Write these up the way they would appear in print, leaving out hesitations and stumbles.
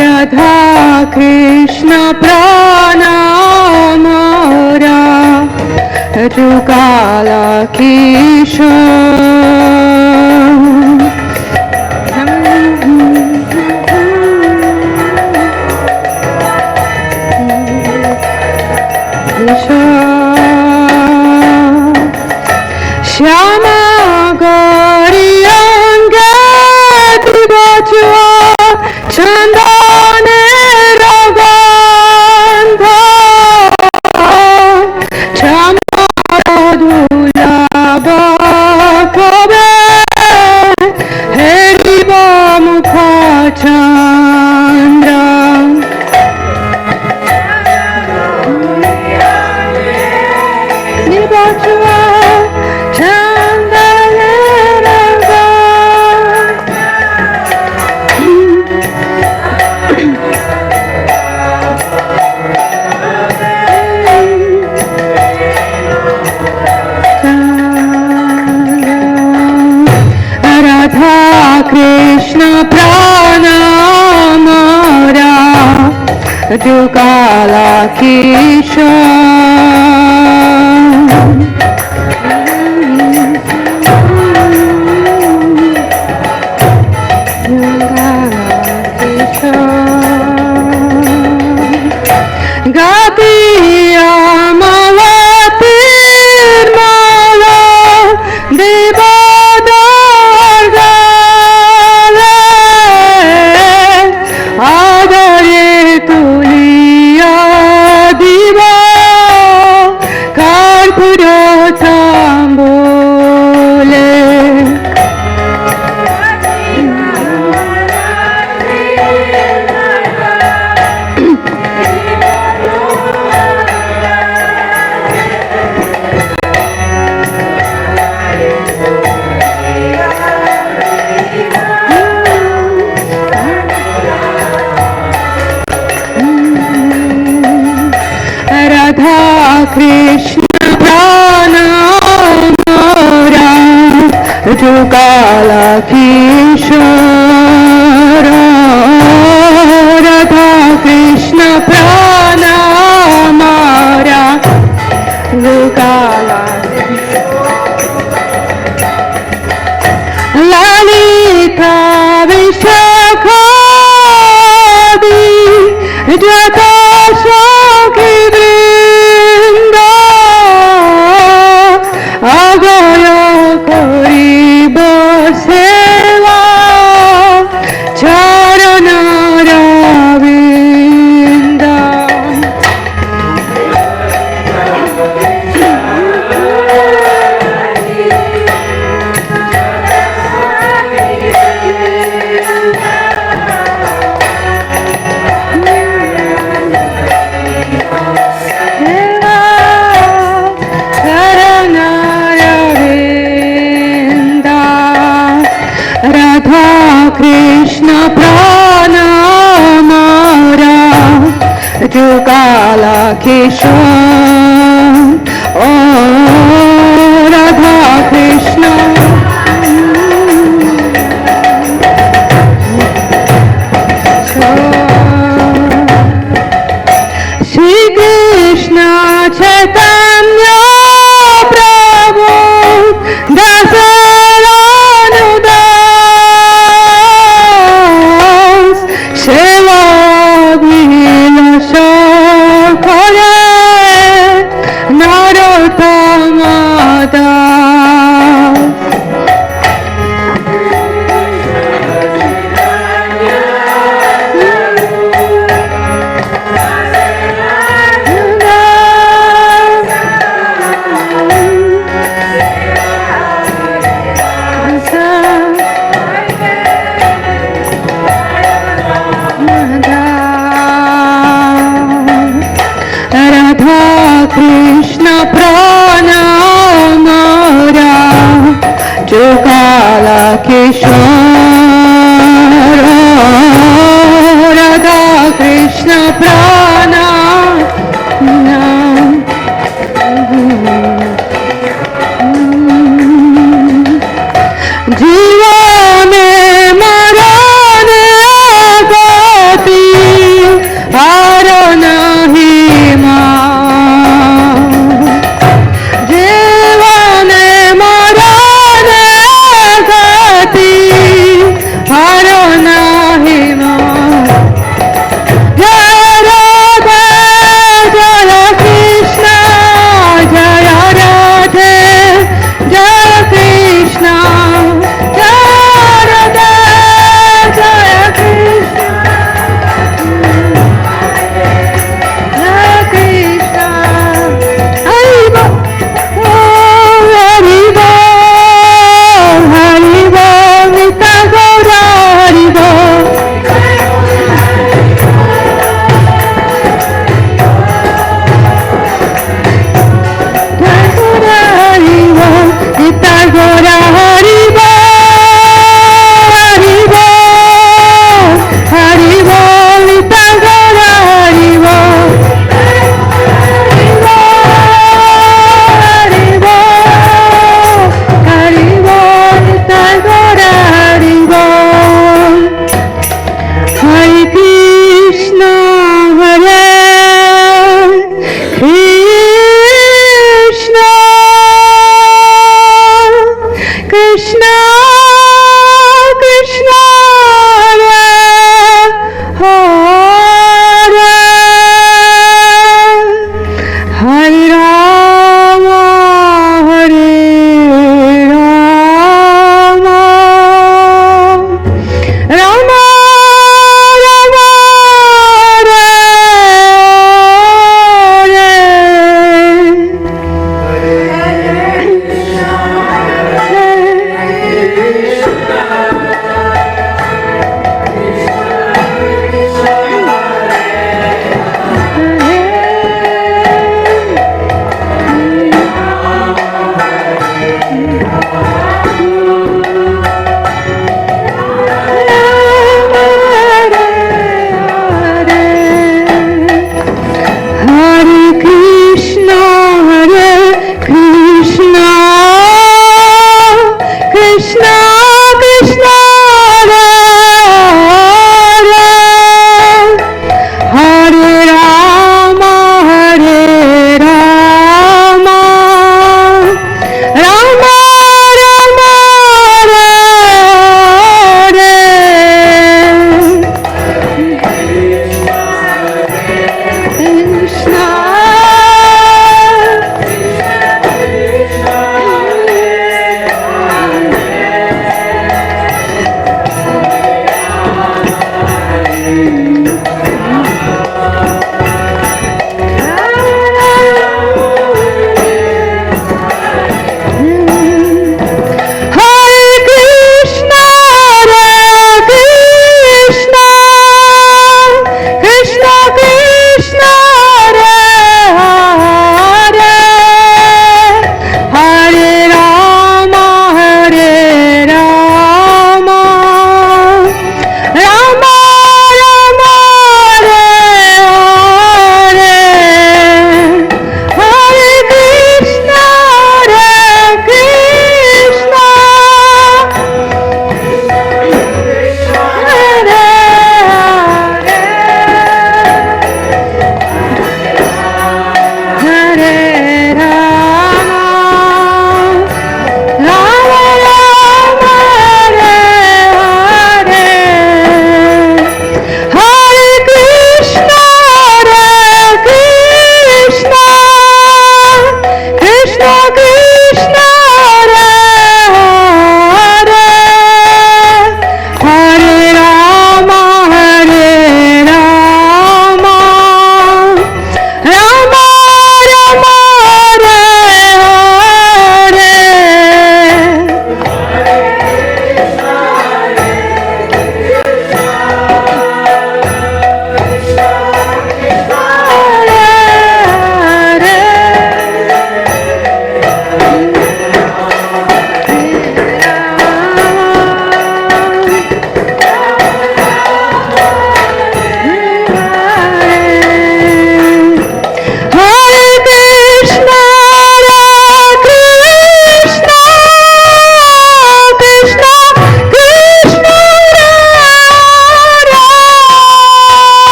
Radha Krishna Prana Mora Jugala Kishore Shama Gauri Anga Dibachua Chandane Ragandha Chama Dulaba Kabe Heriba Mukha Chandra Dibachua Krishna Prana Mara Jugala Kishore Gati Amalati Mala Deva Krishna Prana Mora Jugala Kishore Radha Krishna Prana Mora Jugala Lalita Vishakha Jata Shakhi Agaya Kariba Seva Charana Ravinda Krishna Prana Mara Jugala Kishore Oh Radha Krishna Shri Krishna Chaitanya Prabhu Dasa Krishna Prana Mara Jugala Kishore Rama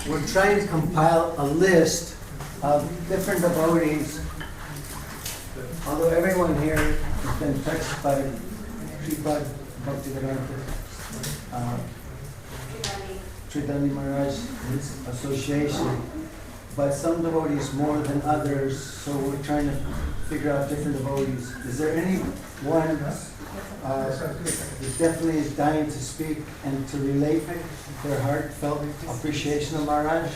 We're trying to compile a list of different devotees, although everyone here has been touched by Srimad Bhaktivedanta, Tridandi Maharaj, his association, but some devotees more than others, so we're trying to figure out different devotees. Is there anyone who definitely is dying to speak and to relate their heartfelt appreciation of Maharaj?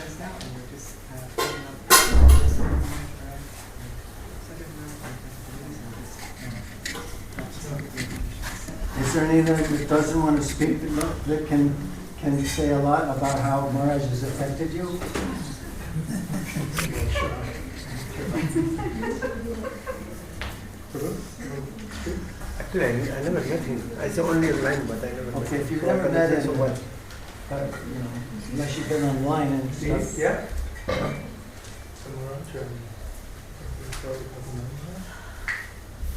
Is there anyone who doesn't want to speak that can say a lot about how Maharaj has affected you? Actually, I never met him. I saw only online, but I never met him. Okay, if you've never met him, unless you've been online and stuff. Yeah?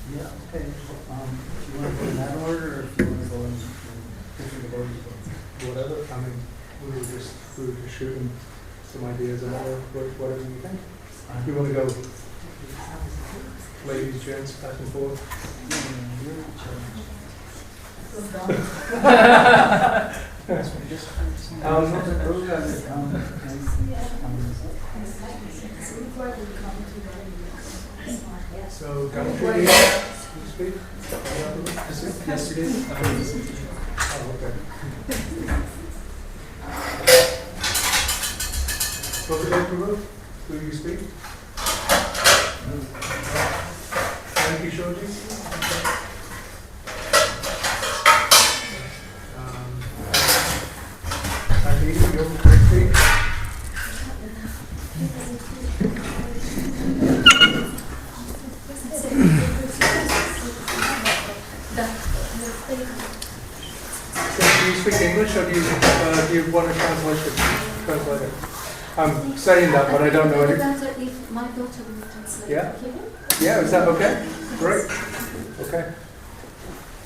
Yeah, okay. If you want to go in that order, or if you want to go in different devotees. Whatever. I mean, we were just shooting some ideas out there. Whatever you think. You want to go ladies, gents, back and forth? So, country, speak? Yesterday? Oh, okay. Prabhupada, Prabhu, will you speak? Thank you, Shoji. Aditi, you want to speak? Do you speak English or do you want to translate it? I'm saying that, but I don't know it. My daughter will translate. Yeah? Yeah, is that okay? Great. Okay.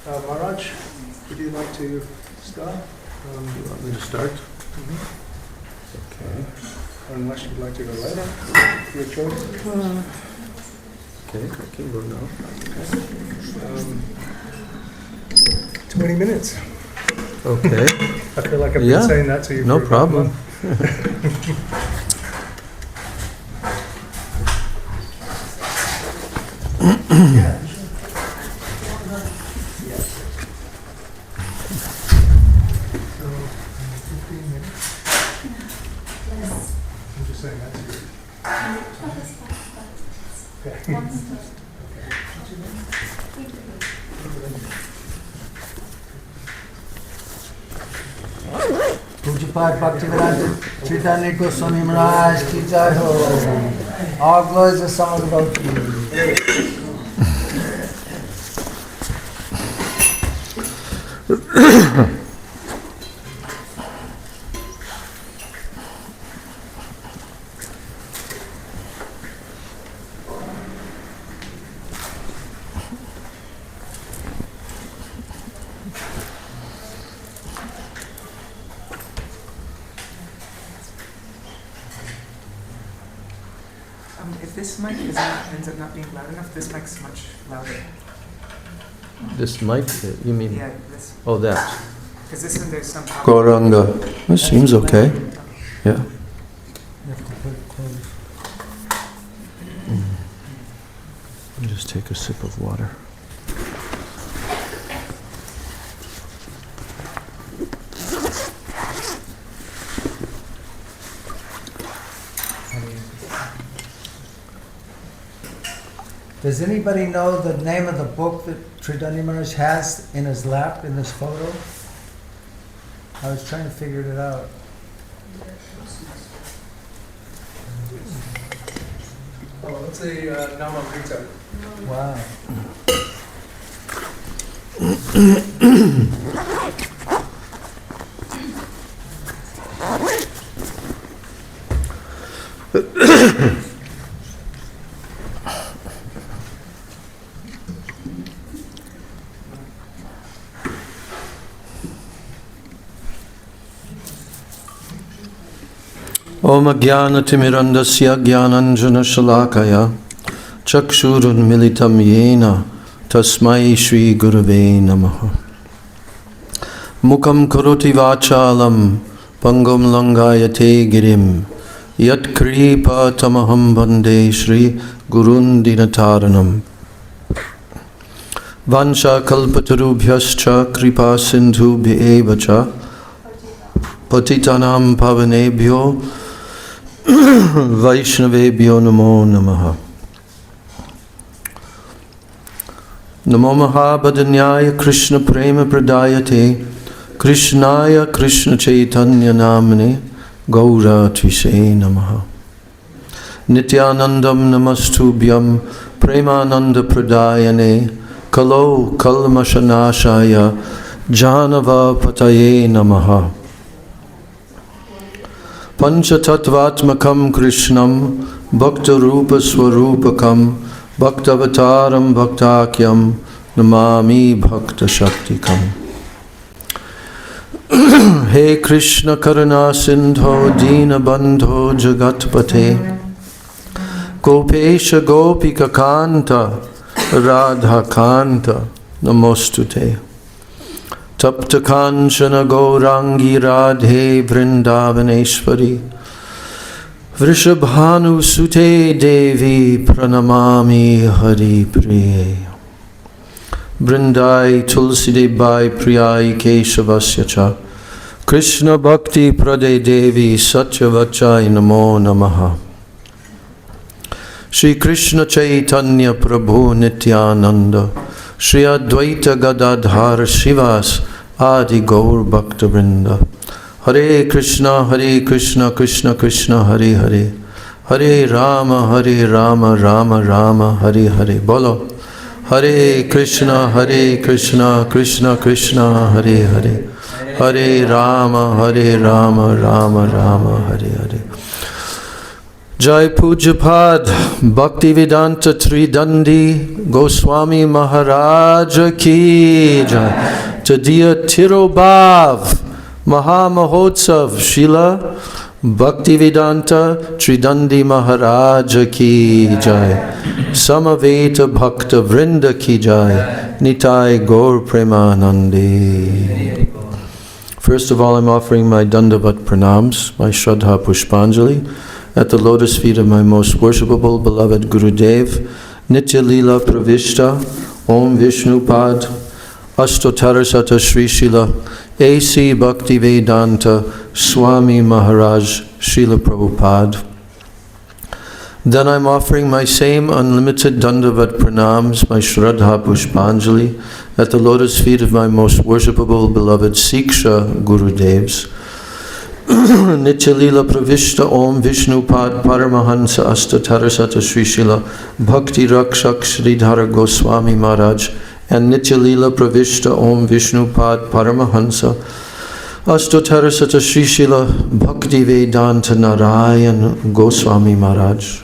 Maharaj, would you like to start? You want me to start? Okay. Unless you'd like to go later. Your choice. Okay, I can go now. 20 minutes. Okay. I feel like I've been Yeah, saying that to you no for about a problem. month. So, 15 minutes. I'm just saying that to you. Okay. Pujapad Bhaktivedanta Tridandi Goswami Maharaj ki jai ho. All glories are sung about you. If this mic ends up not being loud enough, this mic's much louder. This mic, you mean? Yeah, this. Oh, that. Because this one, there's some. Gauranga. It seems okay. Yeah. I'll just take a sip of water. Does anybody know the name of the book that Tridandi Maharaj has in his lap in this photo? I was trying to figure it out. Oh, it's a Namamrita. Wow. Om Jnanatimirandasya Jnananjana Shalakaya Chakshurun Militam Yena Tasmai Shri Gurave Namaha Mukam Karoti Vachalam Pangam Langayate Girim Yat Kripa Tamaham Bande Shri Gurun Dinataranam Vansha Kalpatarubhyascha Kripa Sindhu Bhevacha Patitanam Pavanebhyo Vaishnavebhyo Namo Namaha Namo Mahabhadanyaya Krishna Prema Pradayate Krishnaya Krishna Chaitanya Namane Gaura Tvise Namaha Nityanandam Namastubhyam Premananda Pradayane Kalo Kalmashanashaya Janava Pataye Namaha Panchatattvatmakam Krishnam Bhakta Rupa Swarupakam Bhaktavataram Bhaktakyam Namami Bhakta Shaktikam He Krishna Karuna Sindho Dina Bandho Jagatpate Gopesha Gopika Kanta Radha Kanta Namostute Tapta Kanchana Gaurangi Radhe Vrindavaneshwari Vrishabhanu Sute Devi Pranamami Hari Priye Brindai Tulsi Debai Priyai Keshavasya Cha Krishna Bhakti Prade Devi Satyavachai Namo Namaha Shri Krishna Chaitanya Prabhu Nityananda Shri Advaita Gadadhar Shivas Adi Gaur Bhakta Vrinda Hare Krishna Krishna Krishna Hare Hare Hare Rama Rama Rama Hare Hare Bolo Hare Krishna Krishna Krishna Hare Hare Hare Rama Rama Rama Hare Hare Jai Pujapad Bhaktivedanta Tridandi Goswami Maharaj Ki Jai Tadiya Tirobhav Mahamahotsav Shila Bhaktivedanta Tridandi Maharaj Ki Jai Samaveta Bhakta Vrinda Ki Jai Nitai Gaur Premanandi. First of all, I'm offering my Dandavat Pranams, my Shraddha Pushpanjali at the lotus feet of my most worshipable beloved Gurudev, Nitya Leela Pravishta, Om Vishnu Pad, Ashtotarasata Sri Shila, A.C. Bhaktivedanta, Swami Maharaj, Srila Prabhupada. Then I'm offering my same unlimited Dandavat Pranams, my Shraddha Pushpanjali, at the lotus feet of my most worshipable beloved Siksha Gurudevs, Nitya Leela Pravishta Om Vishnu Pad Paramahansa Ashtotarasata Sri Shila Bhakti Rakshak Sridhara Goswami Maharaj and Nitya Leela Pravishta Om Vishnu Pad Paramahansa Ashtotarasata Sri Shila Bhakti Vedanta Narayan Goswami Maharaj.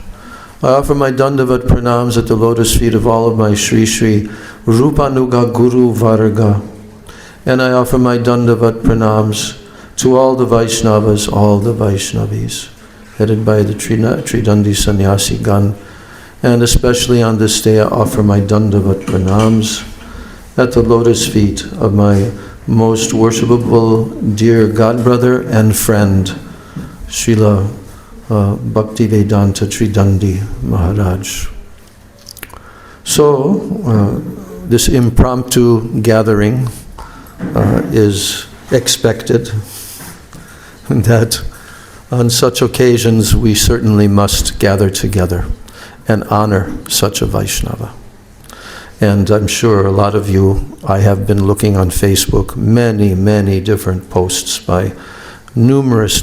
I offer my Dandavat Pranams at the lotus feet of all of my Sri Sri Rupanuga Guru Varga, and I offer my Dandavat Pranams to all the Vaishnavas, all the Vaishnavis, headed by the Tridandi Sannyasi Gan, and especially on this day I offer my Dandavat Pranams at the lotus feet of my most worshipable dear godbrother and friend, Srila Bhaktivedanta Tridandi Maharaj. So, this impromptu gathering is expected, that on such occasions we certainly must gather together and honor such a Vaishnava. And I'm sure a lot of you, I have been looking on Facebook, many different posts by numerous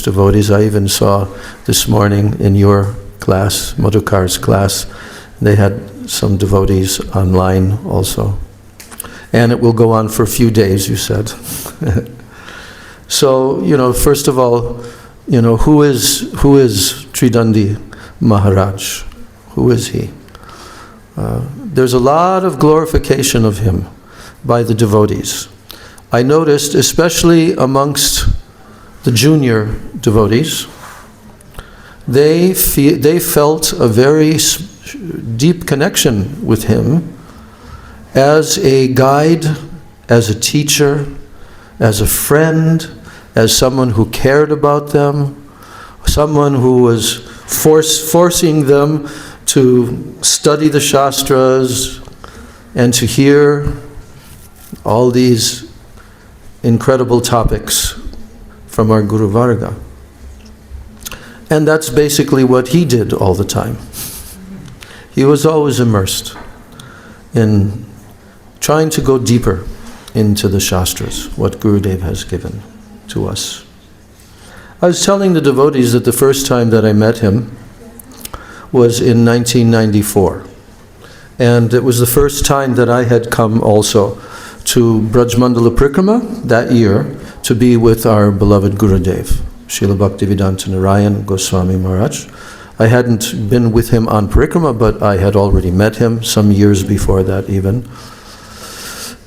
devotees. I even saw this morning in your class, Madhukar's class. They had some devotees online also. And it will go on for a few days, you said. So, first of all, who is Tridandi Maharaj? Who is he? There's a lot of glorification of him by the devotees. I noticed, especially amongst the junior devotees, they felt a very deep connection with him as a guide, as a teacher, as a friend, as someone who cared about them, someone who was forcing them to study the Shastras and to hear all these incredible topics from our Guru Varga. And that's basically what he did all the time. He was always immersed in trying to go deeper into the Shastras, what Gurudev has given to us. I was telling the devotees that the first time that I met him was in 1994. And it was the first time that I had come also to Brajmandala Prikrama that year to be with our beloved Gurudev, Srila Bhaktivedanta Narayan Goswami Maharaj. I hadn't been with him on Parikrama, but I had already met him some years before that even.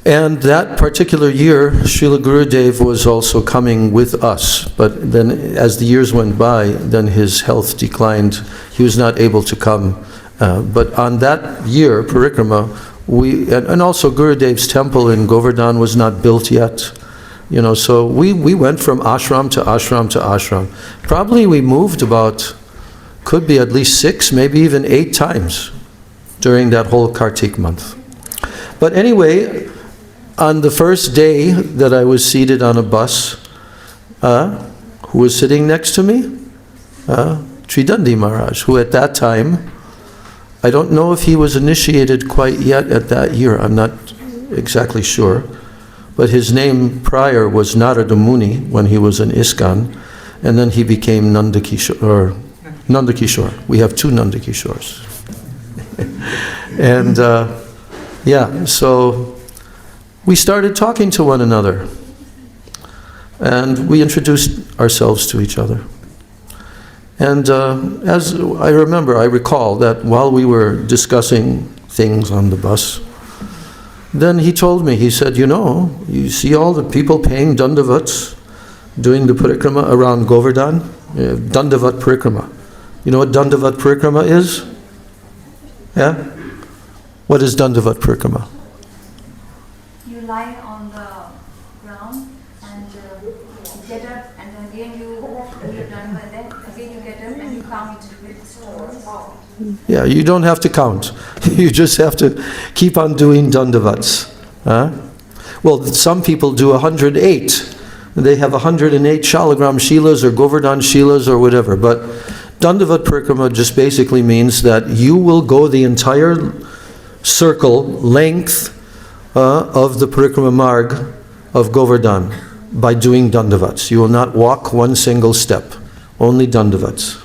And that particular year, Srila Gurudev was also coming with us. But then as the years went by, then his health declined. He was not able to come. But on that year, Parikrama, and also Gurudev's temple in Govardhan was not built yet. So we went from ashram to ashram to ashram. Probably we moved about, could be at least 6, maybe even 8 times during that whole Kartik month. But anyway, on the first day that I was seated on a bus, who was sitting next to me? Tridandi Maharaj, who at that time, I don't know if he was initiated quite yet at that year, I'm not exactly sure, but his name prior was Narada Muni when he was in ISKCON, and then he became Nandakishore. We have 2 Nandakishores. And so we started talking to one another, and we introduced ourselves to each other. And as I recall that while we were discussing things on the bus, then he told me, he said, you see all the people paying dandavats, doing the parikrama around Govardhan? Dandavat parikrama. You know what Dandavat parikrama is? Yeah? What is Dandavat parikrama? You lie on the ground and get up, and again you do your dharma, and then again you get up and you count with 4. Yeah, you don't have to count. You just have to keep on doing dandavats. Well, some people do 108. They have 108 Shalagram Shilas or Govardhan Shilas or whatever. But Dandavat Parikrama just basically means that you will go the entire circle, length of the Parikrama Marg of Govardhan by doing Dandavats. You will not walk one single step, only Dandavats.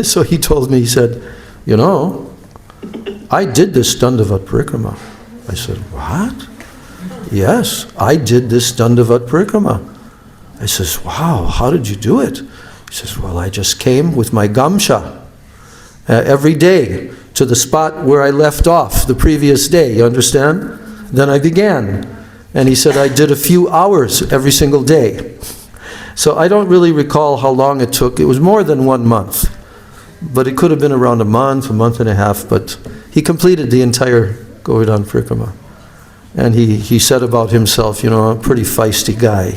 So he told me, he said, I did this Dandavat Parikrama. I said, what? Yes, I did this Dandavat Parikrama. I says, wow, how did you do it? He says, well, I just came with my gamsha every day to the spot where I left off the previous day, you understand? Then I began. And he said, I did a few hours every single day. So I don't really recall how long it took. It was more than 1 month. But it could have been around a month and a half. But he completed the entire Govardhan Parikrama. And he said about himself, a pretty feisty guy,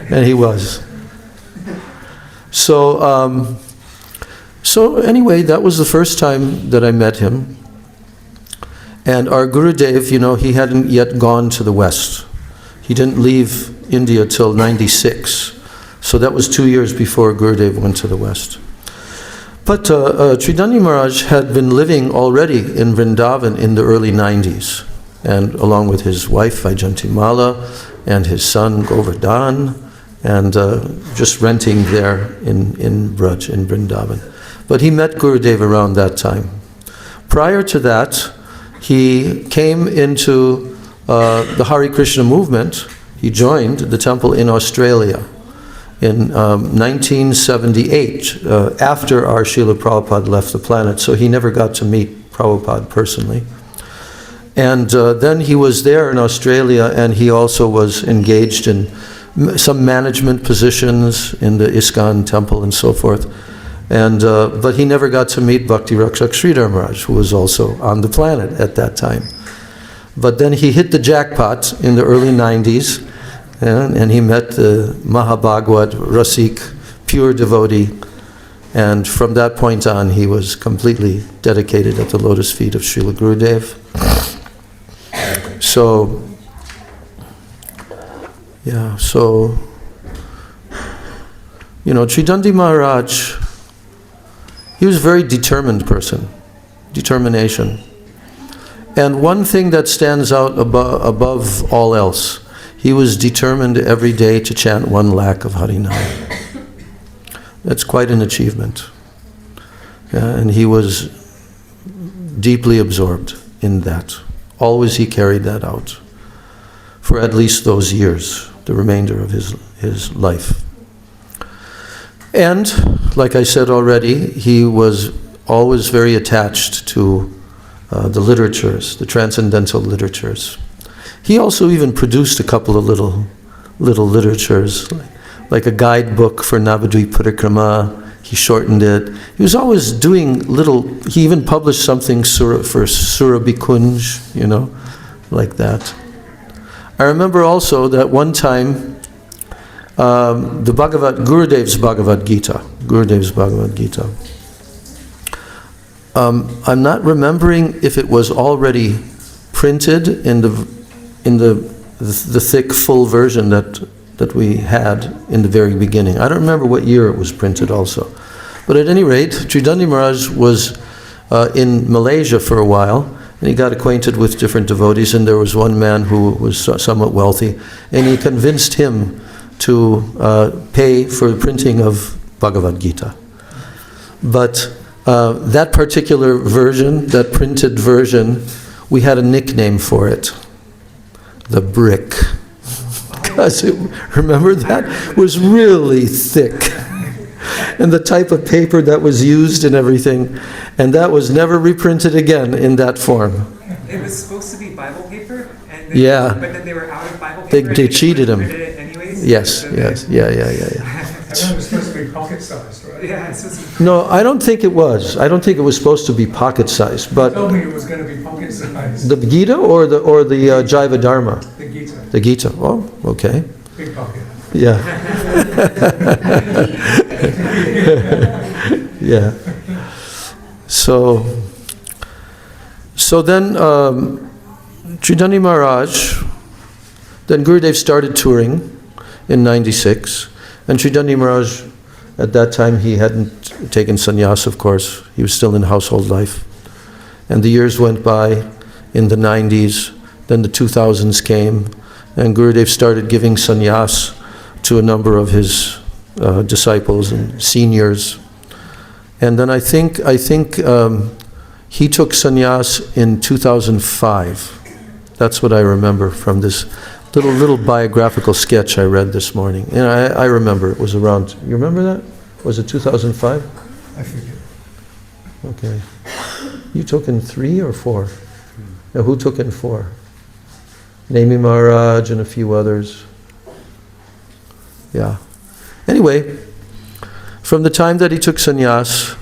And he was. So anyway, that was the first time that I met him. And our Gurudev, he hadn't yet gone to the West. He didn't leave India till 96. So that was 2 years before Gurudev went to the West. But Tridandi Maharaj had been living already in Vrindavan in the early 90s. And along with his wife, Vaijanti Mala, and his son, Govardhan, and just renting there in Braj, in Vrindavan. But he met Gurudev around that time. Prior to that, he came into the Hare Krishna movement. He joined the temple in Australia in 1978, after our Srila Prabhupada left the planet, so he never got to meet Prabhupada personally. And then he was there in Australia, and he also was engaged in some management positions in the ISKCON temple and so forth. And but he never got to meet Bhakti Rakshak Sridhar Maharaj, who was also on the planet at that time. But then he hit the jackpot in the early 90s, and he met the Mahabhagwat Rasik, pure devotee. And from that point on, he was completely dedicated at the lotus feet of Srila Gurudev. So, Tridandi Maharaj, he was a very determined person, determination. And one thing that stands out above all else, he was determined every day to chant 1 lakh of Harinam. That's quite an achievement. And he was deeply absorbed in that. Always he carried that out for at least those years, the remainder of his life. And, like I said already, he was always very attached to the literatures, the transcendental literatures. He also even produced a couple of little literatures, like a guidebook for Navadvip Parikrama. He shortened it. He was always doing he even published something for Surabhi Kunj, like that. I remember also that one time, the Gurudev's Bhagavad Gita. I'm not remembering if it was already printed in the thick, full version that we had in the very beginning. I don't remember what year it was printed also. But at any rate, Tridandi Maharaj was in Malaysia for a while, and he got acquainted with different devotees, and there was one man who was somewhat wealthy, and he convinced him to pay for the printing of Bhagavad Gita. But that particular version, that printed version, we had a nickname for it, the brick. Because remember, that was really thick. And the type of paper that was used and everything. And that was never reprinted again in that form. It was supposed to be Bible paper, and but then they were out of Bible paper. They cheated him. Yes. I thought it was supposed to be pocket-sized, right? Yeah, No, I don't think it was. I don't think it was supposed to be pocket-sized. But you told me it was going to be pocket-sized. the Gita or the Jaiva Dharma? The Gita. The Gita. Oh, okay. Big pocket. Yeah. Yeah. So then Tridandi Maharaj, then Gurudev started touring in 96, and Tridandi Maharaj, at that time he hadn't taken sannyas, of course. He was still in household life. And the years went by. In the 90s, then the 2000s came, and Gurudev started giving sannyas to a number of his disciples and seniors. And then I think he took sannyas in 2005. That's what I remember from this little biographical sketch I read this morning. And I remember it was around, you remember that? Was it 2005? I forget. Okay. You took in 3 or 4? Now who took in 4? Nami Maharaj and a few others. Yeah. Anyway, from the time that he took sannyas,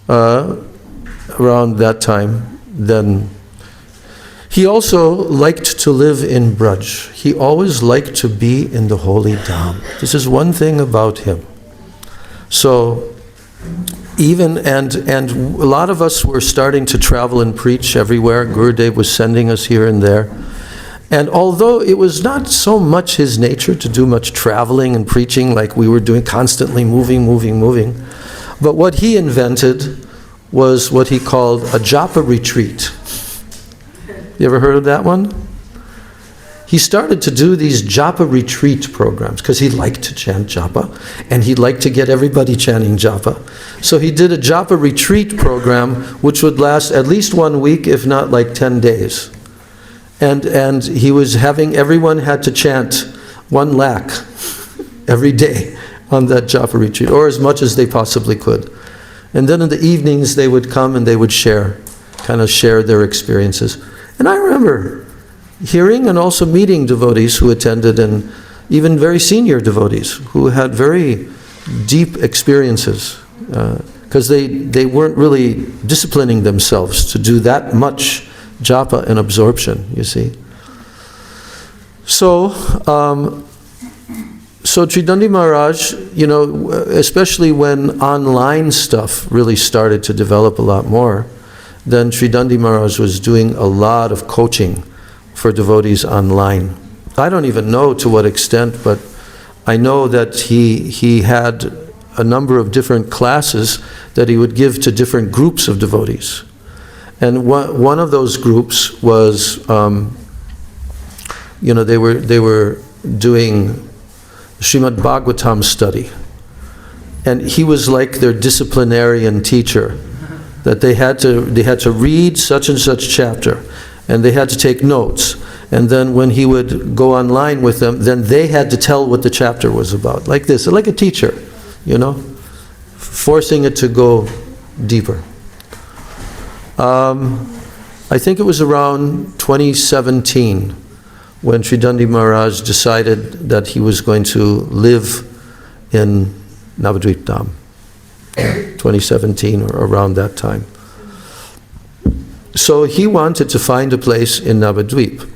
around that time, then he also liked to live in Braj. He always liked to be in the holy dham. This is one thing about him. So, and a lot of us were starting to travel and preach everywhere. Gurudev was sending us here and there. And although it was not so much his nature to do much traveling and preaching like we were doing, constantly moving, but what he invented was what he called a japa retreat. You ever heard of that one? he started to do these japa retreat programs because he liked to chant japa and he'd like to get everybody chanting japa. So he did a japa retreat program which would last at least 1 week, if not like 10 days. And he was having, everyone had to chant 1 lakh every day on that japa retreat, or as much as they possibly could. And then in the evenings they would come and they would kind of share their experiences. And I remember hearing and also meeting devotees who attended, and even very senior devotees who had very deep experiences, because they weren't really disciplining themselves to do that much japa and absorption, you see. So Tridandi Maharaj, especially when online stuff really started to develop a lot more, then Tridandi Maharaj was doing a lot of coaching for devotees online. I don't even know to what extent, but I know that he had a number of different classes that he would give to different groups of devotees. And one of those groups was, they were doing Srimad Bhagavatam study. And he was like their disciplinarian teacher, that they had to read such and such chapter, and they had to take notes. And then when he would go online with them, then they had to tell what the chapter was about. Like this, like a teacher, forcing it to go deeper. I think it was around 2017 when Tridandi Maharaj decided that he was going to live in Navadvip Dham. 2017 or around that time. So he wanted to find a place in Navadvip,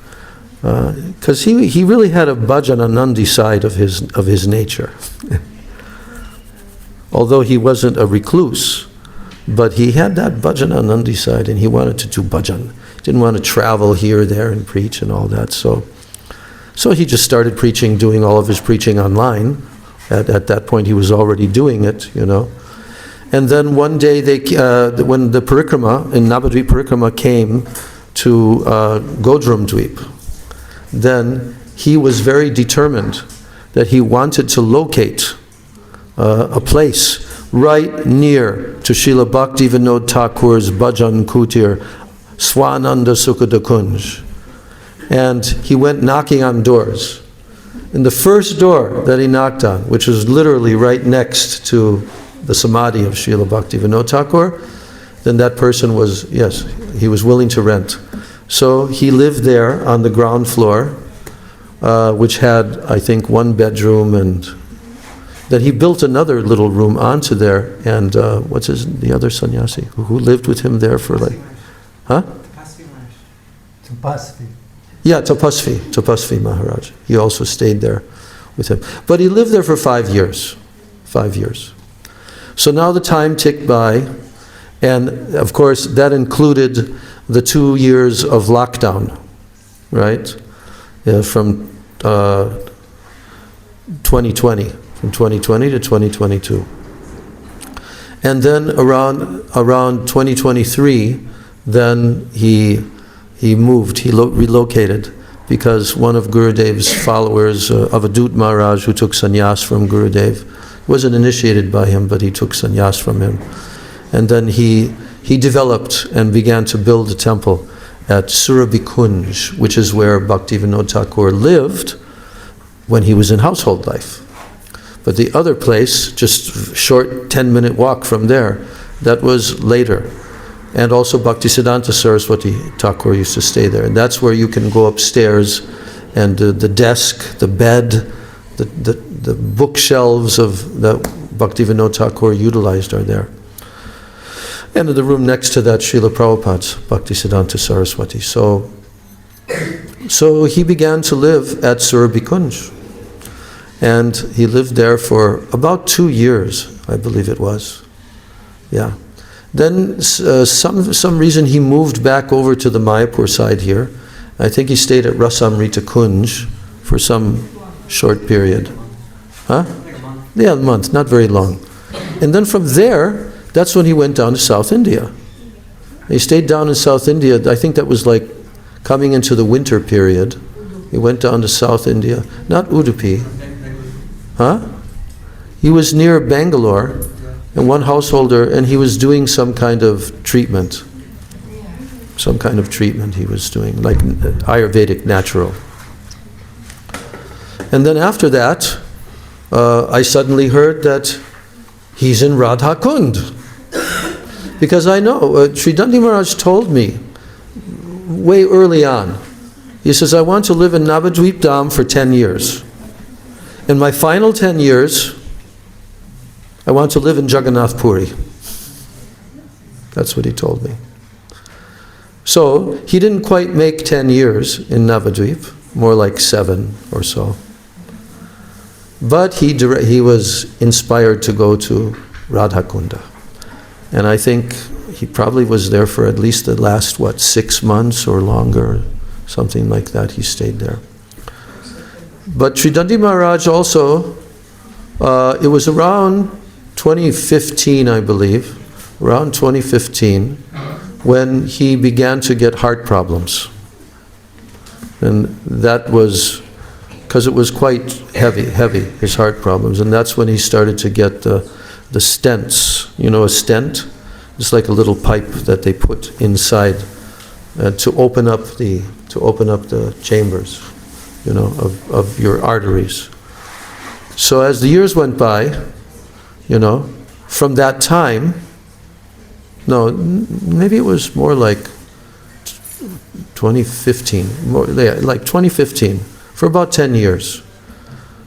because he really had a bhajananandi side of his nature. Although he wasn't a recluse, but he had that bhajananandi side, and he wanted to do bhajan. Didn't want to travel here, there, and preach and all that. So he just started preaching, doing all of his preaching online. At that point, he was already doing it, And then one day, when the parikrama, in Navadvip parikrama, came to Godrum Dweep, then he was very determined that he wanted to locate a place right near to Srila Bhaktivinoda Thakur's Bhajan Kutir, Swananda Sukhada Kunj. And he went knocking on doors. And the first door that he knocked on, which was literally right next to the samadhi of Srila Bhaktivinoda Thakur, then that person was, he was willing to rent. So he lived there on the ground floor, which had, I think, 1 bedroom, and then he built another little room onto there, and the other sannyasi who lived with him there for Tapasvi. Yeah, Tapasvi Maharaj. He also stayed there with him. But he lived there for 5 years. 5 years. So now the time ticked by, and of course that included the 2 years of lockdown, right? From 2020 to 2022. And then around 2023, then he moved, he relocated, because one of Gurudev's followers, Avadut Maharaj, who took sannyas from Gurudev, wasn't initiated by him, but he took sannyas from him. And then he developed and began to build a temple at Surabhi Kunj, which is where Bhaktivinoda Thakur lived when he was in household life. But the other place, just short 10-minute walk from there, that was later. And also Bhaktisiddhanta Saraswati Thakur used to stay there. And that's where you can go upstairs, and the desk, the bed, the bookshelves of that Bhaktivinoda Thakur utilized are there. And in the room next to that, Srila Prabhupada's Bhaktisiddhanta Saraswati. So he began to live at Surabhi Kunj. And he lived there for about 2 years, I believe it was. Yeah. Then some reason he moved back over to the Mayapur side here. I think he stayed at Rasamrita Kunj for some short period. Huh? Yeah, a month, not very long. And then from there, that's when he went down to South India. He stayed down in South India. I think that was like coming into the winter period He went down to South India. Not Udupi. Huh? He was near Bangalore, and one householder, and he was doing some kind of treatment. Some kind of treatment he was doing, like Ayurvedic natural. And then after that, I suddenly heard that he's in Radha Kund. Because I know, Tridandi Maharaj told me way early on, he says, I want to live in Navadvip Dham for 10 years. In my final 10 years, I want to live in Jagannath Puri. That's what he told me. So, he didn't quite make 10 years in Navadvip, more like 7 or so. But he was inspired to go to Radhakunda. And I think he probably was there for at least the last, 6 months or longer, something like that. He stayed there. But Tridandi Maharaj also, it was around 2015, I believe, around 2015, when he began to get heart problems. And that was because it was quite heavy, his heart problems. And that's when he started to get the stents. You know, a stent? It's like a little pipe that they put inside to open up the chambers, you know, of your arteries. So as the years went by, you know, from that time, no, maybe it was more like 2015, like 2015, for about 10 years.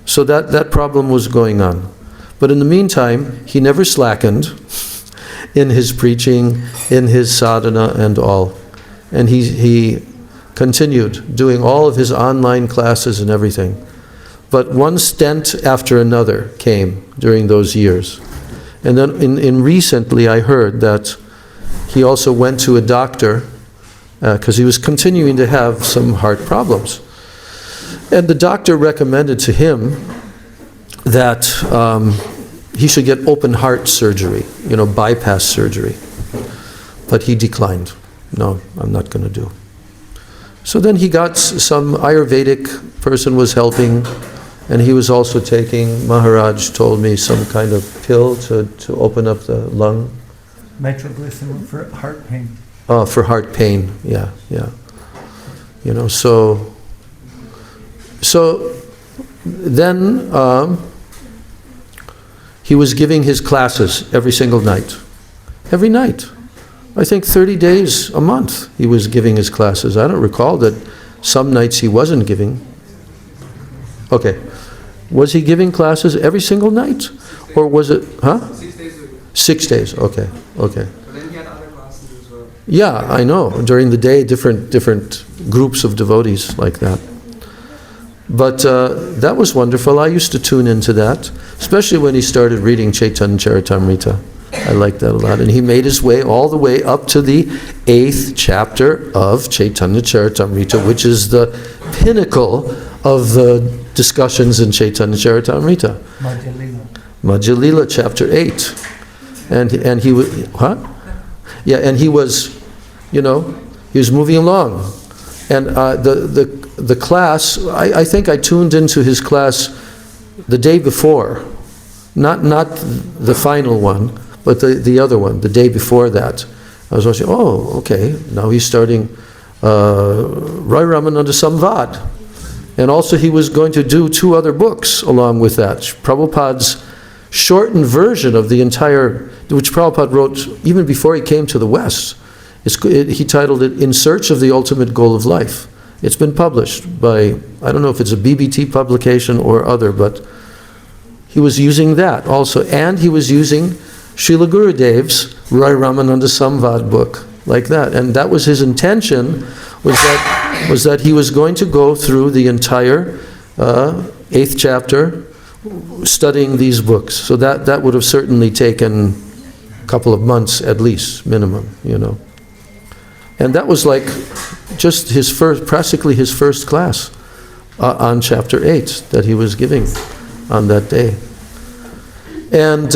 So that problem was going on. But in the meantime, he never slackened in his preaching, in his sadhana and all. And he continued doing all of his online classes and everything. But one stent after another came during those years. And then in recently I heard that he also went to a doctor because he was continuing to have some heart problems. And the doctor recommended to him that he should get open heart surgery, you know, bypass surgery. But he declined. No, I'm not going to do. So then he got some Ayurvedic person was helping, and he was also taking, Maharaj told me, some kind of pill to open up the lung. Nitroglycerin for heart pain. Oh, for heart pain, yeah. You know, so then he was giving his classes every single night. Every night. I think 30 days a month he was giving his classes. I don't recall that some nights he wasn't giving. Okay. Was he giving classes every single night? Or was it, 6 days a week. 6 days, okay. But then he had other classes as well. Yeah, I know. During the day, different groups of devotees like that. But that was wonderful. I used to tune into that, especially when he started reading Chaitanya Charitamrita. I liked that a lot. And he made his way all the way up to the 8th chapter of Chaitanya Charitamrita, which is the pinnacle of the discussions in Chaitanya Charitamrita. Madhya Lila, chapter 8. And he was, Yeah, and he was, you know, he was moving along. And the class, I think I tuned into his class the day before. Not the final one, but the other one, the day before that. I was watching, oh, okay, now he's starting Rai Ramananda Samvad. And also he was going to do 2 other books along with that. Prabhupada's shortened version of the entire, which Prabhupada wrote even before he came to the West. He titled it, In Search of the Ultimate Goal of Life. It's been published by, I don't know if it's a BBT publication or other, but he was using that also. And he was using Srila Gurudev's Rai Ramananda Samvad book, like that. And that was his intention, was that he was going to go through the entire 8th chapter studying these books. So that would have certainly taken a couple of months at least, minimum, you know. And that was like just practically his first class on chapter 8 that he was giving on that day. And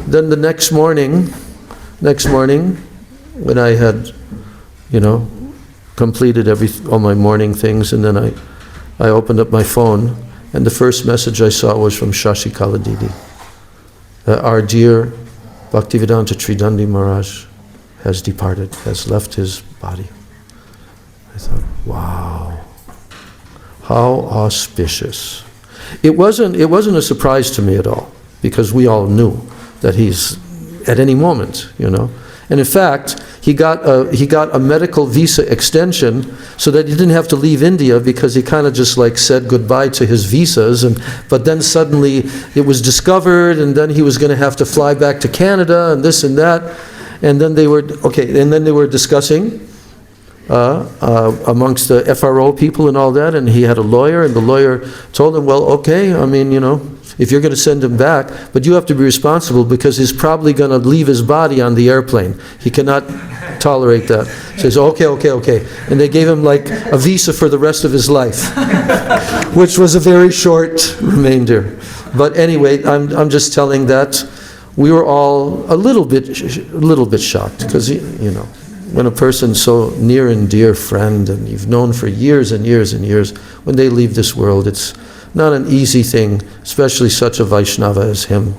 then the next morning, when I had, you know, completed all my morning things, and then I opened up my phone, and the first message I saw was from Shashikala Didi. Our dear Bhaktivedanta Tridandi Maharaj has departed, has left his body. I thought, wow, how auspicious. It wasn't a surprise to me at all, because we all knew that he's at any moment, you know. And in fact, he got a medical visa extension so that he didn't have to leave India, because he kind of just like said goodbye to his visas, but then suddenly it was discovered, and then he was going to have to fly back to Canada and this and that, and then they were discussing amongst the FRO people and all that, and he had a lawyer, and the lawyer told him, well, okay, I mean, you know, if you're going to send him back, but you have to be responsible, because he's probably going to leave his body on the airplane. He cannot tolerate that. So he says, okay. And they gave him like a visa for the rest of his life, which was a very short remainder. But anyway, I'm just telling that we were all a little bit shocked, because, you know, when a person's so near and dear friend, and you've known for years and years and years, when they leave this world, it's not an easy thing, especially such a Vaishnava as him.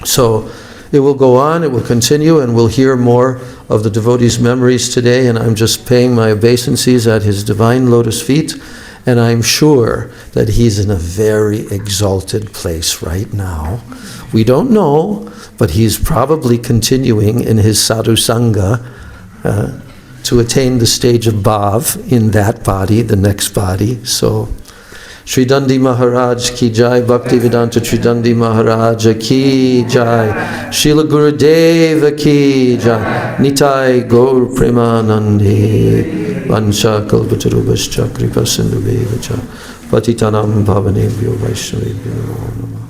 So it will go on, it will continue, and we'll hear more of the devotees' memories today, and I'm just paying my obeisances at his divine lotus feet, and I'm sure that he's in a very exalted place right now. We don't know, but he's probably continuing in his sadhu sangha to attain the stage of bhav in that body, the next body. So Tridandi Maharaj ki jai, Bhaktivedanta Tridandi Maharaj ki jai, Srila Gurudeva ki jai, Nitai Gaur Premanande, Vancha Kalpatarubhascha Kripa Sindhuvevacha, Patitanam Bhavanebhyo Vaishnavebhyo Namo Namah.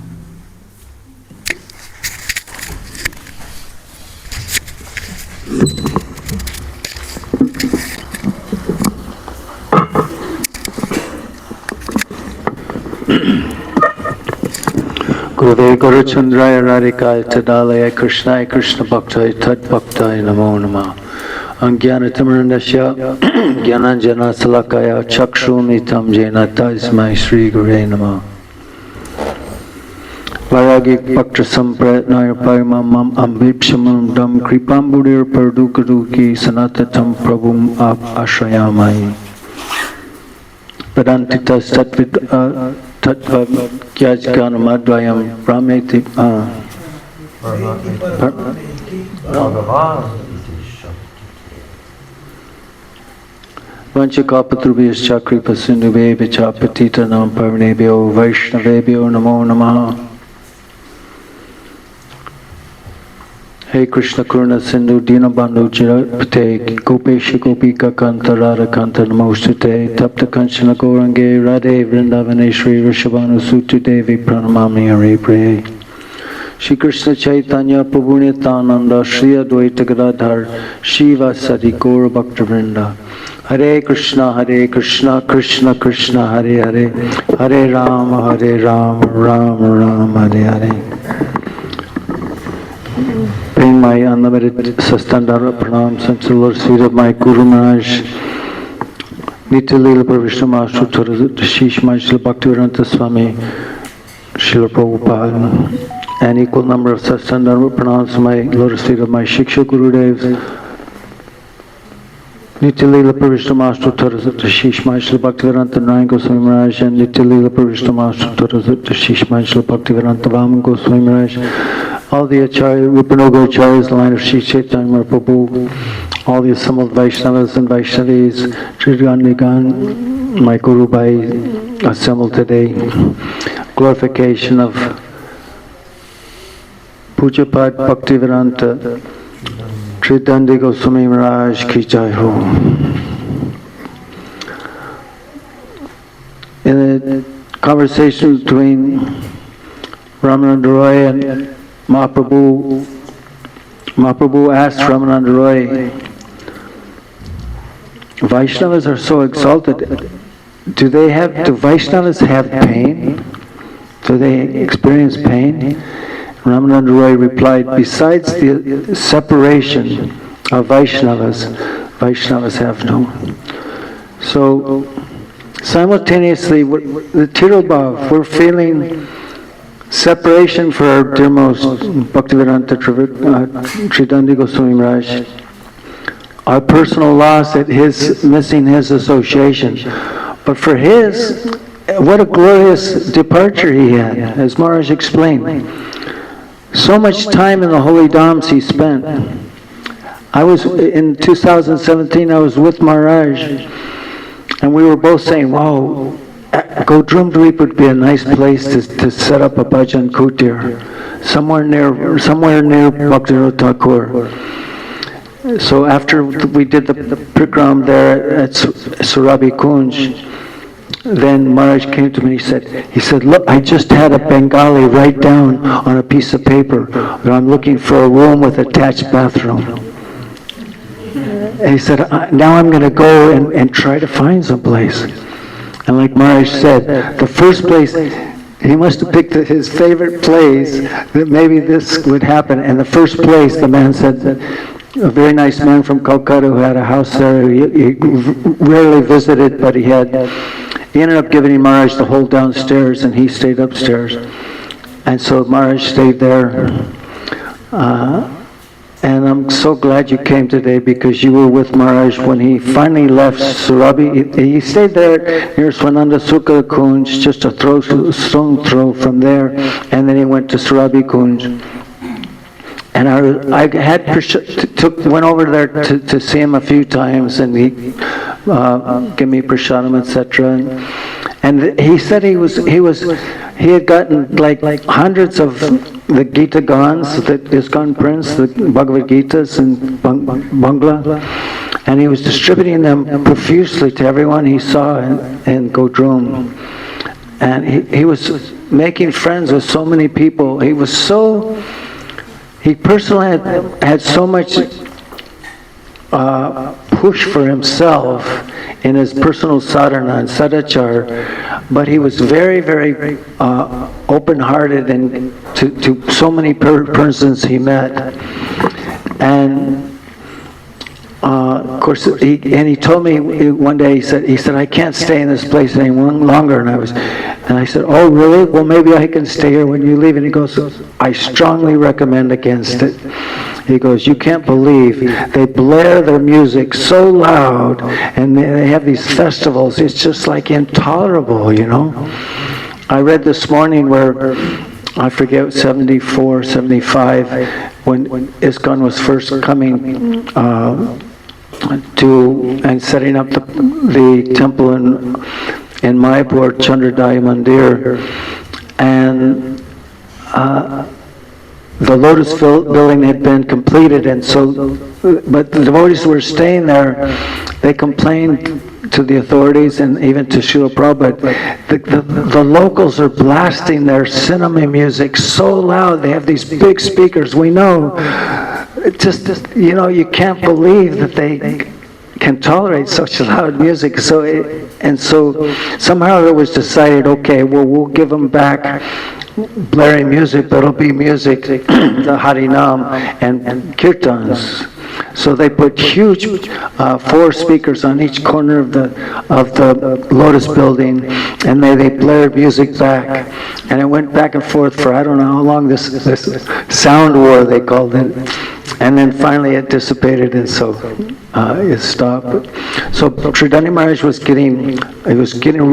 Gurave Guruchandraya Radhikaya Tadalaya Krishnaya Krishna Bhaktai Tad Bhaktai Namo Namah Angyanatamrandasya Gyananjana Salakaya Chakshunitam Jena Tasmai Sri Gure Namah Varagik Bhakta Sampratnaya Parimam Ambipshamam Dam Kripambudir Pardukaduki Sanatatam Prabhum Ashrayamai Vedantitas Tatvid Tattva Gyajganamadvayam Brahmeti Vanchakapatrubhyascha Kripa Sindhuvevacha Patitanam Pavanebhyo Vaishnavebhyo Namo Namaha. Hey Krishna Karuna Sindhu Dinabandhu Jirapate Gopesha Gopika Kanta Radha Kanta Namostute Tapta Kanchana Gaurange Radhe Vrindavaneshri Rishabhanu Sutu Devi Pranamami Hare Priye Shri Krishna Chaitanya Prabhu Nityananda Shri Advaita Gadadhar Shiva Sadi Gaura Bhakta Vrinda Hare Krishna Krishna Krishna Hare Hare Hare Rama Rama Rama Hare Hare. Paying my unlimited sastandara pranams unto the Lord's feet of my Guru Maharaj, Nitya Leela Pravishna Maharaj, Dashish Maharaj, Srila Bhaktivedanta Swami, Srila Prabhupada, and equal number of sastandara pranams to my Lotus feet of my Shiksha Gurudevs, Nitya Leela Pravishna Maharaj, Dashish Maharaj, Srila Bhaktivedanta Narayan Goswami Maharaj, and Nitya Leela Pravishna Maharaj, Dashish Maharaj, Srila Bhaktivedanta Vaman Goswami Maharaj, all the Acharya, Rupanoga Acharyas, the line of Sri Chaitanya Mahaprabhu, all the assembled Vaishnavas and Vaishnavis, Tridandi Gan, my Guru Bhai, assembled today. Glorification of Pujapad Bhaktivedanta Tridandi Goswami Maharaj ki jai ho. In a conversation between Ramananda Roy and Mahaprabhu asked Ramananda Roy, Vaishnavas are so exalted, do Vaishnavas have pain? Do they experience pain? Ramananda Roy replied, besides the separation of Vaishnavas, Vaishnavas have no. So simultaneously, the Tirobhav, we're feeling separation for our dear most Bhaktivedanta Tridandi Goswami Maharaj. Our personal loss at his missing his association. But for his, what a glorious departure he had, as Maharaj explained. So much time in the holy dhams he spent. I was, in 2017, I was with Maharaj, and we were both saying, wow, Godrumdweep would be a nice place to set up a bhajan kutir, somewhere near Bhaktivinoda Thakur. So after we did the Prikram there at Surabi Kunj, then Maharaj came to me and he said, look, I just had a Bengali write down on a piece of paper that I'm looking for a room with attached bathroom. And he said, now I'm going to go and try to find some place. And like Maharaj said, the first place, he must have picked his favorite place that maybe this would happen. And the first place, the man said that a very nice man from Calcutta who had a house there, he rarely visited, but he ended up giving Maharaj the whole downstairs and he stayed upstairs. And so Maharaj stayed there. And I'm so glad you came today because you were with Maharaj when he finally left Surabi. He stayed there near Swananda Sukha Kunj, just a stone throw from there, and then he went to Surabi Kunj. And I went over there to see him a few times, and he gave me prasadam, etc. And he said he had gotten like hundreds of the Gita Gans, the ISKCON Prince, the Bhagavad Gitas in Bangla, and he was distributing them profusely to everyone he saw in Godrum. And he was making friends with so many people. He personally had so much push for himself in his personal sadhana and sadachar, but he was very, very open-hearted and to so many persons he met. And of course, he told me one day, he said, I can't stay in this place any longer. And I said, oh really? Well, maybe I can stay here when you leave. And he goes, I strongly recommend against it. He goes, you can't believe they blare their music so loud and they have these festivals. It's just like intolerable, you know. I read this morning where, I forget, 74, 75, when ISKCON was first coming and setting up the temple in Mayapur, Chandradaya Mandir, and the Lotus building had been completed, and so, but the devotees were staying there. They complained to the authorities and even to Srila Prabhupada. The locals are blasting their cinema music so loud. They have these big speakers. We know, you know, you can't believe that they can tolerate such loud music. So somehow it was decided, okay, well, we'll give them back blaring music, but it'll be music, the Harinam and Kirtans. So they put huge 4 speakers on each corner of the Lotus building, and they blared music back, and it went back and forth for I don't know how long. This sound war, they called it, and then finally it dissipated, and so it stopped. So Tridandi Maharaj was getting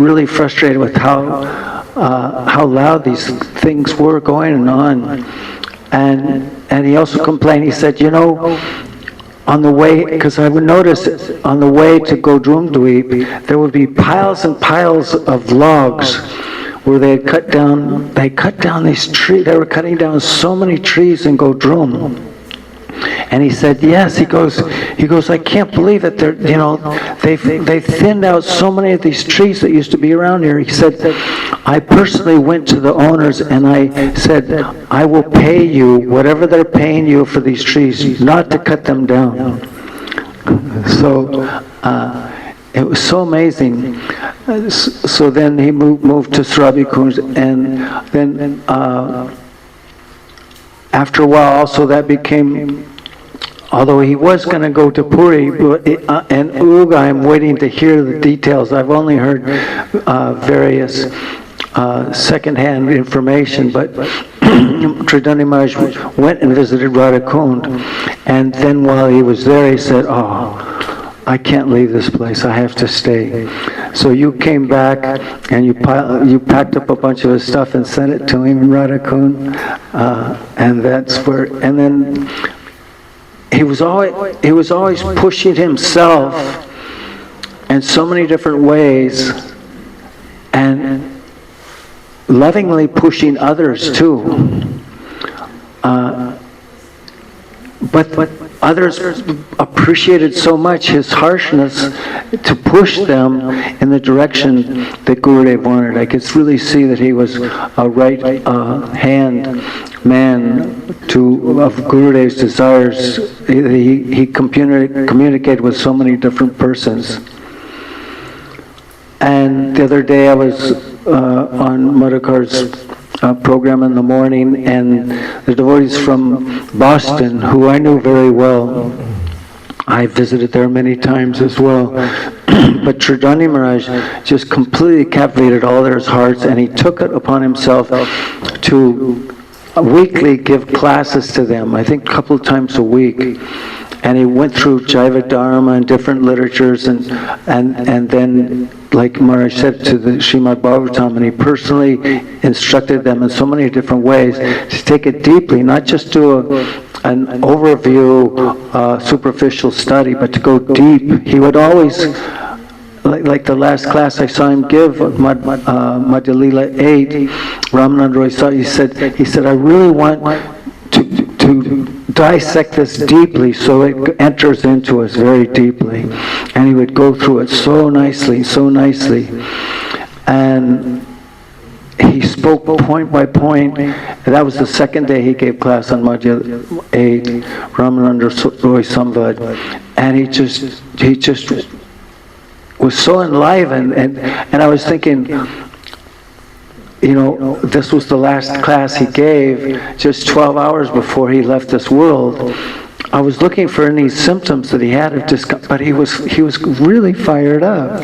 really frustrated with how loud these things were going on, and he also complained. He said, you know, on the way, because I would notice on the way to Godrumdweep, there would be piles and piles of logs where they cut down these trees. They were cutting down so many trees in Godrum. And he said, yes, he goes, I can't believe that they thinned out so many of these trees that used to be around here. He said, I personally went to the owners and I said, I will pay you whatever they're paying you for these trees, not to cut them down. So it was so amazing. So then he moved to Surabi Kunj, and then after a while also that became although he was going to go to Puri, and Uga, I'm waiting to hear the details. I've only heard various second-hand information, but Tridandi Maharaj went and visited Radhakund, and then while he was there, he said, "Oh, I can't leave this place. I have to stay." So you came back and you packed up a bunch of his stuff and sent it to him in Radhakund, and that's where. And then he was always pushing himself in so many different ways, and lovingly pushing others too. But others appreciated so much his harshness to push them in the direction that Gurudev wanted. I could really see that he was a right hand man of Gurudev's desires. He communicated with so many different persons. And the other day I was on Madhakar's program in the morning, and the devotees from Boston, who I knew very well, I visited there many times as well, but Tridandi Maharaj just completely captivated all their hearts, and he took it upon himself to weekly give classes to them, I think a couple of times a week. And he went through Jaiva Dharma and different literatures, and then, like Maharaj said, to the Srimad Bhagavatam, and he personally instructed them in so many different ways to take it deeply, not just do an overview, superficial study, but to go deep. He would always, like the last class I saw him give, Madhya Lila 8, Ramananda Roy saw, he said, I really want to dissect this deeply so it enters into us very deeply. And he would go through it so nicely. And he spoke point by point. That was the second day he gave class on Madhya 8, Ramananda Roy Samvad. And he just was so enlivened. And I was thinking, this was the last class he gave, just 12 hours before he left this world. I was looking for any symptoms that he had of discomfort, but he was really fired up,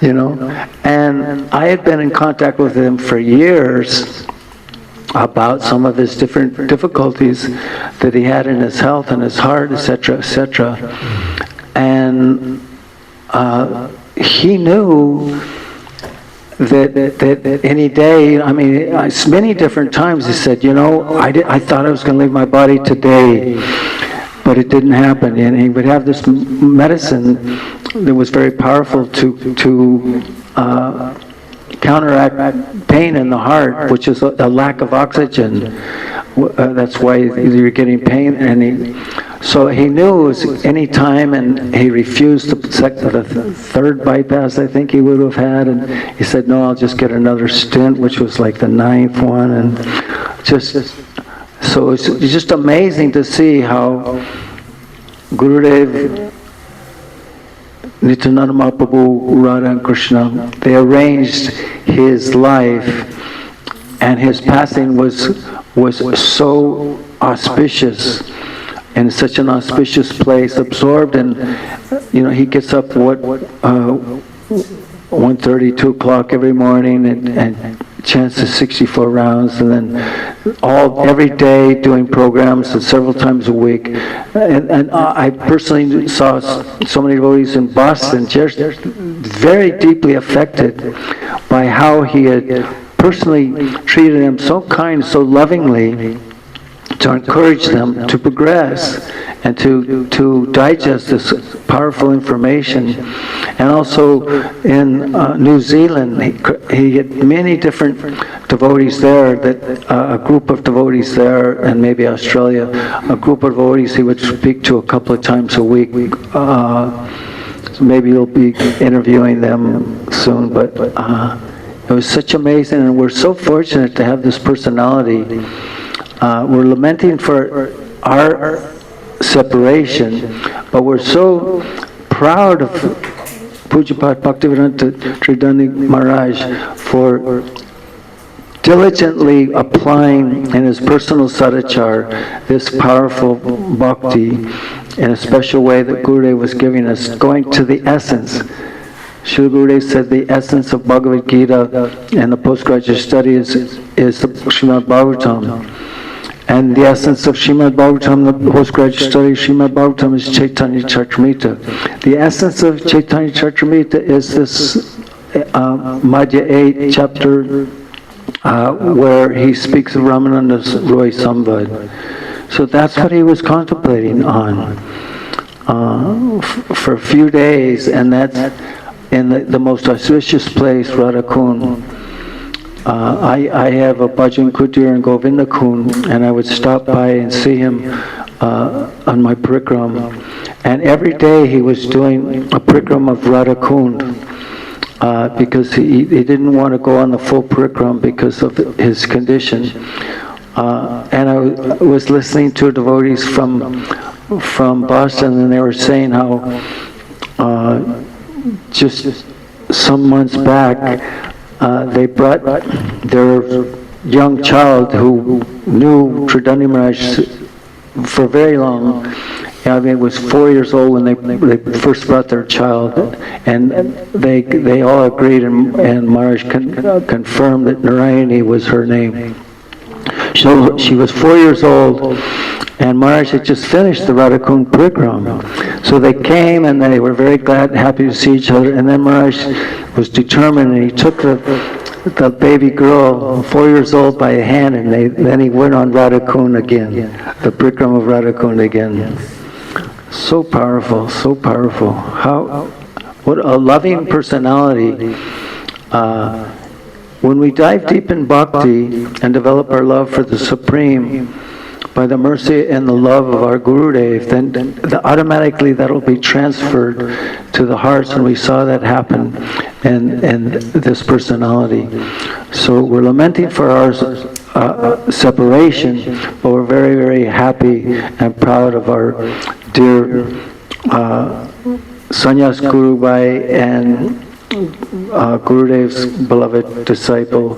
And I had been in contact with him for years about some of his different difficulties that he had in his health and his heart, etc. And he knew that any day, many different times he said, I thought I was going to leave my body today, but it didn't happen. And he would have this medicine that was very powerful to counteract pain in the heart, which is a lack of oxygen. That's why you're getting pain. And so he knew it was any time, and he refused the third bypass I think he would have had, and he said, no, I'll just get another stent, which was like the 9th one, and so it's just amazing to see how Gurudev, Nityananda Mahaprabhu, Radha and Krishna, they arranged his life, and his passing was so auspicious, in such an auspicious place, absorbed, and he gets up 1:30, 2 o'clock every morning, and chants the 64 rounds, and then every day doing programs and several times a week. And I personally saw so many devotees in Boston just very deeply affected by how he had personally treated them so kind, so lovingly, to encourage them to progress and to digest this powerful information. And also in New Zealand, he had many different devotees there, a group of devotees there, and maybe Australia, a group of devotees he would speak to a couple of times a week. So maybe you'll be interviewing them soon, but it was such amazing, and we're so fortunate to have this personality. We're lamenting for our separation, but we're so proud of Pujapat Bhaktivedanta Tridandi Maharaj for diligently applying in his personal sadhachar this powerful bhakti in a special way that Gurudev was giving us, going to the essence. Srila Gurudev said the essence of Bhagavad Gita and the postgraduate study is Srimad Bhagavatam. And the essence of Srimad Bhagavatam, the postgraduate study of Srimad Bhagavatam, is Chaitanya Charitamrita. The essence of Chaitanya Charitamrita is this Madhya 8 chapter where he speaks of Ramananda's Roy Samvad. So that's what he was contemplating on for a few days, and that's in the most auspicious place, Radhakund. I have a bhajan kutir in Govinda Kund, and I would stop by and see him on my parikram. And every day he was doing a parikram of Radhakund because he didn't want to go on the full parikram because of his condition. And I was listening to devotees from Boston, and they were saying how just some months back they brought their young child who knew Tridandi Maharaj for very long. I mean, it was 4 years old when they first brought their child, and they all agreed, and Maharaj confirmed that Narayani was her name. So she was 4 years old, and Maharaj had just finished the Radhakund Parikram. So they came, and they were very glad, happy to see each other, and then Maharaj was determined, and he took the baby girl, 4 years old, by a hand, and then he went on Radhakund again, the Parikram of Radhakund again. So powerful, so powerful. What a loving personality. When we dive deep in bhakti and develop our love for the Supreme by the mercy and the love of our Gurudev, then automatically that'll be transferred to the hearts, and we saw that happen in this personality. So we're lamenting for our separation, but we're very, very happy and proud of our dear Sannyas Guru Bhai and Gurudev's beloved disciple,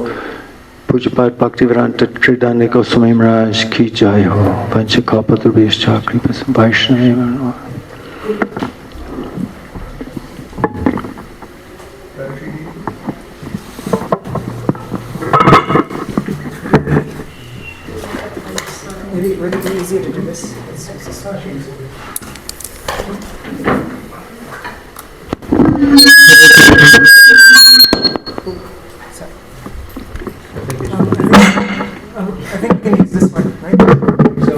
Pujapad Bhaktivedanta Tridandi Goswami Maharaj ki jai ho. Panchakalpatarubhyascha Chakri Vaishnava. Would it be easier to do this? I think we can use this one, right? So,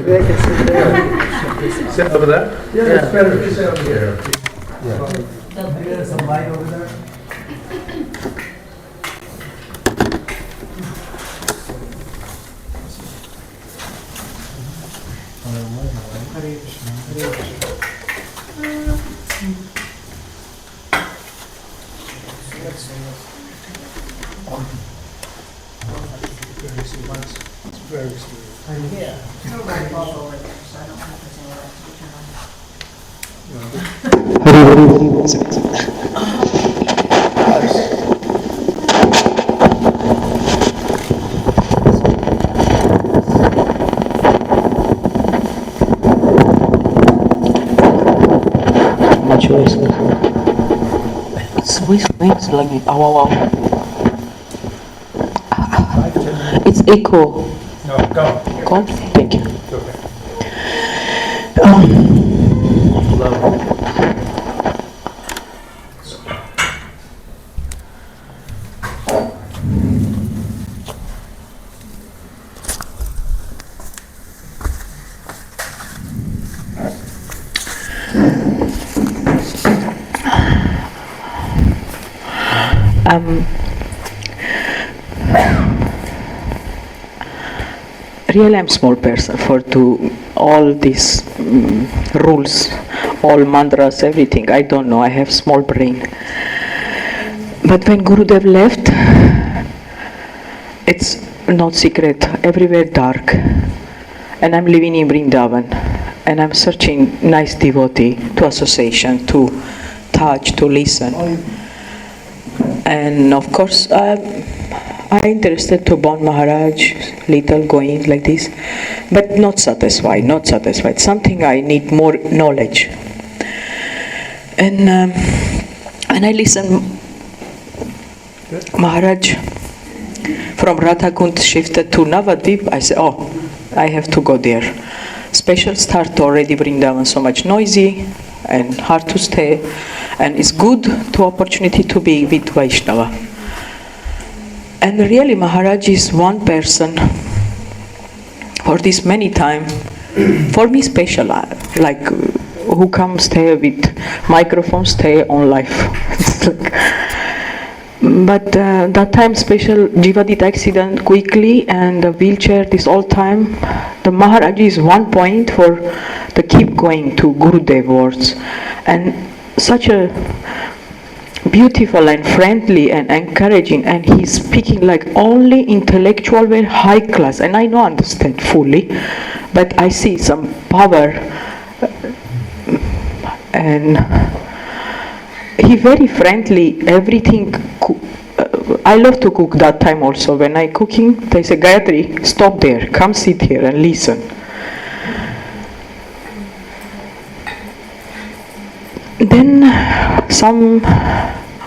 maybe I can sit there. Sit over there? Yeah, it's better to sit over here. There's some light over there. Hare Krishna, Hare Krishna. It's very smooth. Yeah. Right all over there, so I don't have to say that It's voice like wow. It's echo. No, go. Go. Thank you. Okay. Really, I'm small person for do all these rules, all mantras, everything. I don't know. I have small brain. But when Gurudev left, it's not secret. Everywhere dark, and I'm living in Vrindavan, and I'm searching nice devotee to association, to touch, to listen. And of course, I interested to Bon Maharaj, little going like this, but not satisfied, not satisfied. Something I need more knowledge. And when I listen, Maharaj from Radhakund shifted to Navadvip, I said, oh, I have to go there. Special start already Vrindavan so much noisy and hard to stay, and it's good to opportunity to be with Vaishnava. And really Maharaj is one person for this many time, for me special, like who come stay with microphone, stay on life. But that time special Jiva did accident quickly and the wheelchair this all time. The Maharaj is one point for the keep going to Gurudev words. And such a beautiful and friendly and encouraging, and he's speaking like only intellectual, very high class, and I don't understand fully, but I see some power, and he very friendly, everything. I love to cook that time also. When I cooking, they say, Gayatri, stop there, come sit here and listen. Then some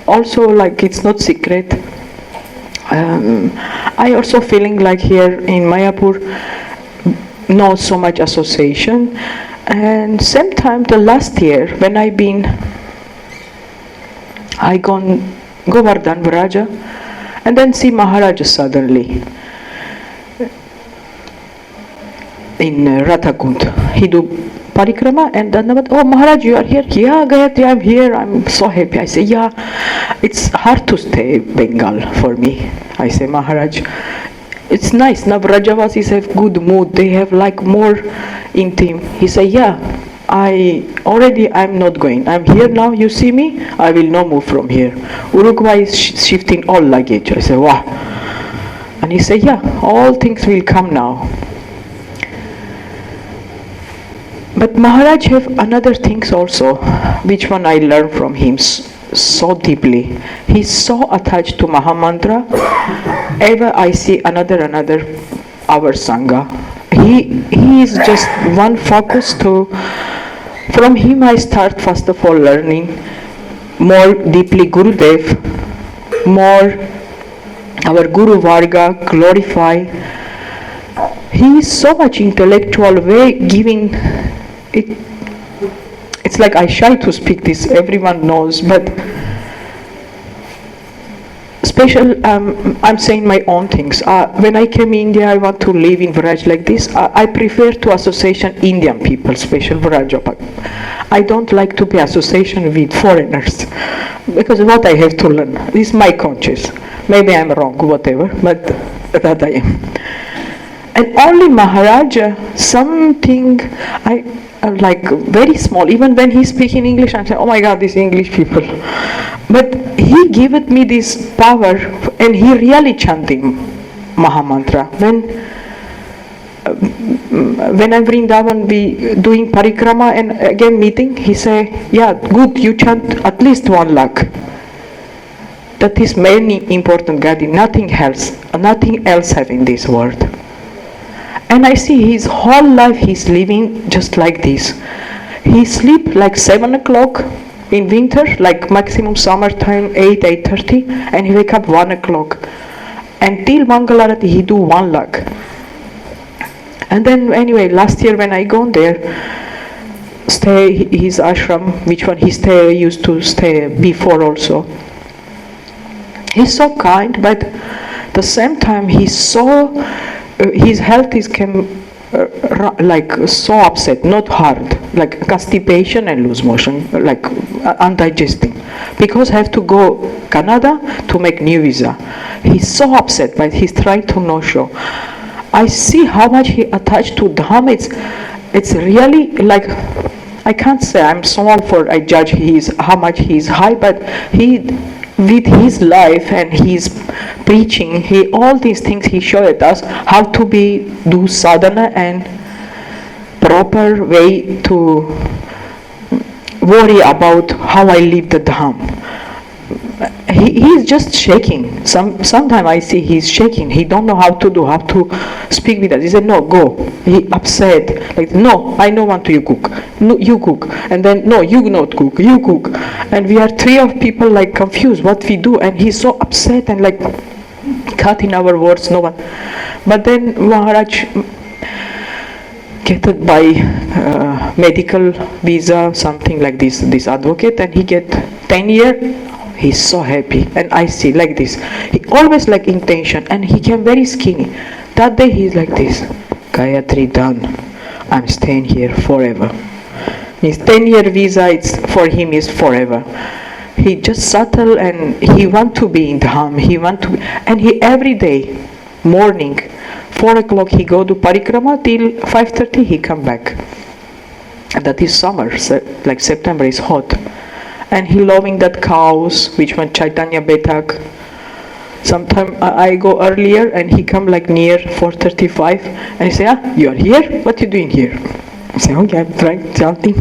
also, like, it's not secret, I also feeling like here in Mayapur not so much association, and same time the last year when I gone Govardhan Vraja and then see Maharaj suddenly in Radhakund. He do parikrama and then, oh Maharaj, you are here? Yeah, Gayatri, I'm here. I'm so happy. I say, yeah, it's hard to stay Bengal for me. I say, Maharaj, it's nice. Now Vrajavasis have good mood. They have like more intimate. He say, yeah, I'm not going. I'm here now. You see me? I will not move from here. Uruguay is shifting all luggage. I say, wow. And he say, yeah, all things will come now. But Maharaj have another things also, which one I learned from him so deeply. He's so attached to Mahamantra. Ever I see another our Sangha. He is just one focus to. From him I start first of all learning more deeply Gurudev, more our Guru Varga, glorify. He is so much intellectual way giving. It's like I shy to speak this, everyone knows, but special, I'm saying my own things. When I came in India, I want to live in Vraj like this. I prefer to association Indian people, special Vrajopak. I don't like to be association with foreigners, because what I have to learn is my conscience. Maybe I'm wrong, whatever, but that I am. And only Maharaj, something I like very small. Even when he speak in English, I'm saying, oh my God, these English people. But he gave me this power, and he really chanting Mahamantra. When I'm Vrindavan, we doing parikrama and again meeting, he say, yeah, good, you chant at least 1 lakh. That is very important guiding, nothing else having this word. And I see his whole life he's living just like this. He sleep like 7 o'clock in winter, like maximum summertime 8:30, and he wake up 1 o'clock. Until Mangalarati he do 1 lakh. And then anyway, last year when I gone there, stay his ashram, which one he used to stay before also. He's so kind, but at the same time he's so. His health is like so upset, not hard, like constipation and loose motion, like undigesting, because I have to go Canada to make new visa. He's so upset, but he's trying to no show. I see how much he attached to Dham. It's really like, I can't say I'm small for I judge how much he's high, but with his life and his preaching, all these things he showed us how to do sadhana and proper way to worry about how I live the Dham. he's just shaking. Sometimes I see he's shaking. He don't know how to speak with us. He said, no, go. He upset. Like, no, I don't want you cook. No, you cook. And then, no, you not cook. You cook. And we are three of people like confused what we do. And he's so upset and like cutting our words. No one. But then Maharaj get it by medical visa, something like this advocate, and he get 10 years. He's so happy, and I see like this. He always like intention, and he came very skinny. That day he's like this. Gayatri done. I'm staying here forever. His 10-year visa, it's for him is forever. He just subtle and he want to be in Dham. He want to, and he every day morning, 4 o'clock he go to parikrama till 5:30 he come back. And that is summer, like September is hot. And he loving that cows, which one Chaitanya Betak. Sometimes I go earlier and he come like near 4:35 and he say, you are here? What you doing here? I say, okay, I'm trying something.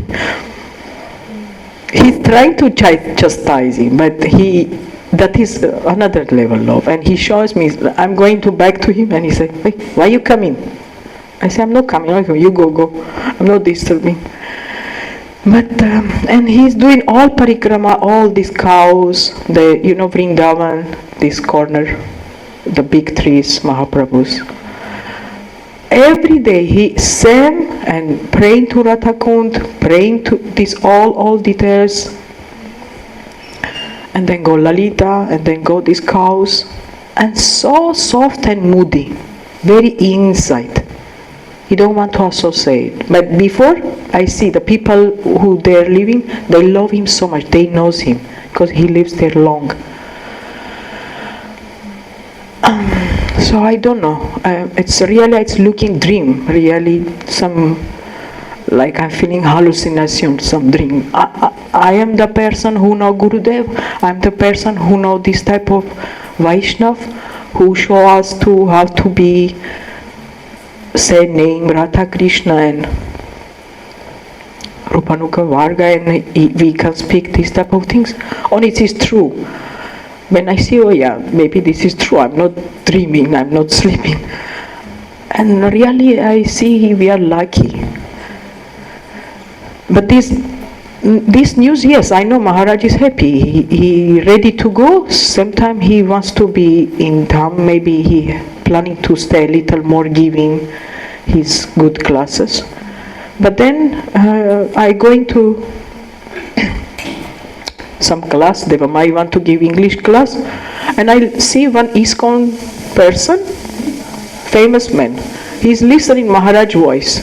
He's trying to chastise him, but that is another level of, and he shows me, I'm going to back to him and he say, hey, why you coming? I say, I'm not coming, you go, I'm not disturbing. But, and he's doing all parikrama, all these cows, Vrindavan, this corner, the big trees, Mahaprabhu's. Every day he sang and praying to Radha Kund, praying to this all details, and then go Lalita, and then go these cows, and so soft and moody, very inside. He don't want to associate. But before, I see the people who they're living, they love him so much. They knows him because he lives there long. So I don't know. It's looking dream. Really, some like I'm feeling hallucination, some dream. I am the person who know Gurudev. I'm the person who know this type of Vaishnav, who show us to how to be. Say name Radha Krishna and Rupanuga Varga, and we can speak these type of things. Only it is true. When I see, oh yeah, maybe this is true. I'm not dreaming. I'm not sleeping. And really, I see we are lucky. But this news, yes, I know Maharaj is happy. He ready to go. Sometimes he wants to be in Dham. Maybe he planning to stay a little more, giving his good classes. But then I going to some class. Devamai want to give English class, and I see one ISKCON person, famous man. He's listening Maharaj voice.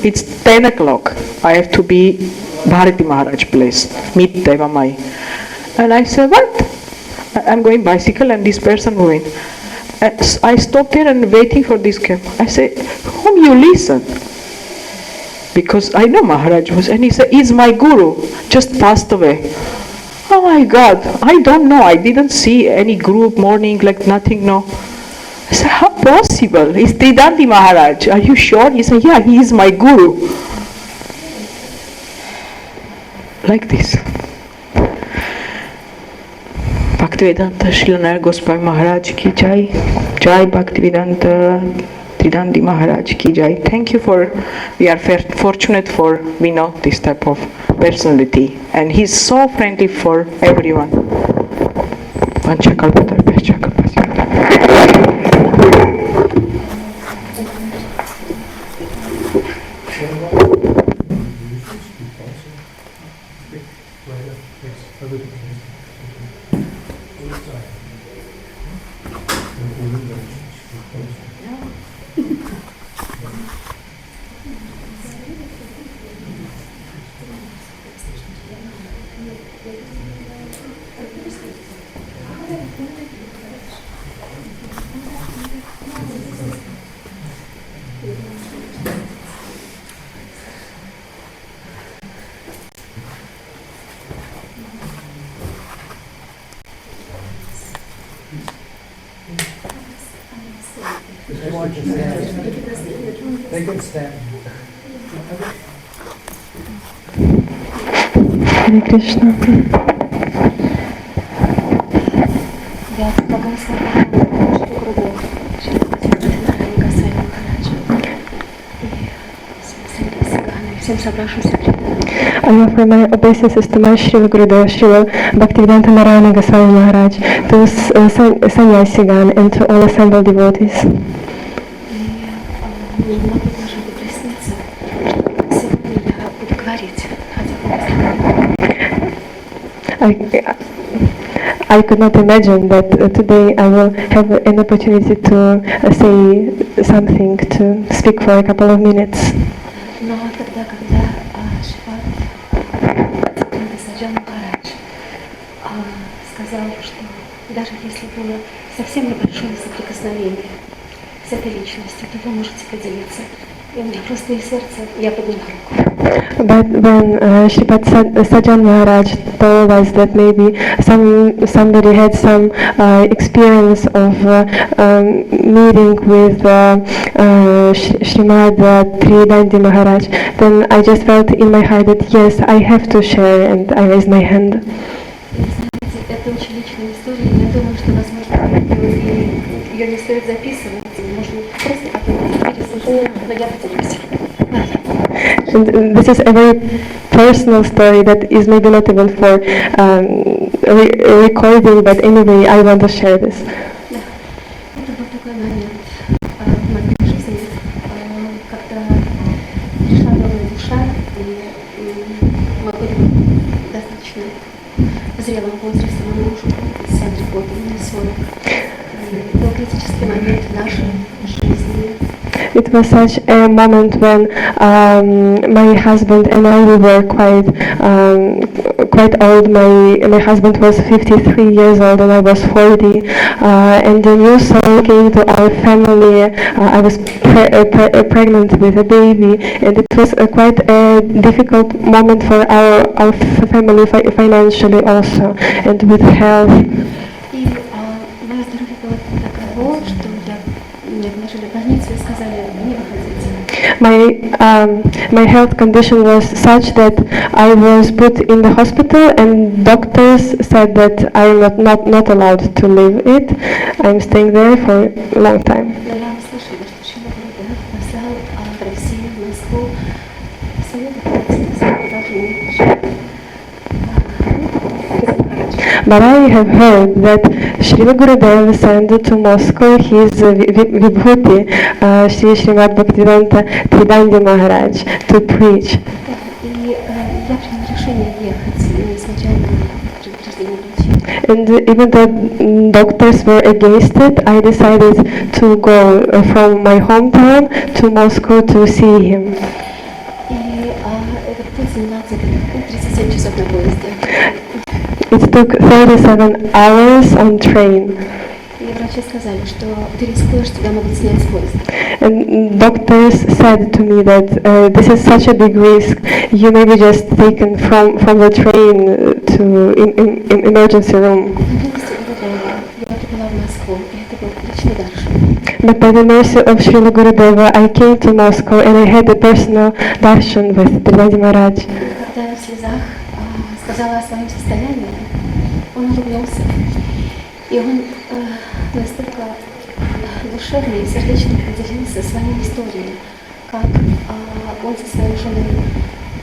It's 10 o'clock. I have to be Bharati Maharaj place, meet Devamai. And I said, what? I'm going bicycle and this person going. I stopped there and waiting for this cab. I said, whom you listen? Because I know Maharaj was, and he said, he's my guru, just passed away. Oh my God, I don't know. I didn't see any group morning, like nothing, no. I said, how possible? It's Tridandi Maharaj. Are you sure? He said, yeah, he is my guru. Like this. Bhaktivedanta Shrilanar Goswami Maharaj ki jai. Jai Bhaktivedanta Tridandi Maharaj ki jai. Thank you for, we are fortunate for, we know this type of personality. And he's so friendly for everyone. They can stand. Hare Krishna. I offer my obeisances to my Srila Gurudeva, Srila Bhaktivedanta Narayana Goswami Maharaj, to Sannyasi Gan, and to all assembled devotees. I could not imagine that today I will have an opportunity to say something, to speak for a couple of minutes. Но тогда, когда Саджан Махарадж сказал, что даже если было совсем небольшое соприкосновение с этой личностью, то вы можете поделиться. И у меня просто из сердца, я подняла руку. But when Sripad Sajan Maharaj told us that maybe somebody had some experience of meeting with Srimad Tridandi Maharaj, then I just felt in my heart that yes, I have to share, and I raised my hand. Это очень личная история, я думаю, что, возможно, ее не стоит записывать, можно просто потом переслушать, но я поделюсь. And this is a very personal story that is maybe not even for recording, but anyway, I want to share this. Да, это был такой момент в моей жизни, когда пришла новая душа, и мы были достаточно в зрелом возрасте, мы уже 70 год, не 40. Был критический момент в нашей жизни. It was such a moment when my husband and I were quite old. My husband was 53 years old and I was 40. And the new soul came to our family. I was pregnant with a baby, and it was quite a difficult moment for our family financially also, and with health. И мое здоровье было таково, что меня положили в больницу и сказали, не выходите. My health condition was such that I was put in the hospital, and doctors said that I am not allowed to leave it. I'm staying there for a long time. Но я услышала, что Шрила Гурудев послал в Россию, в Москву, But I have heard that Srila Gurudev sent to Moscow his Vibhuti, Srimad Bhaktivedanta Tridandi Maharaj, to preach. И я приняла решение ехать, несмотря на предупреждение врачей. And even though doctors were against it, I decided to go from my hometown to Moscow to see him. И этот путь занимал где-то 37 часов на поезде. It took 37 hours on train. И врачи сказали, что ты рискуешь, тебя могут снять с поезда. And doctors said to me that this is such a big risk. You may be just taken from the train to in emergency room. Я прибыла в Москву, и это был личный даршан. But by the mercy of Srila Gurudeva, I came to Moscow and I had a personal darshan with Tridandi Maharaj. Когда я в слезах сказала о своем состоянии, он улыбнулся. И он настолько душевно и сердечно поделился своими историями, как он со своей женой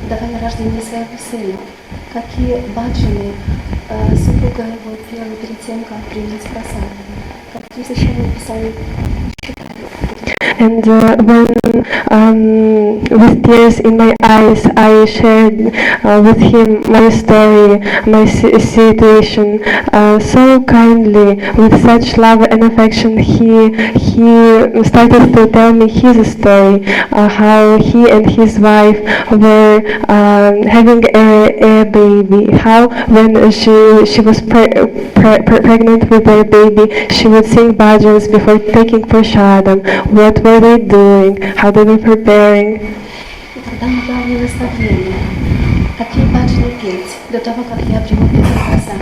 давали рождение своего сына, какие баджаны супруга его пела перед тем, как принять просад, какие священные писания читали. And when, with tears in my eyes, I shared with him my story, my situation, so kindly, with such love and affection. He started to tell me his story, how he and his wife were having a baby, how when she was pregnant with their baby, she would sing bhajans before taking prasadam. What were they doing? How they were preparing? И тогда он дал мне наставление, какие баджаны петь до того, как я приму первый просад,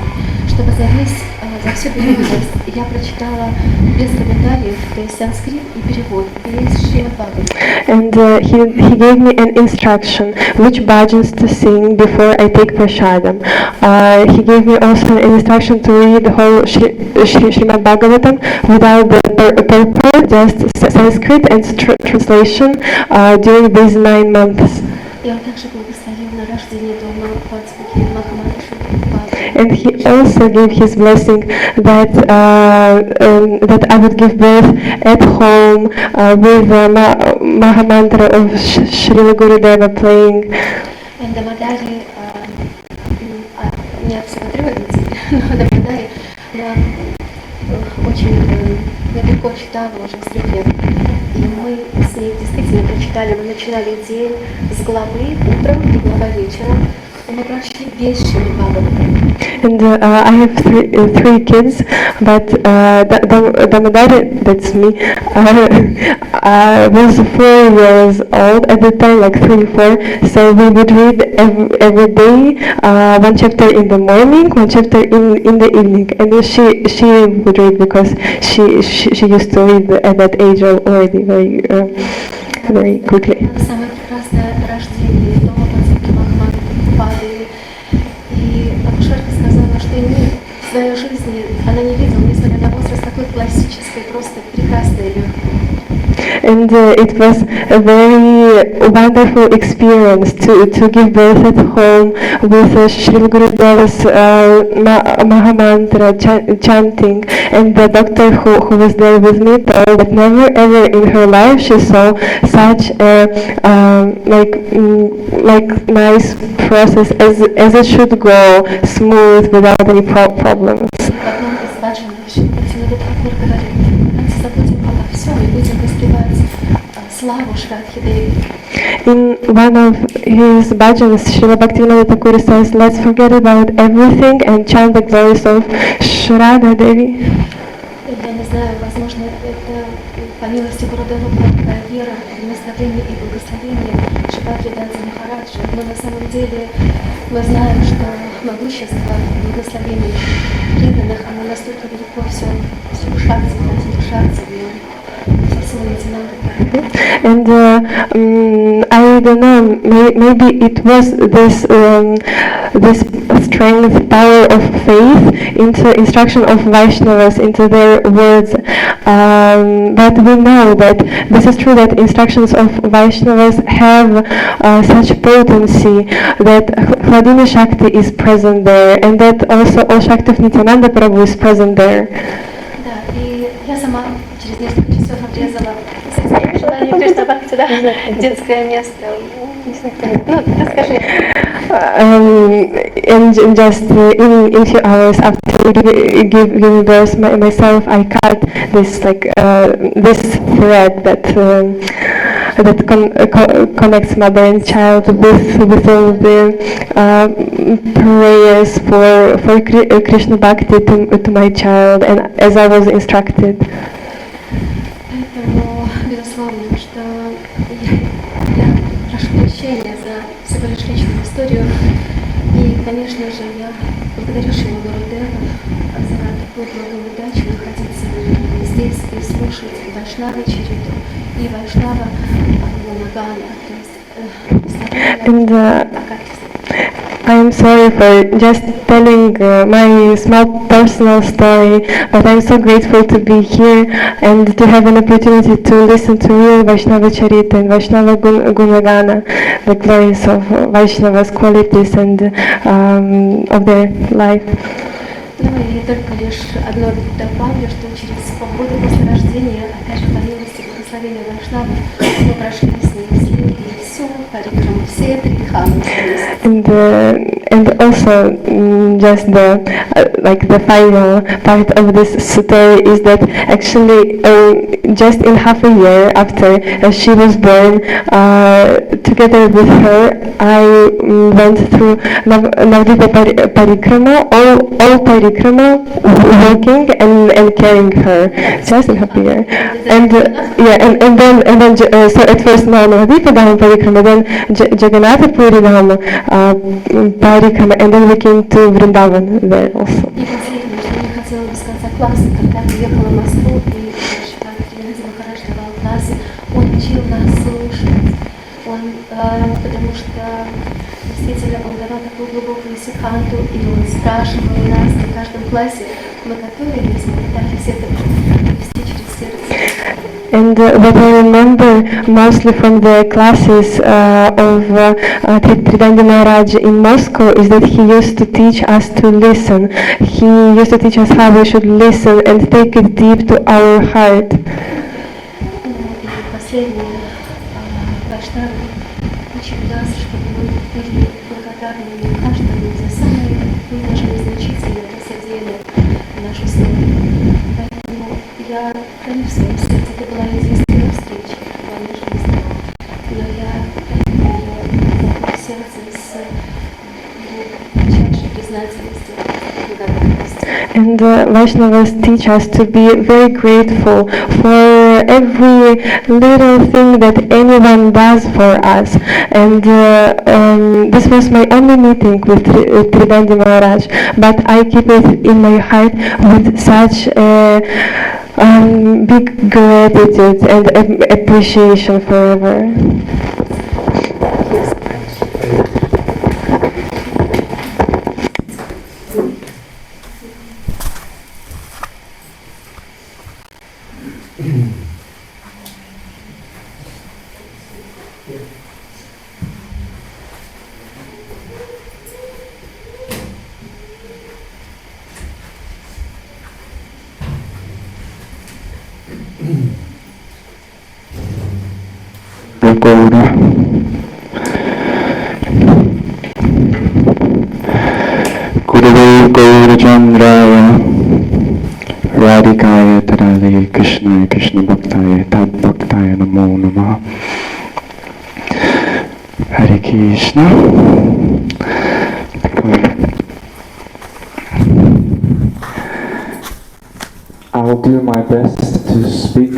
чтобы залезть за всю беременность, я прочитала без комментариев, то есть санскрит и перевод, весь Шримад Бхагаватам. And he gave me an instruction which bhajans to sing before I take prashadam. He gave me also an instruction to read the whole Srimad Bhagavatam without the purport, just Sanskrit and translation during these 9 months. И он также благословил на рождение дома Пацпаки Махамарашу. And he also gave his blessing that that I would give birth at home with the Mahamantra of Srila Gurudeva playing. And Дамадари, не всего требовательности, но Дамадари, она очень далеко читала уже с 3 лет. И мы с ней действительно прочитали, мы начинали день с главы утром и глава вечером. And I have three kids, but Damadari, that's me, was 4 years old at the time, like 3, 4. So we would read every day, 1 chapter in the morning, 1 chapter in the evening. And she would read because she used to read at that age already very quickly. И акушерка сказала, что в своей жизни она не видела, несмотря на возраст, такой классической, просто прекрасной легкой. And it was a very wonderful experience to give birth at home with Srila Gurudeva's Mahamantra chanting. And the doctor who was there with me told that never ever in her life she saw such a like nice process as it should go smooth without any problems. In one of his bhajans, Srila Bhaktivinoda Thakur says, "Let's forget about everything and chant the glories of Shraddha Devi." Я не знаю, возможно, это по милости Гурудева была вера, наставление и благословение Триданди Махараджа, но на самом деле мы знаем, что могущество благословений преданных, оно настолько велико, все шатся, And I don't know, maybe it was this strength, power of faith into instruction of Vaishnavas, into their words. But we know that this is true, that instructions of Vaishnavas have such potency that Hladini Shakti is present there, and that also all Shakti of Nityananda Prabhu is present there. Да, и я сама через несколько часов отрезала желание Кришна Бхакти, да, детское место. Ну, расскажи. And just in few hours after giving birth myself, I cut this this thread that connects mother and child with all the prayers for Krishna Bhakti to my child, and as I was instructed. Поэтому, безусловно, что я прошу прощения за всего лишь личную историю. И, конечно же, я благодарю Шримад Гурудева за такую благую удачу находиться здесь и слушать Вайшнава Чариту и Вайшнава Гунагана, то есть I am sorry for just telling my small personal story, but I'm so grateful to be here and to have an opportunity to listen to real Vaishnava Charita and Vaishnava Gunagana, the glories of Vaishnava's qualities and of their life. Ну и только лишь одно добавлю, что через полгода после рождения, опять же, по милости и благословения Вайшнава, мы прошли с ним всю парикраму, все 3 дханы. And also just the final part of this story is that actually just in half a year after she was born, together with her I went through Navadvipa Parikrama, all Parikrama, walking and carrying her, just in half a year. And then so at first no Navadvipa Parikrama, then Jagannath Puri Dham Parikrama, and then we came to Vrindavan there also. И последнее, что я хотела бы сказать о классе, когда я приехала в Москву, и Триданди Махарадж давал классы, он учил нас слушать, потому что действительно он давал такую глубокую сикханту, и он спрашивал нас на каждом классе, мы готовились, мы пытались это привести через сердце. And what I remember mostly from the classes of Tridandi Maharaj in Moscow is that he used to teach us to listen. He used to teach us how we should listen and take it deep to our heart. И последнее, Вайшнавы учат нас, чтобы мы были благодарны каждому за самые даже незначительные посадения в нашу сторону. Поэтому я храню в своем сердце, это была единственная встреча, была между нами, но я храню ее в сердце с глубочайшей признательностью и благодарностью. And Vaishnavas teach us to be very grateful for every little thing that anyone does for us. And this was my only meeting with Tridandi Maharaj, but I keep it in my heart with such big gratitude and appreciation forever. Guru Gaura Chandraya Radhikaya Tadali Krishna Krishna Bhaktaya Tad Bhaktaya Namo Namaha. Hare Krishna. I'll do my best to speak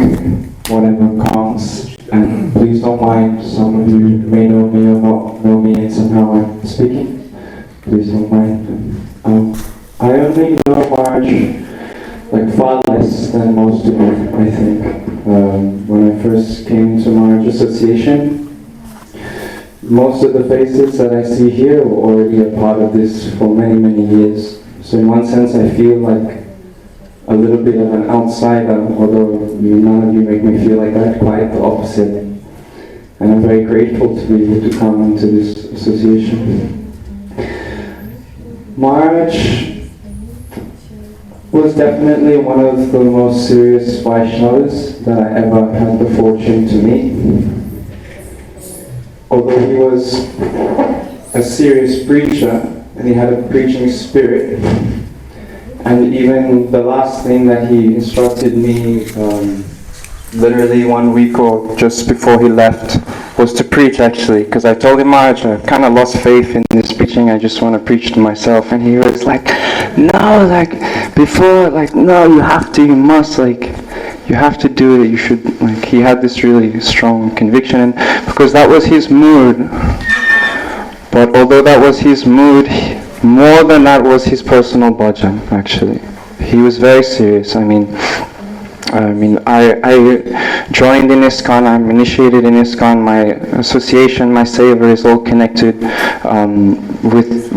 whatever comes, and please don't mind, some of you may know me or not know me and somehow I'm speaking. Please don't mind. I only know Maharaj like far less than most of you, I think. When I first came to Maharaj Association, most of the faces that I see here were already a part of this for many, many years. So in one sense I feel like a little bit of an outsider, although none of you make me feel like that, quite the opposite. And I'm very grateful to be able to come into this association. Maharaj was definitely one of the most serious Vaishnavas that I ever had the fortune to meet. Although he was a serious preacher and he had a preaching spirit, and even the last thing that he instructed me, literally 1 week or just before he left, was to preach actually, because I told him, Maharaj, I've kind of lost faith in this preaching, I just want to preach to myself. And he was like, no, like, before, like, no, you have to, you must, like, you have to do it, you should, like, he had this really strong conviction, and because that was his mood. But although that was his mood, more than that was his personal bhajan, actually. He was very serious. I joined in ISKCON, I'm initiated in ISKCON, my association, my saver is all connected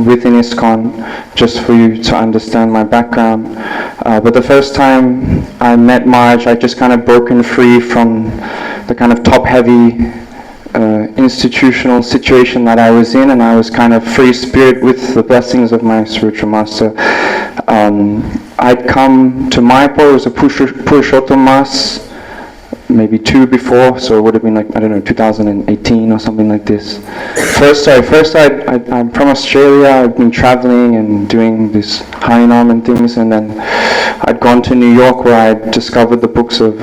within ISKCON, just for you to understand my background. But the first time I met Maharaj, I just kind of broken free from the kind of top-heavy institutional situation that I was in, and I was kind of free spirit with the blessings of my spiritual master. I'd come to Mayapur, it was a Purushottam Mass, maybe 2 before, so it would have been like, I don't know, 2018 or something like this. First I'm from Australia, I'd been traveling and doing this Harinam and things, and then I'd gone to New York where I'd discovered the books of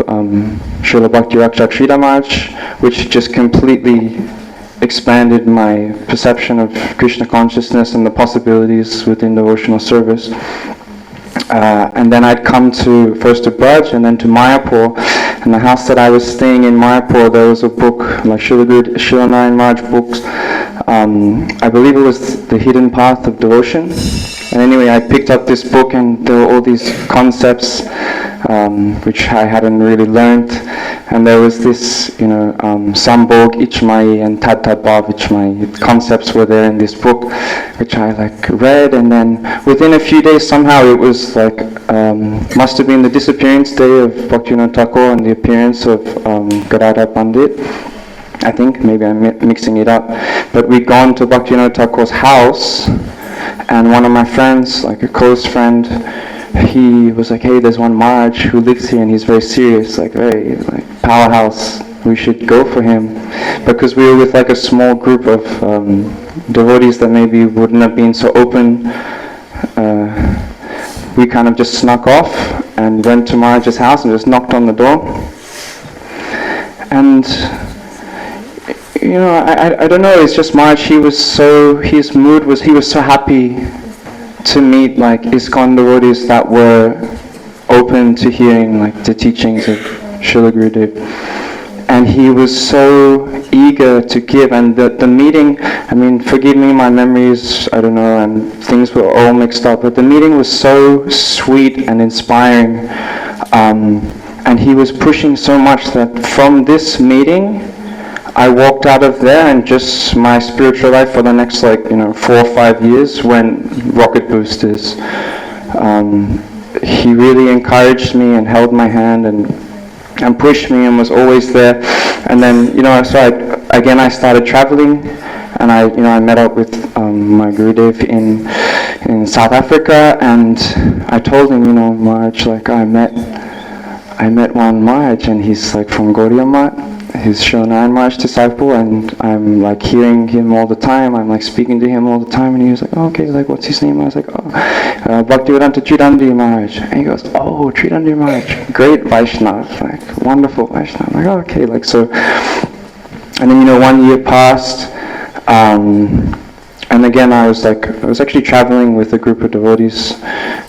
Srila Bhakti Rakshak Sridhar Maharaj, which just completely expanded my perception of Krishna consciousness and the possibilities within devotional service. And then I'd come first to Braj and then to Mayapur. And the house that I was staying in Mayapur, there was a book, like Srila Narayan Maharaj books, I believe it was The Hidden Path of Devotion. And anyway, I picked up this book, and there were all these concepts which I hadn't really learned. And there was this, Sambhog, Ichmai, and Tat Tat Bhav Ichmai. Concepts were there in this book, which I read. And then within a few days, somehow it was must have been the disappearance day of Bhaktivinoda Thakur and the appearance of Gadadhar Pandit. I think, maybe I'm mixing it up. But we'd gone to Bhaktivinoda Thakur's house, and one of my friends, a close friend, he was like, hey, there's one Maharaj who lives here and he's very serious, very powerhouse. We should go for him. Because we were with a small group of devotees that maybe wouldn't have been so open. We kind of just snuck off and went to Maharaj's house and just knocked on the door. And I don't know, it's just Maharaj, his mood was, he was so happy to meet ISKCON devotees that were open to hearing the teachings of Srila Gurudev. And he was so eager to give, and the meeting, forgive me, my memories, I don't know, and things were all mixed up, but the meeting was so sweet and inspiring, and he was pushing so much that from this meeting, I walked out of there, and just my spiritual life for the next 4 or 5 years went rocket boosters. He really encouraged me and held my hand and pushed me and was always there. And then so I started traveling, and I met up with my Gurudev in South Africa, and I told him, Maharaj, I met one Maharaj, and he's from Gaudiya Math. He's Shonarayan Maharaj's disciple, and I'm hearing him all the time. I'm speaking to him all the time, and he was like, oh, okay, what's his name? I was like, Bhaktivedanta Tridandi Maharaj. And he goes, oh, Tridandi Maharaj, great Vaishnav, wonderful Vaishnav. I'm like, oh, okay, so, and then 1 year passed, and again I was actually traveling with a group of devotees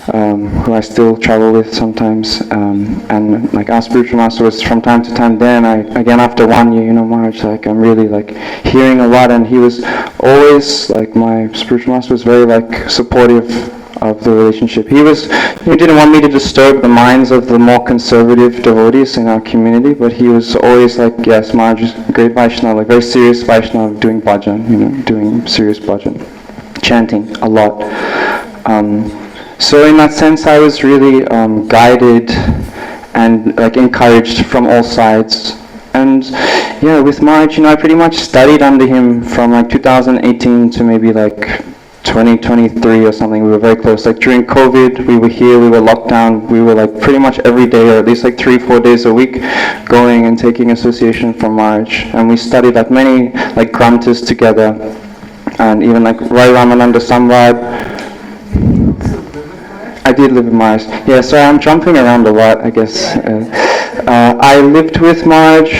who I still travel with sometimes, and our spiritual master was from time to time there, and again after 1 year, Maharaj, I'm really hearing a lot, and he was always my spiritual master was very supportive of the relationship. He didn't want me to disturb the minds of the more conservative devotees in our community, but he was always yes, Maharaj is a great Vaishnava, very serious Vaishnava, doing bhajan, doing serious bhajan, chanting a lot. So in that sense, I was really guided and encouraged from all sides. And yeah, with Maharaj, I pretty much studied under him from 2018 to maybe 2023 or something. We were very close. During COVID, we were here, we were locked down, we were pretty much every day, or at least 3-4 days a week, going and taking association from Maharaj. And we studied many granthas together, and even Rai Ramananda Samvad. I did live with Maharaj. Yeah, sorry, I'm jumping around a lot, I guess. I lived with Maharaj,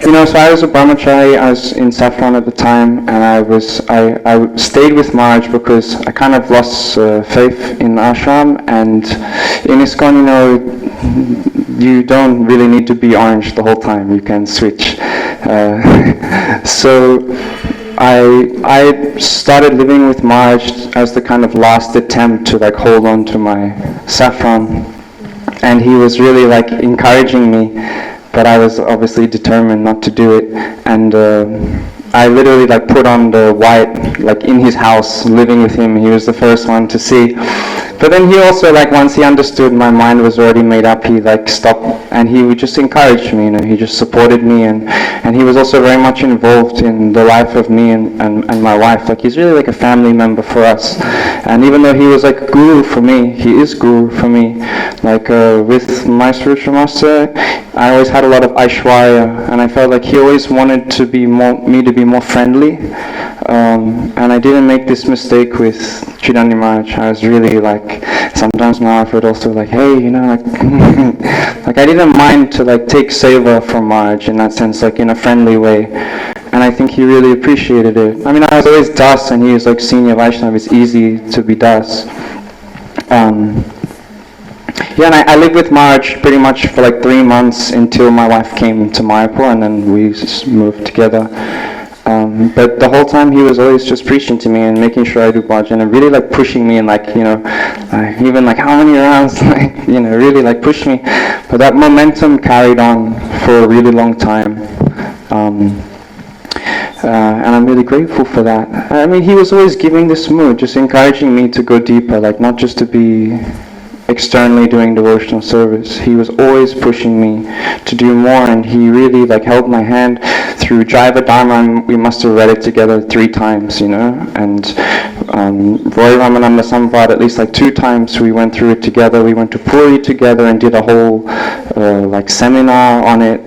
so I was a brahmachari. I was in Saffron at the time, and I stayed with Maharaj because I kind of lost faith in ashram, and in ISKCON, you don't really need to be orange the whole time. You can switch. So I started living with Maharaj as the kind of last attempt to hold on to my saffron, and he was really encouraging me, but I was obviously determined not to do it, and I literally put on the white in his house, living with him. He was the first one to see. But then he also once he understood my mind was already made up, he stopped, and he would just encourage me, he just supported me, and he was also very much involved in the life of me and my wife. He's really a family member for us. And even though he was guru for me, he is guru for me. With my spiritual master, I always had a lot of aishwarya, and I felt he always wanted me to be more friendly. And I didn't make this mistake with Tridandi Maharaj. I was really sometimes Maharaj would also hey, I didn't mind to take seva from Maharaj in that sense, in a friendly way. And I think he really appreciated it. I was always Das, and he was senior Vaishnava. It's easy to be Das. Yeah, and I lived with Maharaj pretty much for 3 months until my wife came to Mayapur, and then we just moved together. But the whole time he was always just preaching to me and making sure I do bhajan and really like pushing me and like, you know, even like how many rounds, like, you know, really like pushed me. But that momentum carried on for a really long time. And I'm really grateful for that. I mean, he was always giving this mood, just encouraging me to go deeper, like not just to be externally doing devotional service. He was always pushing me to do more, and he really like held my hand through Jaiva Dharma, and we must have read it together 3 times, you know, and Roy Ramananda Samvad at least like 2 times we went through it together. We went to Puri together and did a whole like seminar on it.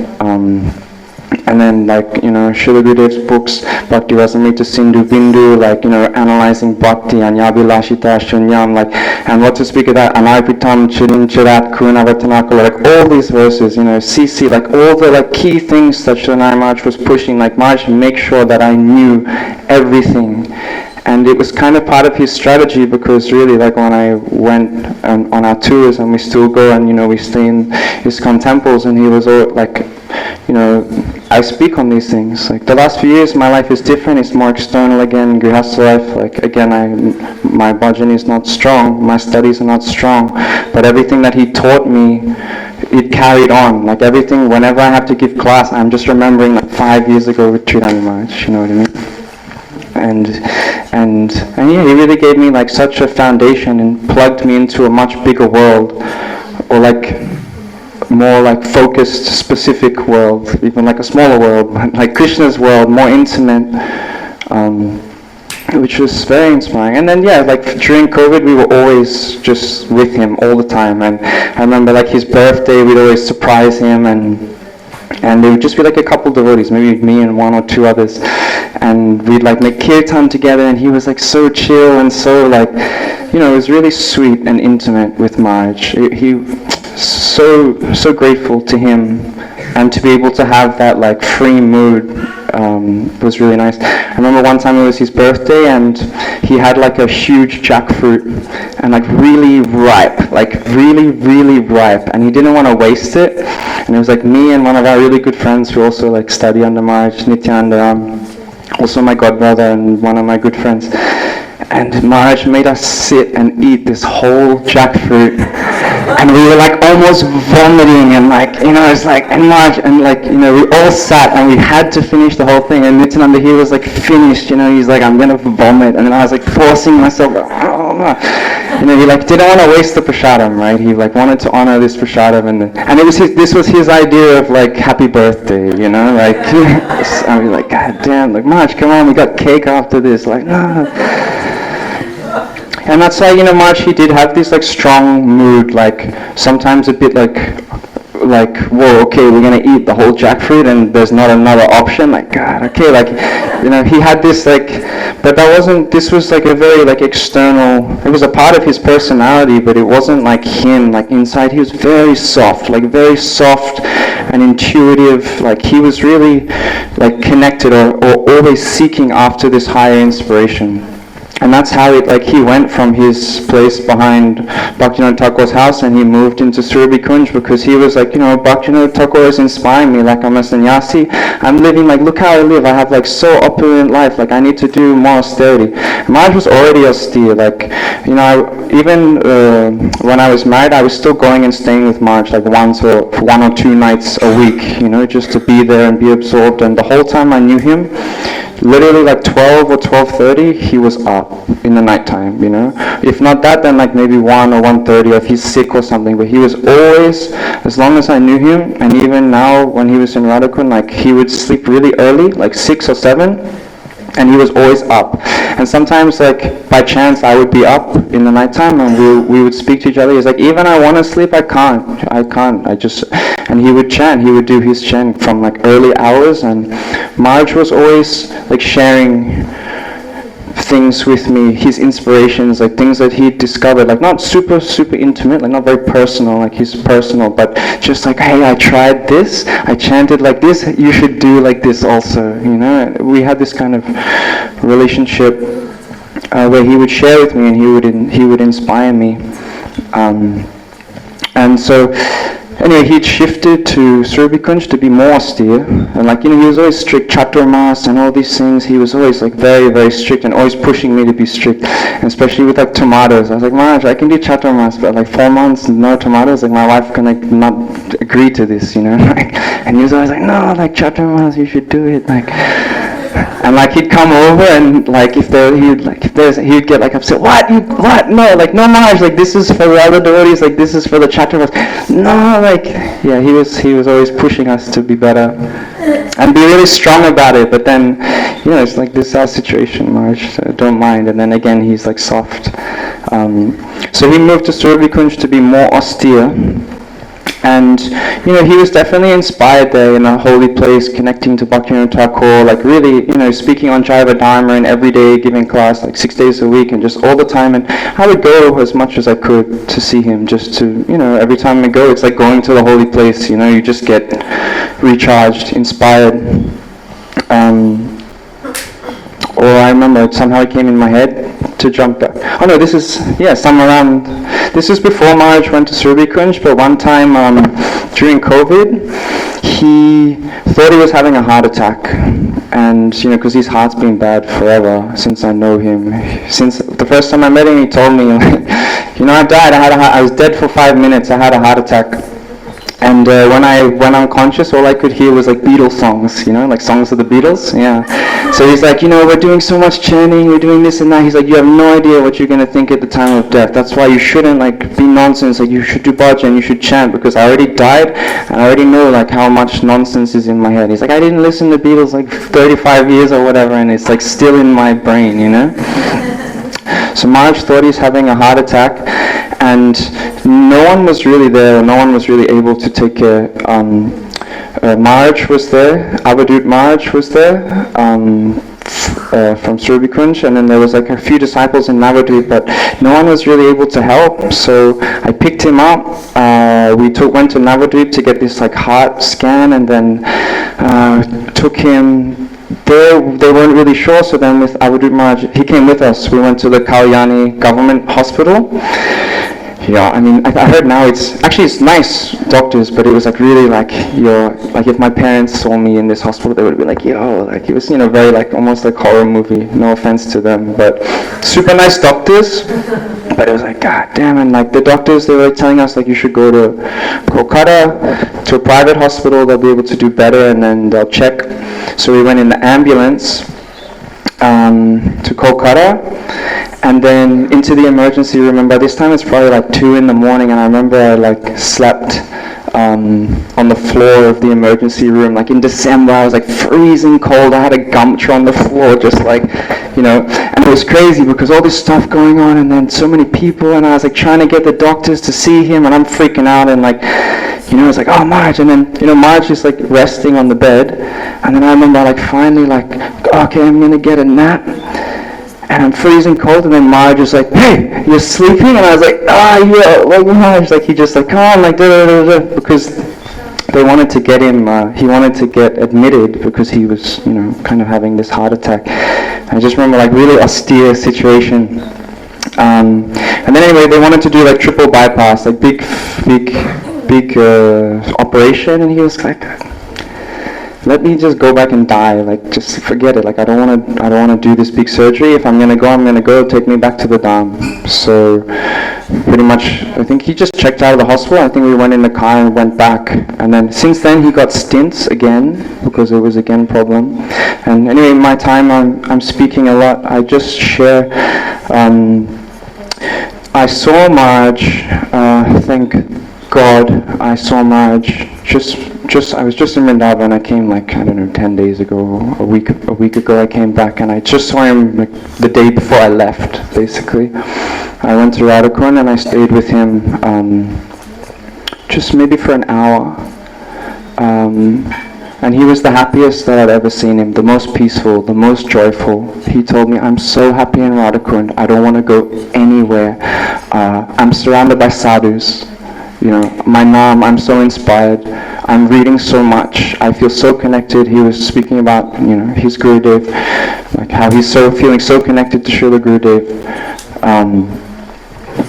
And then, like, you know, Srila Gurudev's books, Bhakti Rasamrita Sindhu Bindu, like, you know, analyzing Bhakti, Anyabilashita Shunyam, like, and what to speak of that, Anarpitam, Chirin Chirat, Kurunavatanakala, like, all these verses, you know, CC, like, all the, like, key things that Srila Maharaj was pushing, like, Maharaj, make sure that I knew everything. And it was kind of part of his strategy, because really, like, when I went on our tours, and we still go and, you know, we stay in ISKCON temples, and he was all, like, you know, I speak on these things. Like, the last few years, my life is different. It's more external again, Grihastha life. Like, again, my bhajan is not strong, my studies are not strong, but everything that he taught me, it carried on. Like, everything, whenever I have to give class, I'm just remembering, like, 5 years ago with Tridandi Maharaj, you know what I mean? And yeah, he really gave me like such a foundation and plugged me into a much bigger world, or like more like focused, specific world, even like a smaller world, like Krishna's world, more intimate, which was very inspiring. And then yeah, like during COVID, we were always just with him all the time. And I remember like his birthday, we'd always surprise him, and there would just be like a couple devotees, maybe me and 1 or 2 others, and we'd like make kirtan together, and he was like so chill and so like, you know, it was really sweet and intimate with Maharaj. He so grateful to him, and to be able to have that like free mood was really nice. I remember one time it was his birthday, and he had like a huge jackfruit, and like really ripe, like really ripe, and he didn't want to waste it. And it was like me and one of our really good friends who also like study under Maharaj, Nityananda, also my godbrother and one of my good friends. And Maharaj made us sit and eat this whole jackfruit, and we were like almost vomiting, and like, you know, it's like, and Maharaj, and like, you know, we all sat and we had to finish the whole thing, and Nityananda, he was like finished, you know, he's like, I'm gonna vomit, and then I was like forcing myself, you know, he like didn't want to waste the prasadam, right? He like wanted to honor this prasadam, and it was this was his idea of like happy birthday, you know, like, I was like, God damn, like, Maharaj, come on, we got cake after this, like, no. And that's why, you know, Maharaj, he did have this like strong mood, like sometimes a bit like, whoa, okay, we're gonna eat the whole jackfruit and there's not another option, like, God, okay, like, you know, he had this like, but that wasn't, this was like a very like external, it was a part of his personality, but it wasn't like him, like inside he was very soft and intuitive, like he was really like connected or always seeking after this higher inspiration. And that's how it, like, he went from his place behind Bhaktivinoda Thakur's house, and he moved into Surabhi Kunj, because he was like, you know, Bhaktivinoda Thakur is inspiring me, like I'm a sannyasi, I'm living, like, look how I live, I have like so opulent life, like I need to do more austerity. Maharaj was already austere, like, you know, even when I was married, I was still going and staying with Maharaj like 1 or 2 nights a week, you know, just to be there and be absorbed. And the whole time I knew him, literally like 12 or 12:30, he was up in the nighttime, you know. If not that, then like maybe 1 or 1:30, or if he's sick or something. But he was always, as long as I knew him, and even now when he was in Radhakund, like he would sleep really early, like 6 or 7, and he was always up. And sometimes, like by chance, I would be up in the nighttime, and we would speak to each other. He's like, even I want to sleep, I can't, and he would chant, he would do his chant from like early hours. And Maharaj was always like sharing things with me, his inspirations, like things that he discovered, like not super intimate, like not very personal, like he's personal, but just like, hey, I tried this, I chanted like this, you should do like this also, you know. We had this kind of relationship where he would share with me, and he would inspire me, and so anyway, he'd shifted to Srikunj to be more austere, and like, he was always strict, chaturmas and all these things. He was always like very, very strict and always pushing me to be strict, and especially with like tomatoes. I was like, Maharaj, I can do chaturmas, but like 4 months no tomatoes, like my wife can like not agree to this, and he was always like, no, like chaturmas, you should do it, like. And like he'd come over and like he'd get like upset. What? No, like no, Maharaj, like this is for the other devotees, like this is for the chaturmas. No, like yeah, he was always pushing us to be better and be really strong about it. But then, it's like this is our situation, Maharaj. So don't mind. And then again, he's like soft. So he moved to Srikunj to be more austere. And, he was definitely inspired there in a holy place, connecting to Bhaktivinoda Thakur, like really, speaking on Jaiva Dharma and every day giving class, like 6 days a week and just all the time. And I would go as much as I could to see him, just to, every time I go, it's like going to the holy place, you just get recharged, inspired. Or I remember somehow it came in my head to jump back. Oh no, this is before Maharaj went to Srikunj, but one time during COVID, he thought he was having a heart attack. And, because his heart's been bad forever since I know him. Since the first time I met him, he told me, I died, I was dead for 5 minutes, I had a heart attack. And when I went unconscious, all I could hear was like Beatles songs, like songs of the Beatles. Yeah. So he's like, we're doing so much chanting, we're doing this and that. He's like, you have no idea what you're going to think at the time of death. That's why you shouldn't like be nonsense. Like you should do bhajan, you should chant, because I already died and I already know like how much nonsense is in my head. He's like, I didn't listen to Beatles like 35 years or whatever, and it's like still in my brain, So Maharaj thought he's having a heart attack, and no one was really there, no one was really able to take care. Maharaj was there, Avadut Maharaj was there from Srikunj, and then there was like a few disciples in Navadvip, but no one was really able to help. So I picked him up, we went to Navadvip to get this like heart scan, and then took him. They weren't really sure, so then with Avadut Maharaj, he came with us. We went to the Kalyani government hospital. Yeah, I mean, I heard now it's nice doctors, but it was like really like if my parents saw me in this hospital, they would be like, like it was, very like almost like horror movie, no offense to them, but super nice doctors, but it was like, god damn, and like the doctors, they were like telling us like you should go to Kolkata, to a private hospital, they'll be able to do better, and then they'll check. So we went in the ambulance to Kolkata, and then into the emergency room, and by this time it's probably like 2 a.m, and I remember I like slept on the floor of the emergency room, like in December. I was like freezing cold, I had a gumtra on the floor, just like, and it was crazy because all this stuff going on, and then so many people, and I was like trying to get the doctors to see him, and I'm freaking out, and like, it's like, oh, Maharaj, and then, Maharaj is like resting on the bed, and then I remember like finally like, okay, I'm gonna get a nap, and I'm freezing cold, and then Maharaj is like, hey, you're sleeping? And I was like, yeah, like Maharaj, like he just like, come on, like because they wanted to get him, he wanted to get admitted because he was, kind of having this heart attack. I just remember like really austere situation. And then anyway, they wanted to do like triple bypass, like big operation, and he was like, let me just go back and die, like just forget it, like I don't want to do this big surgery. If I'm going to go, take me back to the Dham. So pretty much, I think he just checked out of the hospital. I think we went in the car and went back, and then since then he got stints again because there was again problem. And anyway, in my time I'm speaking a lot. I just share, I saw Maharaj, thank God, I saw Maharaj I was just in Vrindavan. I came like, 10 days ago, a week ago I came back, and I just saw him like the day before I left, basically. I went to Radhakund and I stayed with him just maybe for an hour. And he was the happiest that I'd ever seen him, the most peaceful, the most joyful. He told me, I'm so happy in Radhakund, I don't want to go anywhere. I'm surrounded by sadhus. My Nam, I'm so inspired. I'm reading so much. I feel so connected. He was speaking about, his Gurudev, like how he's feeling so connected to Srila Gurudev.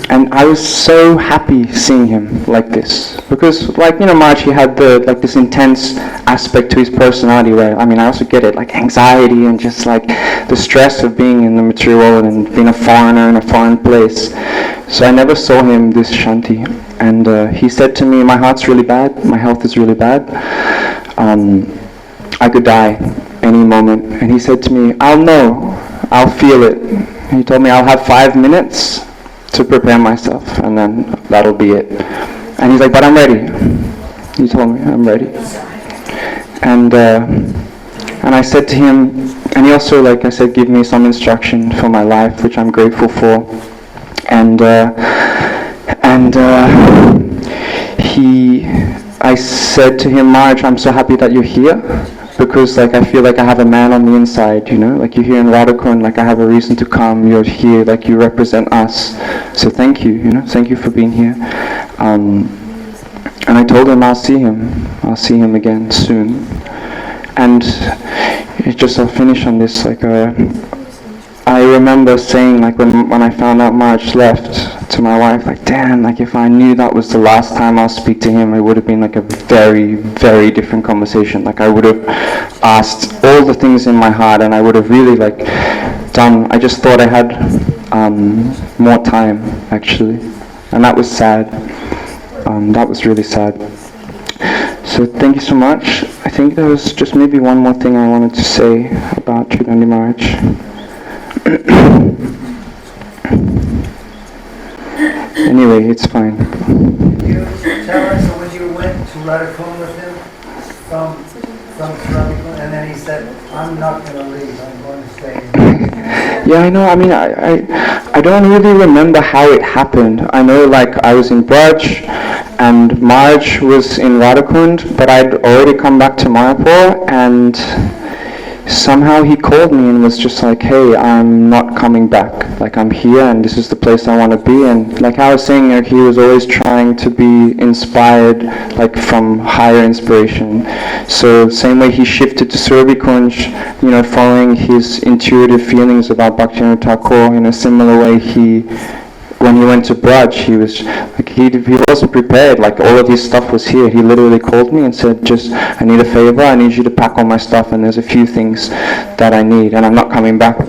And I was so happy seeing him like this, because like, you know, Maharaj, he had this intense aspect to his personality where, I mean, I also get it, like anxiety and just like the stress of being in the material world and being a foreigner in a foreign place. So I never saw him this shanti. And he said to me, my heart's really bad, my health is really bad, I could die any moment. And he said to me, I'll know, I'll feel it. He told me I'll have 5 minutes to prepare myself, and then that'll be it. And he's like, but I'm ready. He told me, I'm ready. And I said to him, and he also, like I said, gave me some instruction for my life, which I'm grateful for. I said to him, Maharaj, I'm so happy that you're here, because like I feel like I have a man on the inside, you know, like you're here in Radhakund, like I have a reason to come, you're here, like you represent us, so thank you, you know, thank you for being here. And I told him I'll see him again soon. And I'll finish on this, like I remember saying, like when I found out Maharaj left, to my wife, like, damn, like if I knew that was the last time I'll speak to him, it would have been like a very, very different conversation. Like I would have asked all the things in my heart, and I would have really like I just thought I had more time, actually. And that was sad. That was really sad. So thank you so much. I think there was just maybe one more thing I wanted to say about Tridandi Maharaj. Anyway, it's fine. Can you tell us when you went to Radhakund with him from Radhakund, and then he said, I'm not going to leave, I'm going to stay. Yeah, I know. I mean, I don't really remember how it happened. I know, like, I was in Braj, and Maharaj was in Radhakund, but I'd already come back to Mayapur, and somehow he called me and was just like, hey, I'm not coming back. Like, I'm here and this is the place I want to be. And like I was saying, he was always trying to be inspired, like from higher inspiration. So same way he shifted to Surabhikunj, you know, following his intuitive feelings about Bhaktivinoda Thakur, in a similar way when he went to Braj, he was like, he wasn't prepared, like all of his stuff was here. He literally called me and said, I need a favor, I need you to pack all my stuff, and there's a few things that I need, and I'm not coming back.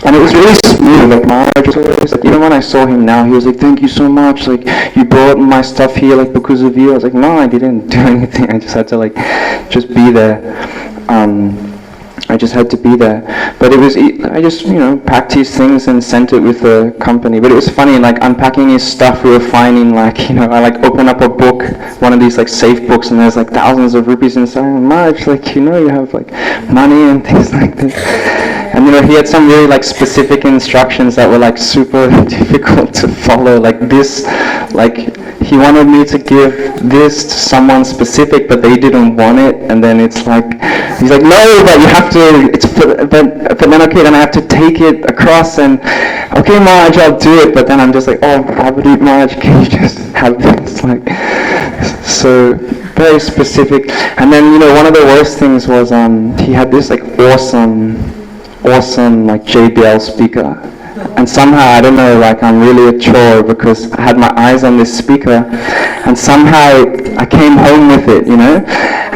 And it was really smooth, like Maharaj was always like, even when I saw him now, he was like, thank you so much, like you brought my stuff here like because of you. I was like, no, I didn't do anything, I just had to like, just be there. I just had to be there. But it was, I just, you know, packed his things and sent it with the company. But it was funny, like unpacking his stuff, we were finding like, you know, I like open up a book, one of these like safe books, and there's like thousands of rupees inside. And Maharaj, like, you know, you have like money and things like this. And you know, he had some really like specific instructions that were like super difficult to follow. Like this, like he wanted me to give this to someone specific, but they didn't want it. And then it's like, he's like, no, but you have to, it's but then okay, then I have to take it across, and okay, Maharaj, I'll do it. But then I'm just like, oh, Abhijit Maharaj, can you just have this? Like, so very specific. And then, you know, one of the worst things was he had this like awesome like JBL speaker, and somehow, I don't know, like I'm really a chore because I had my eyes on this speaker, and somehow I came home with it, you know,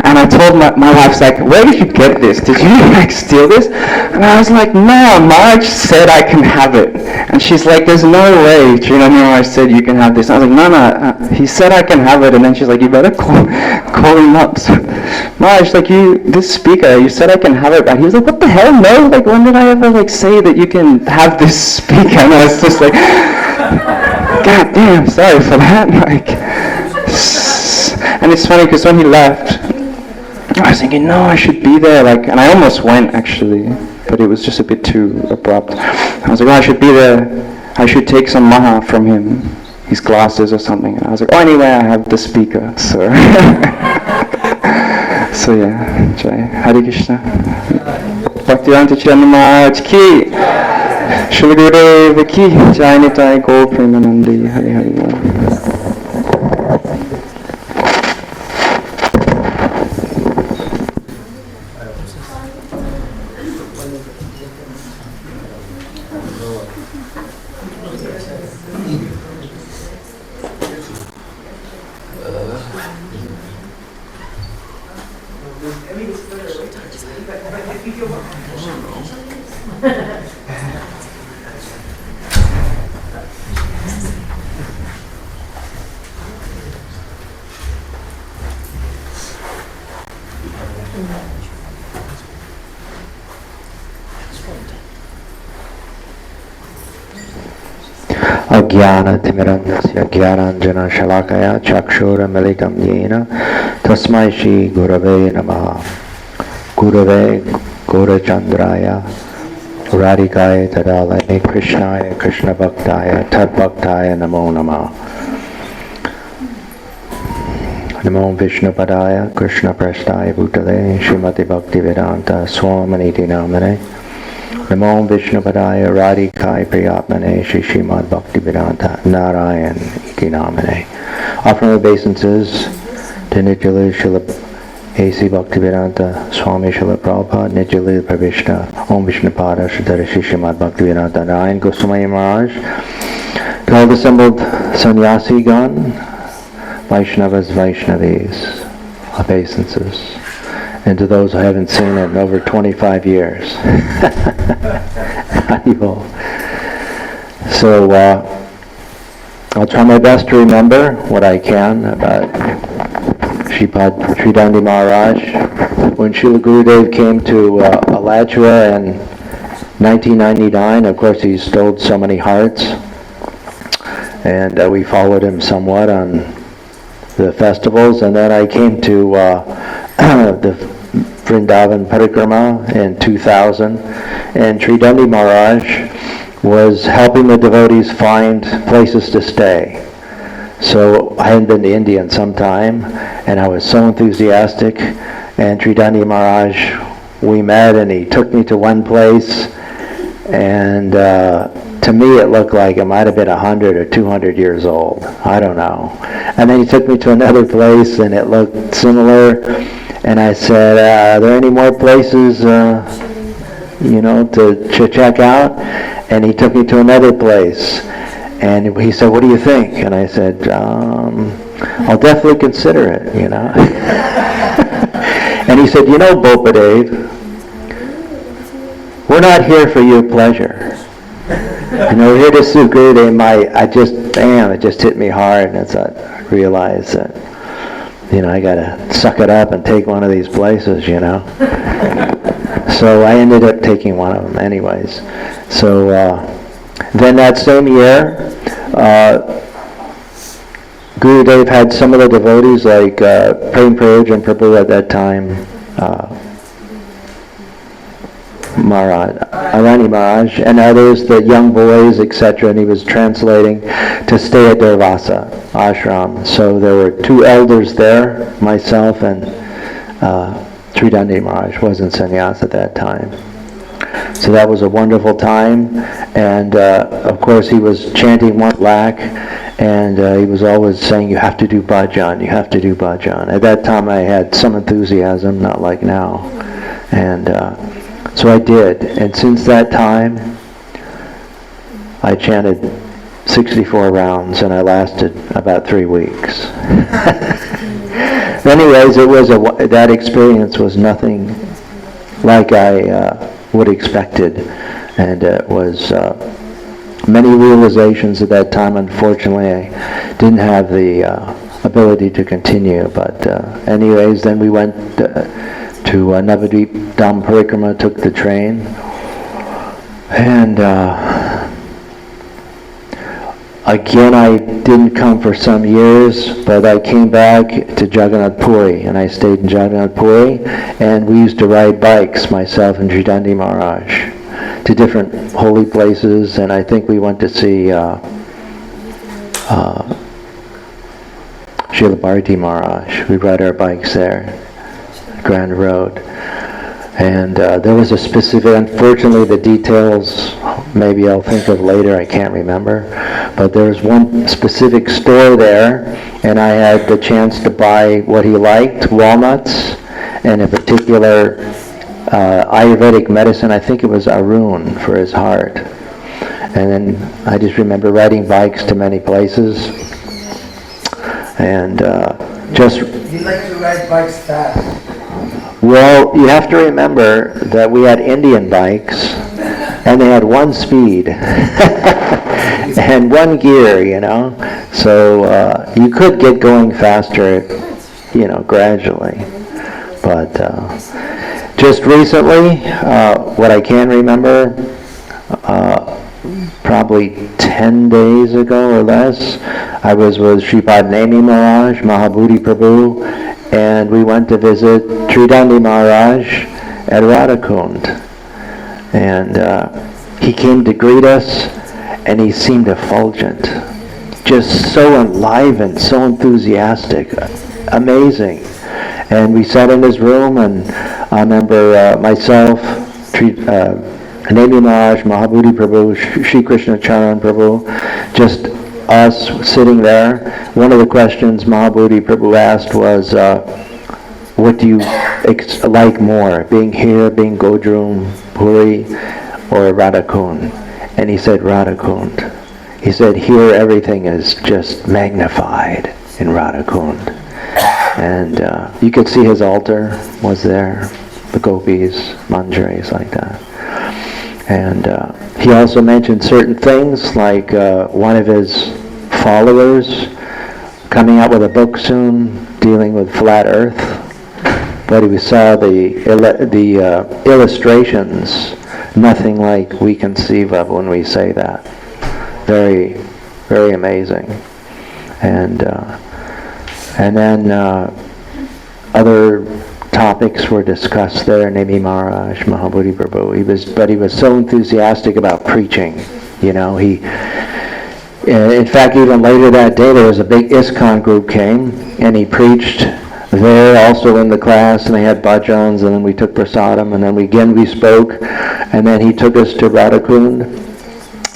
and I told my wife's like, where did you get this? Did you like steal this? And I was like, no, Maharaj said I can have it. And she's like, there's no way, you know, Maharaj said you can have this. And I was like, no, he said I can have it. And then she's like, you better call him up. So, Maharaj, like this speaker, you said I can have it. And he was like, what the hell, no? Like, when did I ever like say that you can have this speaker? And I was just like, God damn, sorry for that. Like, and it's funny because when he left, I was thinking, no, I should be there. Like, and I almost went actually, but it was just a bit too abrupt. I was like, oh, I should be there. I should take some maha from him, his glasses or something. And I was like, oh, anyway, I have the speaker, so. So yeah, Jai. Hare Krishna. Bhaktivedanta Tridandi Maharaj ki. Shri Gurudev ki. Jai Nitai Gaur Premanandi. Hare Hare. Ajnana-timirandasya jnananjana-shalakaya chakshura-militam yena tasmai shri gurave namaha. Gurave Gaurachandraya Radhikaya Tadalaya Krishnaya Krishna Bhaktaya Tad-bhaktaya Namo Namah. Namo Vishnu Padaya Krishna Prasthaya Bhutale Srimati Bhaktivedanta Swaminiti Namane. Namo Vishnu Padaya Radhikaya Priyatmane Shri Srimad Bhaktivedanta Narayan Iti Namane. Offering obeisances to Nitya Srila A.C. Bhaktivedanta Swami Srila Prabhupada Nitya Pravishna Om Vishnu Pada Shri Srimad Bhaktivedanta Narayan Goswami Maharaj, to all assembled Sannyasi-gan, Vaishnavas, Vaishnavis, obeisances, and to those I haven't seen in over 25 years. So I'll try my best to remember what I can about Tridandi Maharaj. When Srila Gurudev came to Alachua in 1999, of course he stole so many hearts, and we followed him somewhat on the festivals, and then I came to the Vrindavan Parikrama in 2000, and Tridandi Maharaj was helping the devotees find places to stay. So I hadn't been to India in some time, and I was so enthusiastic, and Tridandi Maharaj, we met, and he took me to one place, and to me it looked like it might have been 100 or 200 years old. I don't know. And then he took me to another place, and it looked similar, and I said, are there any more places to check out? And he took me to another place. And he said, what do you think? And I said, I'll definitely consider it, And he said, Bopadev, we're not here for your pleasure. We're here to serve Gurudev. It just hit me hard, and I realized that, I gotta suck it up and take one of these places, So I ended up taking one of them anyways. So then that same year, Gurudev had some of the devotees like Prem Praj and Prabhu at that time, Arani Maharaj, and others, the young boys, etc., and he was translating to stay at Durvasa ashram. So there were two elders there, myself and Tridandi Maharaj wasn't sannyas at that time. So that was a wonderful time, and of course he was chanting 1 lakh, and he was always saying, you have to do bhajan, you have to do bhajan. At that time I had some enthusiasm, not like now, and so I did, and since that time I chanted 64 rounds, and I lasted about 3 weeks. Anyways, that experience was nothing like I would expected, and it was many realizations at that time. Unfortunately, I didn't have the ability to continue, but anyways, then we went to Navadvip Dham Parikrama, took the train, and again I didn't come for some years, but I came back to Jagannath Puri, and I stayed in Jagannath Puri, and we used to ride bikes, myself and Tridandi Maharaj, to different holy places, and I think we went to see Srila Bharati Maharaj. We rode our bikes there, Grand Road. And there was a specific, unfortunately the details maybe I'll think of later, I can't remember, but there was one specific store there, and I had the chance to buy what he liked, walnuts, and a particular Ayurvedic medicine, I think it was Arun for his heart. And then I just remember riding bikes to many places. And just... He liked to ride bikes fast. Well, you have to remember that we had Indian bikes, and they had one speed and one gear, you know. So you could get going faster, you know, gradually. But just recently, what I can remember, probably 10 days ago or less, I was with Srimad Maharaj, Mahabodhi Prabhu, and we went to visit Tridandi Maharaj at Radhakund. And he came to greet us, and he seemed effulgent, just so enlivened, so enthusiastic, amazing. And we sat in his room, and I remember myself, Nemi Maharaj, Mahabodhi Prabhu, Shri Krishna Charan Prabhu, just us sitting there. One of the questions Mahabodhi Prabhu asked was, what do you like more, being here, being Godrum, Puri, or Radhakund? And he said, Radhakund. He said, here everything is just magnified in Radhakund. And you could see his altar was there, the gopis, manjaris like that. And he also mentioned certain things, like one of his followers coming out with a book soon dealing with flat earth. But we saw the illustrations, nothing like we conceive of when we say that. Very, very amazing. And then other topics were discussed there. Nemi Maharaj, Mahabodhi Prabhu. He was so enthusiastic about preaching. You know, in fact, even later that day, there was a big ISKCON group came, and he preached there, also in the class, and they had bhajans, and then we took prasadam, and then we spoke, and then he took us to Radhakund.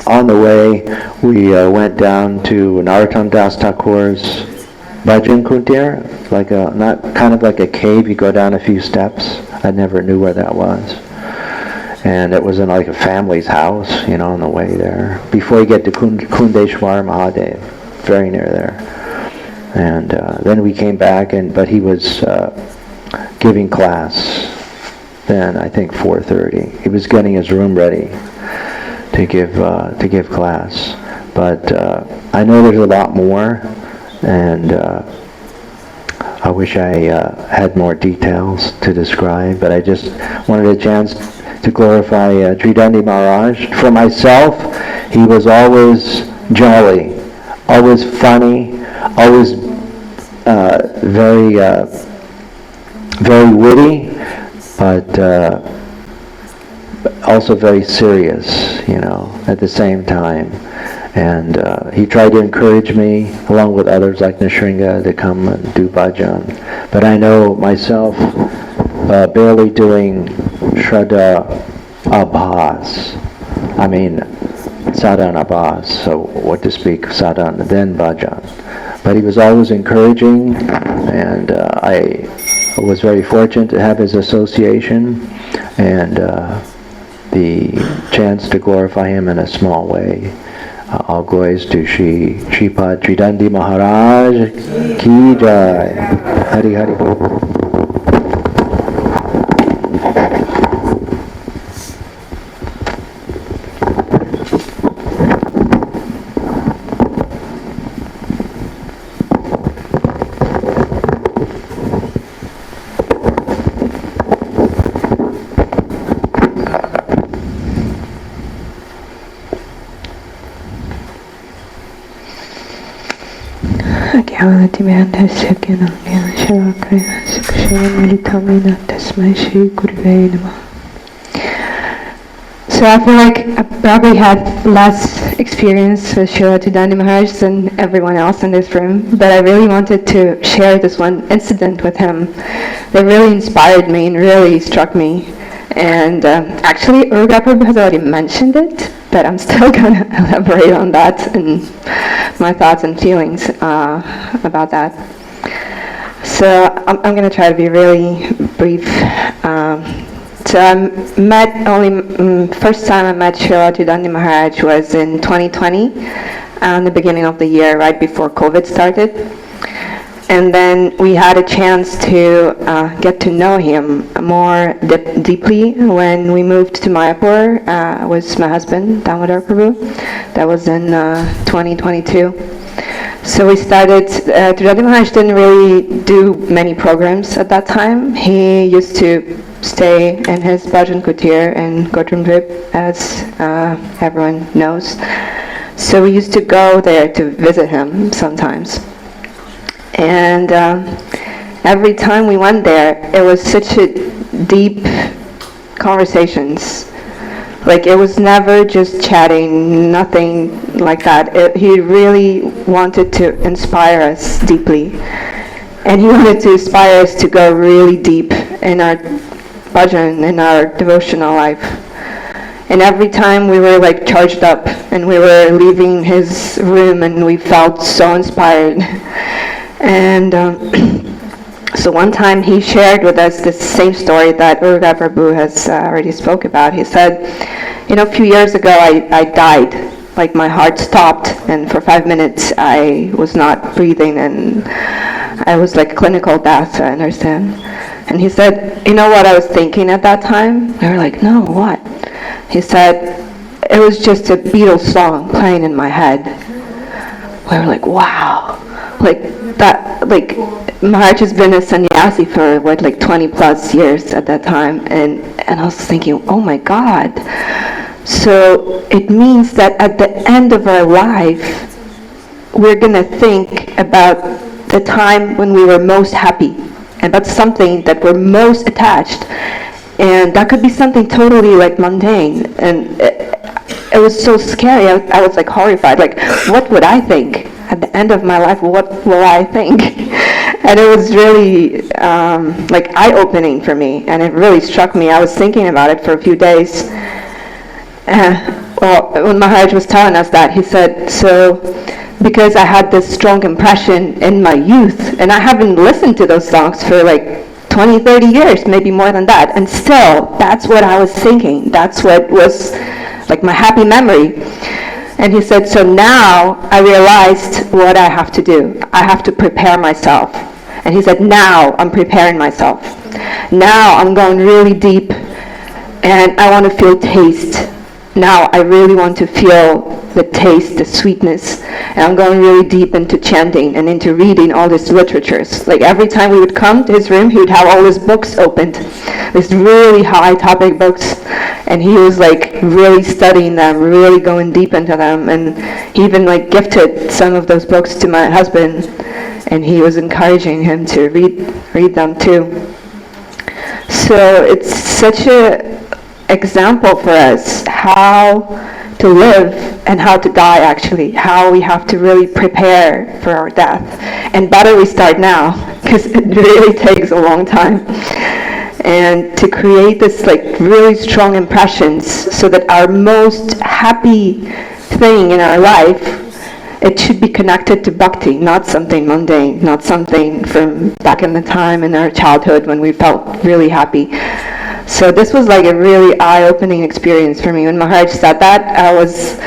On the way, we went down to Narottam Das Thakur's Bhajan Kuntir, kind of like a cave. You go down a few steps. I never knew where that was. And it was in like a family's house, you know, on the way there. Before you get to Kundeshwar Mahadev, very near there. And then we came back, but he was giving class then, I think 4:30. He was getting his room ready to give class. But I know there's a lot more. And I wish I had more details to describe, but I just wanted a chance to glorify Tridandi Maharaj. For myself, he was always jolly, always funny, always very witty, but also very serious, you know, at the same time. And he tried to encourage me, along with others like Nishringa, to come and do bhajan. But I know myself barely doing Shraddha Abhas. I mean, Sadhana Abhas, so what to speak, Sadhana, then bhajan. But he was always encouraging, and I was very fortunate to have his association, and the chance to glorify him in a small way. All glories to Shripad Tridandi Maharaj Ki Jai. Hari Hari. So I feel like I probably had less experience with Srila Tridandi Maharaj than everyone else in this room, but I really wanted to share this one incident with him that really inspired me and really struck me. And actually, Urga Prabhu has already mentioned it, but I'm still going to elaborate on that and my thoughts and feelings about that. So I'm going to try to be really brief. So first time I met Srila Tridandi Maharaj was in 2020, the beginning of the year, right before COVID started. And then we had a chance to get to know him more deeply when we moved to Mayapur with my husband, Damodar Prabhu. That was in 2022. So we started, Tridandi Maharaj didn't really do many programs at that time. He used to stay in his bhajan kutir in Gotramdrip, as everyone knows. So we used to go there to visit him sometimes. And every time we went there, it was such a deep conversations. Like, it was never just chatting, nothing like that. He really wanted to inspire us deeply. And he wanted to inspire us to go really deep in our bhajan, in our devotional life. And every time we were like charged up and we were leaving his room and we felt so inspired. And so one time he shared with us this same story that Urga Prabhu has already spoke about. He said, a few years ago I died. Like, my heart stopped, and for 5 minutes I was not breathing, and I was like clinical death, I understand. And he said, you know what I was thinking at that time? We were like, no, what? He said, it was just a Beatles song playing in my head. We were like, wow. Maharaj has been a sannyasi for 20 plus years at that time, and I was thinking, oh my God. So it means that at the end of our life, we're gonna think about the time when we were most happy, about something that we're most attached, and that could be something totally mundane, and it was so scary. I was horrified, what would I think? At the end of my life, what will I think? And it was really eye-opening for me, and it really struck me. I was thinking about it for a few days. When Maharaj was telling us that, he said, so because I had this strong impression in my youth, and I haven't listened to those songs for 20, 30 years, maybe more than that, and still, that's what I was thinking. That's what was my happy memory. And he said, so now I realized what I have to do. I have to prepare myself. And he said, now I'm preparing myself. Now I'm going really deep, and I want to feel taste. Now I really want to feel the taste, the sweetness. And I'm going really deep into chanting and into reading all these literatures. Every time we would come to his room, he would have all his books opened, these really high topic books. And he was really studying them, really going deep into them. And he even gifted some of those books to my husband. And he was encouraging him to read them too. So it's such a example for us how to live and how to die, actually, how we have to really prepare for our death. And better we start now, because it really takes a long time. And to create this really strong impressions so that our most happy thing in our life, it should be connected to bhakti, not something mundane, not something from back in the time in our childhood when we felt really happy. So this was a really eye-opening experience for me. When Maharaj said that, I was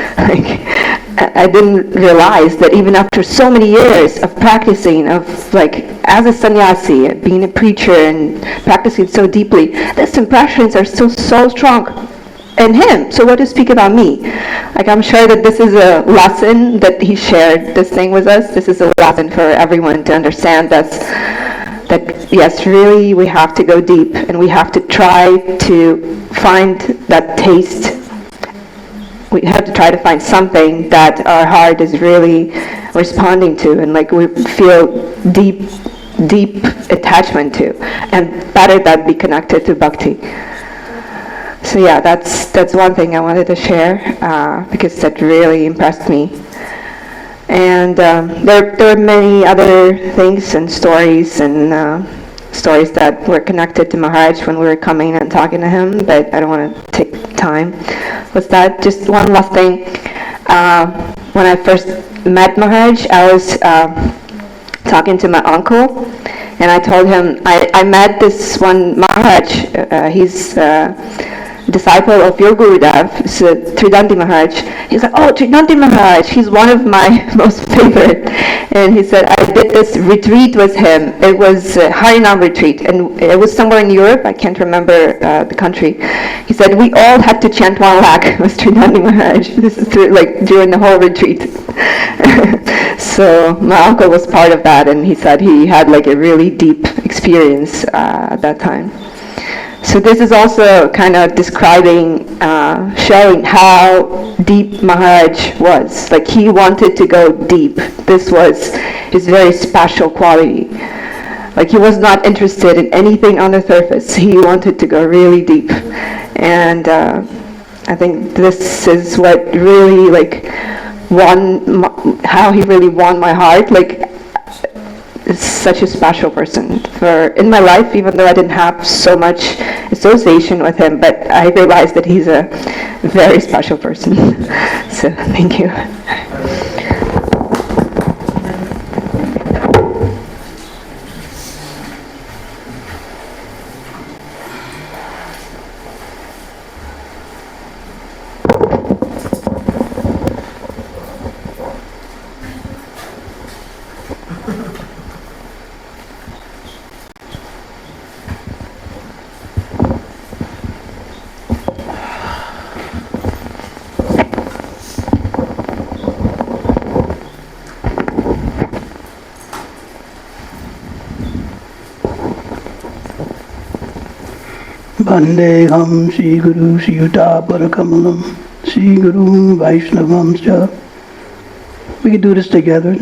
I didn't realize that even after so many years of practicing, of as a sannyasi, being a preacher and practicing so deeply, these impressions are still so strong in him. So what to speak about me? I'm sure that this is a lesson that he shared this thing with us. This is a lesson for everyone to understand that yes, really we have to go deep, and we have to try to find that taste. We have to try to find something that our heart is really responding to, and we feel deep attachment to, and better that be connected to bhakti. So yeah, that's one thing I wanted to share because that really impressed me. And there are many other things and stories that were connected to Maharaj when we were coming and talking to him, but I don't want to take time with that. Just one last thing. When I first met Maharaj, I was talking to my uncle, And I told him, I met this one Maharaj, he's disciple of your Gurudev, it's Tridandi Maharaj. He's like, oh, Tridandi Maharaj, he's one of my most favorite. And he said, I did this retreat with him. It was a Harinam retreat, and it was somewhere in Europe. I can't remember the country. He said, we all had to chant 1 lakh with Tridandi Maharaj. This is during the whole retreat. So my uncle was part of that, and he said he had like a really deep experience at that time. So this is also kind of describing, showing how deep Maharaj was. Like he wanted to go deep. This was his very special quality. Like he was not interested in anything on the surface. He wanted to go really deep. And I think this is what really how he really won my heart. Like, is such a special person in my life, even though I didn't have so much association with him, but I realized that he's a very special person. So thank you. Vandeham Sri Guru Sri Yuta Parakamalam Sri Guru Vaishnavam Cha. We can do this together.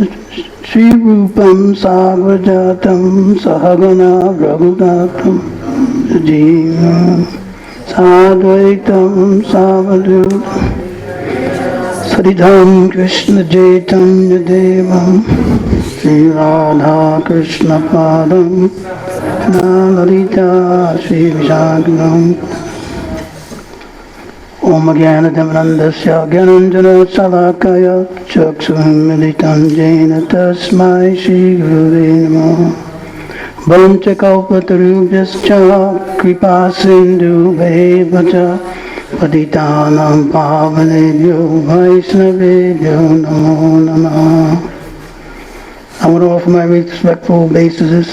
Sri Rupam Savrajatam Sahagana Raghunatam Sajivam Sadvaitam Savadutam Saridham Krishna Chaitanya Devam Sri Radha Krishna Padam Lalita Sri Vishagnam Om Jnanadhamnandasya Gyananjana Salakaya Chakshum Militam Jena Tasmai Shri Gurave Namo Vanchakalpatarubhyascha Kripa Sindhu Bhavacha Patitanam Pavanebhyo Vaishnavebhyo Namo Namah. I want to offer my respectful obeisances,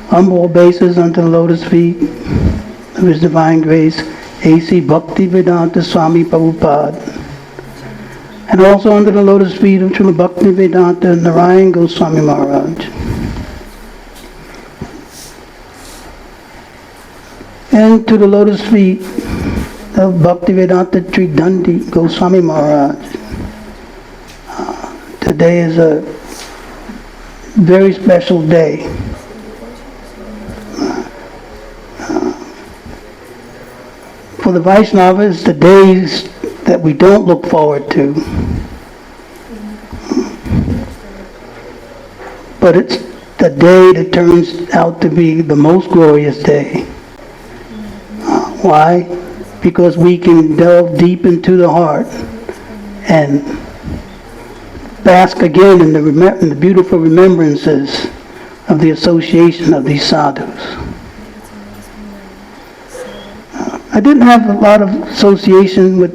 humble obeisance unto the lotus feet of His Divine Grace, A.C. Bhaktivedanta Swami Prabhupada, and also under the lotus feet of Srila Bhaktivedanta Narayan Goswami Maharaj, and to the lotus feet of Bhaktivedanta Tridandi Goswami Maharaj. Today is a very special day. For the Vaishnavas, the days that we don't look forward to. But it's the day that turns out to be the most glorious day. Why? Because we can delve deep into the heart and bask again in the beautiful remembrances of the association of these sadhus. I didn't have a lot of association with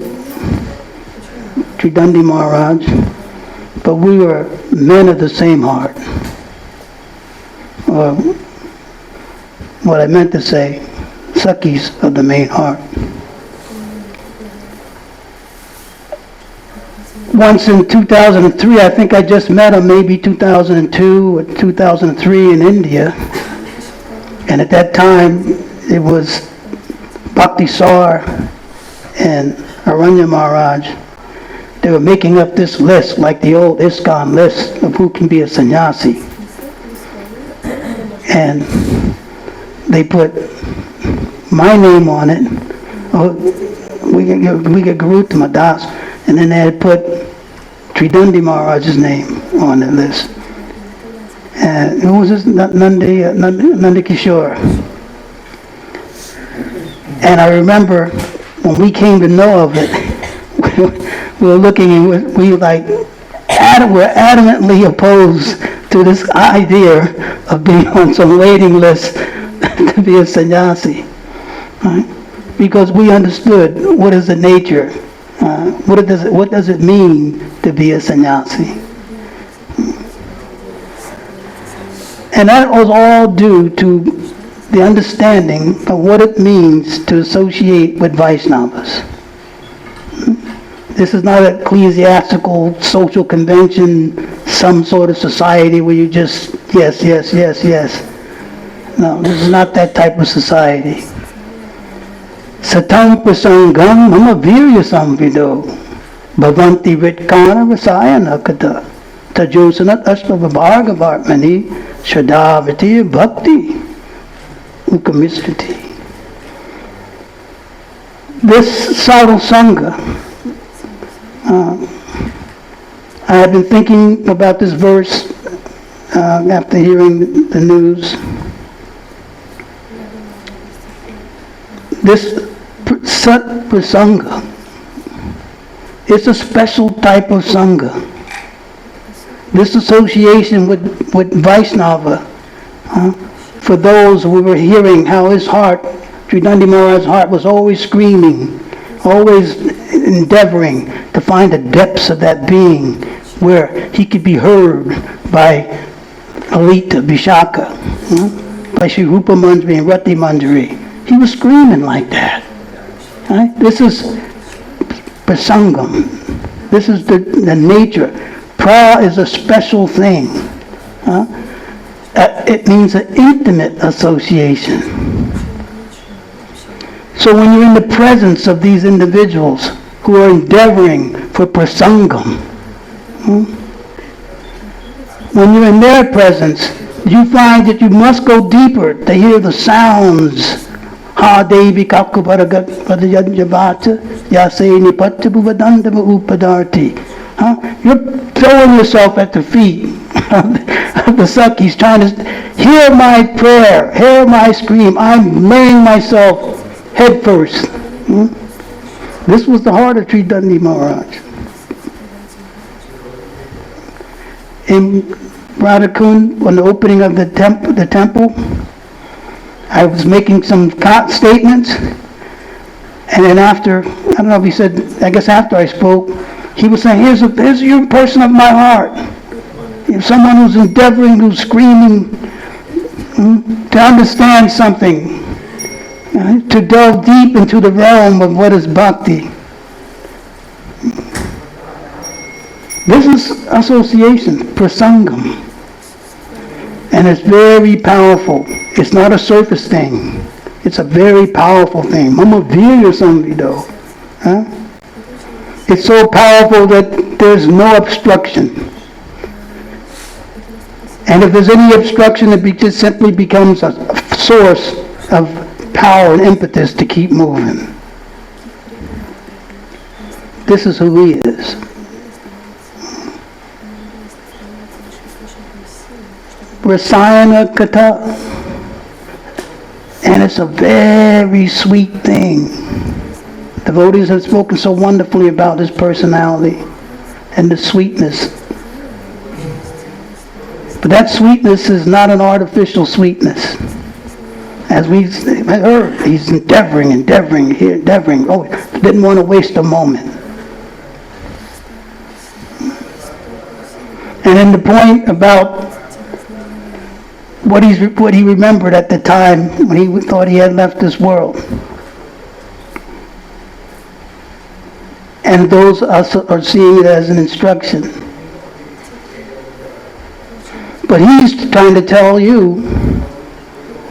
Tridandi Maharaj, but we were men of the same heart. Or what I meant to say, Sakhis of the main heart. Once in 2003, I think I just met him, maybe 2002 or 2003 in India. And at that time, it was Bhakti Sar and Aranya Maharaj. They were making up this list, like the old ISKCON list of who can be a sannyasi. And they put my name on it. We get Gautama Das. And then they had put Tridandi Maharaj's name on the list. And who was this? Nandi Kishore. And I remember when we came to know of it, we were looking and we're adamantly opposed to to this idea of being on some waiting list to be a sannyasi. Right? Because we understood what is the nature, what does it mean to be a sannyasi. And that was all due to the understanding of what it means to associate with Vaishnavas. This is not an ecclesiastical social convention, some sort of society where you just, yes, yes, yes, yes. No, this is not that type of society. Satam prasangam mama virya samvido bhavanti vitkana rasayana kata tajosanat ashpavabharga varmani shradhavati bhakti ukamistati. This sadhu sangha, I have been thinking about this verse after hearing the news. This Sat Prasanga is a special type of Sangha. This association with Vaishnava, for those who were hearing how his heart, Tridandi Maharaj's heart was always screaming, always endeavoring to find the depths of that being where he could be heard by Alita, Vishaka, by Sri Rupa Manjari and Rati Manjari. He was screaming like that. Right? This is prasangam. This is the nature. Pra is a special thing. It means an intimate association. So when you're in the presence of these individuals who are endeavoring for prasangam, when you're in their presence, you find that you must go deeper to hear the sounds. Ha Devi Kakubaragat Padayajavata Yaseni Pattabuvadandava Upadarti. You're throwing yourself at the feet of the Sakis, trying to hear my prayer, hear my scream. I'm laying myself head first. This was the heart of Tridandi Maharaj. In Radhakund, on the opening of the temple, I was making some statements, and then after, I don't know if he said, I guess after I spoke, he was saying, here's your person of my heart. Someone who's endeavoring, who's screaming to understand something, to delve deep into the realm of what is bhakti. This is association, prasangam. And it's very powerful. It's not a surface thing. It's a very powerful thing. Mama virya samvido. It's so powerful that there's no obstruction. And if there's any obstruction, it just simply becomes a source of power and impetus to keep moving. This is who he is. Rasayana Kata, and it's a very sweet thing. Devotees have spoken so wonderfully about his personality and the sweetness. But that sweetness is not an artificial sweetness. As we heard, he's endeavoring. Oh, didn't want to waste a moment. And then the point about what he remembered at the time when he thought he had left this world. And those are seeing it as an instruction. But he's trying to tell you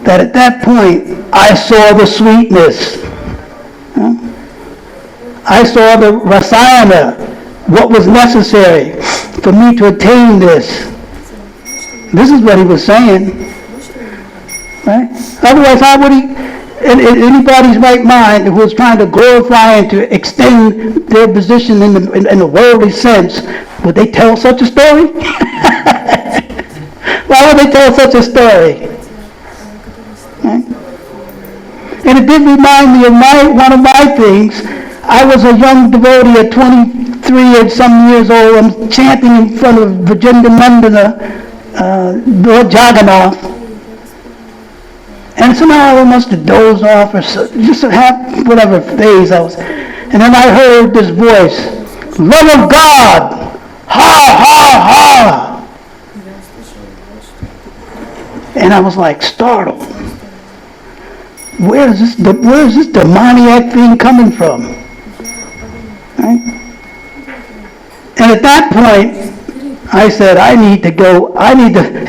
that at that point, I saw the sweetness. I saw the rasayana, what was necessary for me to attain this. This is what he was saying. Right? Otherwise, how would he, in anybody's right mind who was trying to glorify and to extend their position in the worldly sense, would they tell such a story? Why would they tell such a story? Right? And it did remind me of one of my things. I was a young devotee at 23 and some years old. I'm chanting in front of Vijayendra Mandana Lord Jagannath, and somehow I must have dozed off or so, just have whatever phase I was. And then I heard this voice, love of God, ha, ha, ha. And I was like startled. Where is this demoniac thing coming from? Right? And at that point, I said, I need to,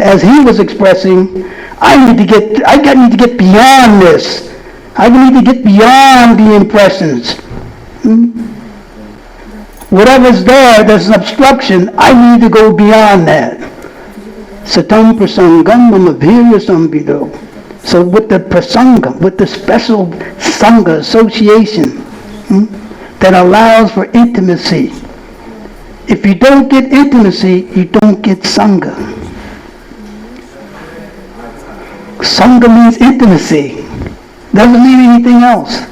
as he was expressing, I need to get beyond this. I need to get beyond the impressions. Whatever's there's an obstruction, I need to go beyond that. Satam prasangam mamabhirya samvido. So with the prasangam, with the special sangha association that allows for intimacy. If you don't get intimacy, you don't get sangha. Sangha means intimacy. Doesn't mean anything else.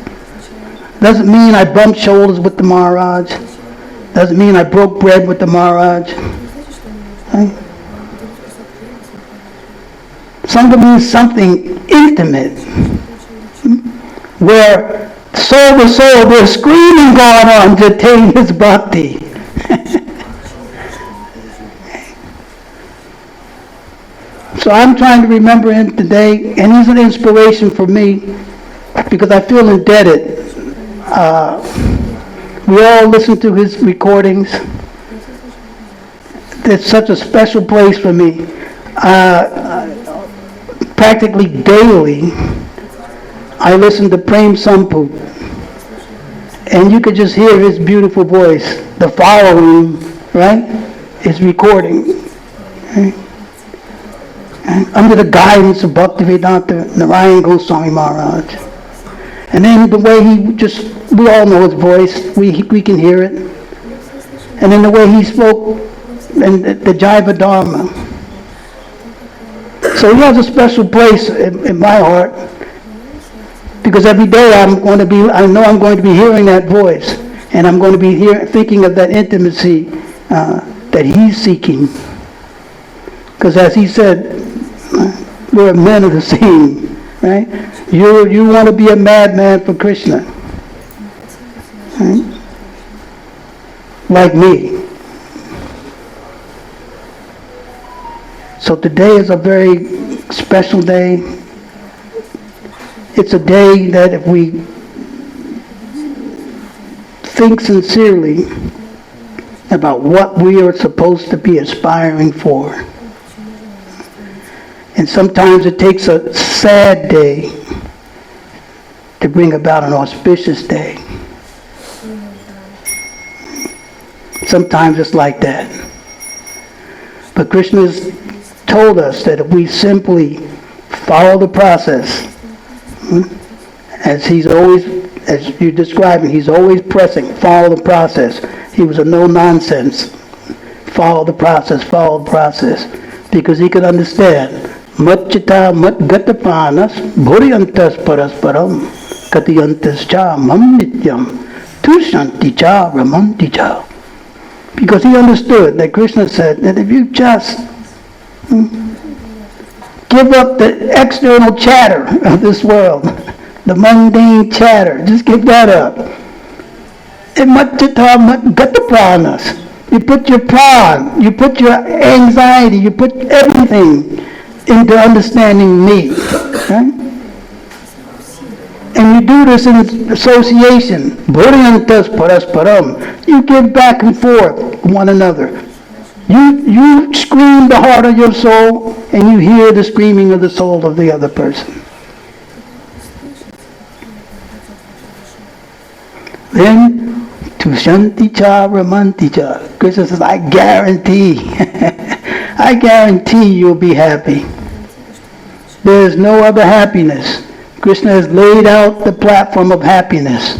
Doesn't mean I bumped shoulders with the Maharaj. Doesn't mean I broke bread with the Maharaj. Right? Sangha means something intimate. Where soul to soul, there's screaming going on to attain his bhakti. So I'm trying to remember him today, and he's an inspiration for me because I feel indebted. We all listen to his recordings. It's such a special place for me. Practically daily, I listen to Prem Sampu, and you could just hear his beautiful voice. The following, right, is recording. Right? And under the guidance of Bhaktivedanta Narayan Goswami Maharaj. And then the way we all know his voice, we can hear it. And then the way he spoke, and the Jaiva Dharma. So he has a special place in my heart, because every day I know I'm going to be hearing that voice, and I'm going to be thinking of that intimacy that he's seeking. Because as he said, we're men of the same, right? You want to be a madman for Krishna, right? Like me. So today is a very special day. It's a day that if we think sincerely about what we are supposed to be aspiring for, and sometimes it takes a sad day to bring about an auspicious day. Sometimes it's like that. But Krishna's told us that if we simply follow the process, as you're describing, he's always pressing, follow the process. He was a no-nonsense, follow the process, because he could understand. Matchita mat gatapanas bhuriyantas parasparam katiyantas cha mam nityam tushanti cha ramanti cha. Because he understood that Krishna said that if you just give up the external chatter of this world, the mundane chatter, just give that up. And matchita mat gatapanas. You put your pran, you put your anxiety, you put everything into understanding me. Right? And you do this in association. Bhuriyantas parasparam. You give back and forth one another. You scream the heart of your soul, and you hear the screaming of the soul of the other person. Then, tushanti cha ramanti cha. Krishna says, I guarantee you'll be happy. There is no other happiness. Krishna has laid out the platform of happiness.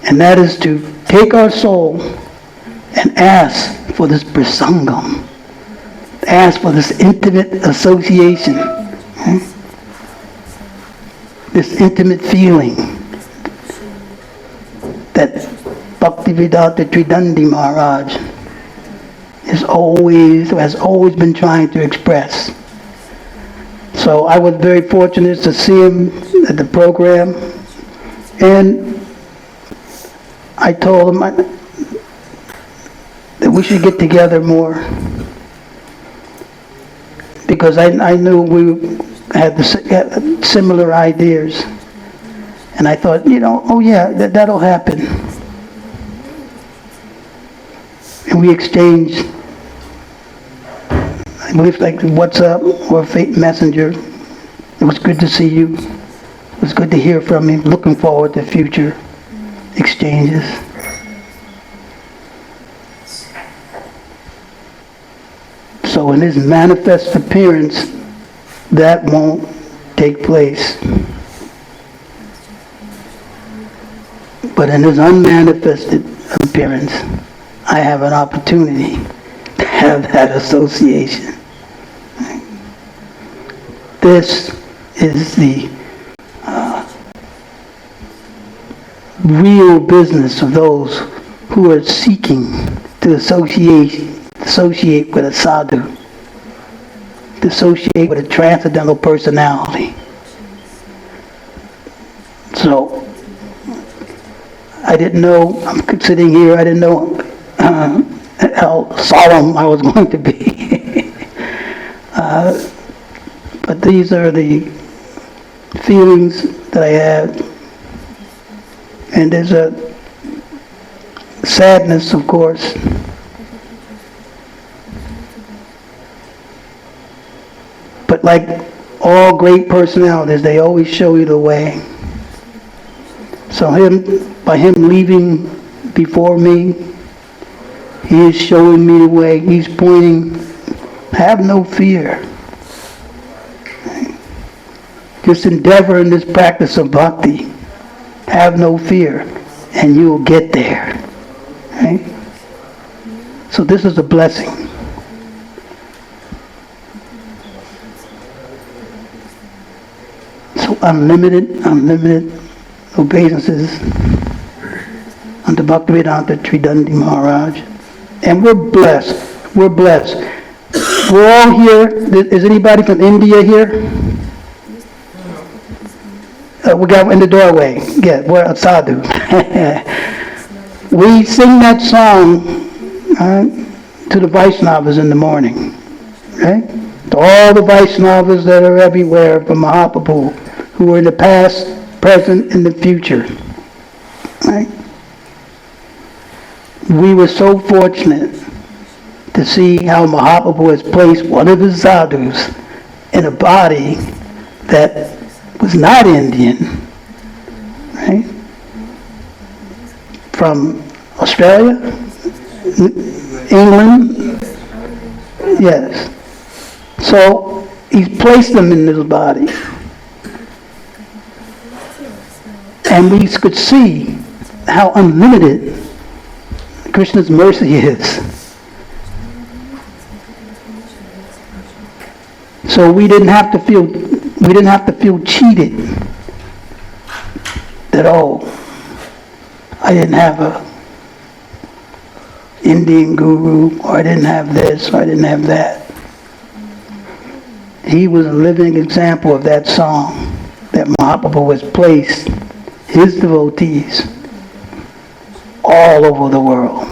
And that is to take our soul and ask for this prasangam. Ask for this intimate association. This intimate feeling that Bhaktivedanta Tridandi Maharaj has always been trying to express. So I was very fortunate to see him at the program, and I told him that we should get together more, because I knew we had similar ideas, and I thought, oh yeah, that'll happen. And we exchanged, I believe, like WhatsApp or Messenger. It was good to see you. It was good to hear from you. Looking forward to future exchanges. So in his manifest appearance, that won't take place. But in his unmanifested appearance, I have an opportunity to have that association. This is the real business of those who are seeking to associate with a sadhu, to associate with a transcendental personality. So, I didn't know, I'm sitting here, I didn't know how solemn I was going to be. But these are the feelings that I have. And there's a sadness, of course. But like all great personalities, they always show you the way. So by him leaving before me, he is showing me the way. He's pointing, have no fear. Just endeavor in this practice of bhakti. Have no fear, and you will get there. Right? So this is a blessing. So unlimited obeisances unto Bhaktivedanta Tridandi Maharaj. And we're blessed. We're blessed. We're all here. Is anybody from India here? We got in the doorway. Yeah, we're a sadhu. We sing that song to the Vaishnavas in the morning. Right? To all the Vaishnavas that are everywhere from Mahaprabhu, who are in the past, present, and the future. Right? We were so fortunate to see how Mahaprabhu has placed one of his sadhus in a body that was not Indian, right? From Australia, England, yes. So he's placed them in this body. And we could see how unlimited Krishna's mercy is. So we didn't have to feel cheated that, oh, I didn't have a Indian guru, or I didn't have this, or I didn't have that. He was a living example of that song that Mahaprabhu has placed his devotees all over the world.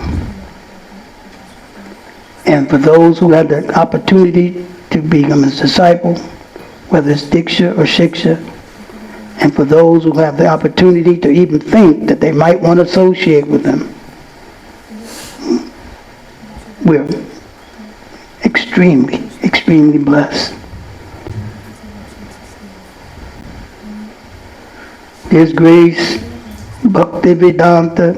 And for those who had the opportunity to become his disciple, whether it's Diksha or Shiksha, and for those who have the opportunity to even think that they might want to associate with them, we're extremely, extremely blessed. His Grace Bhaktivedanta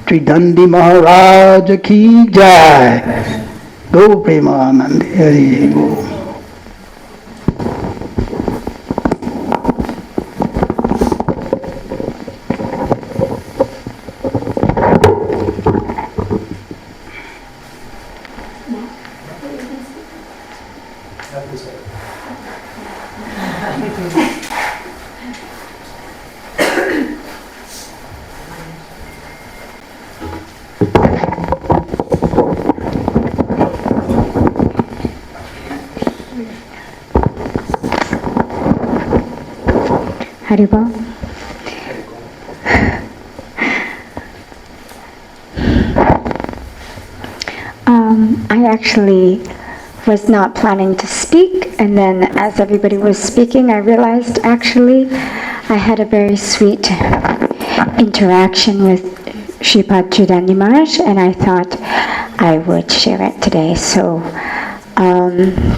Tridandi Maharaj ki jai. Go Premanandi Hari Go. Haribol. I actually was not planning to speak, and then as everybody was speaking, I realized actually I had a very sweet interaction with Sripad Tridandi Maharaj, and I thought I would share it today. So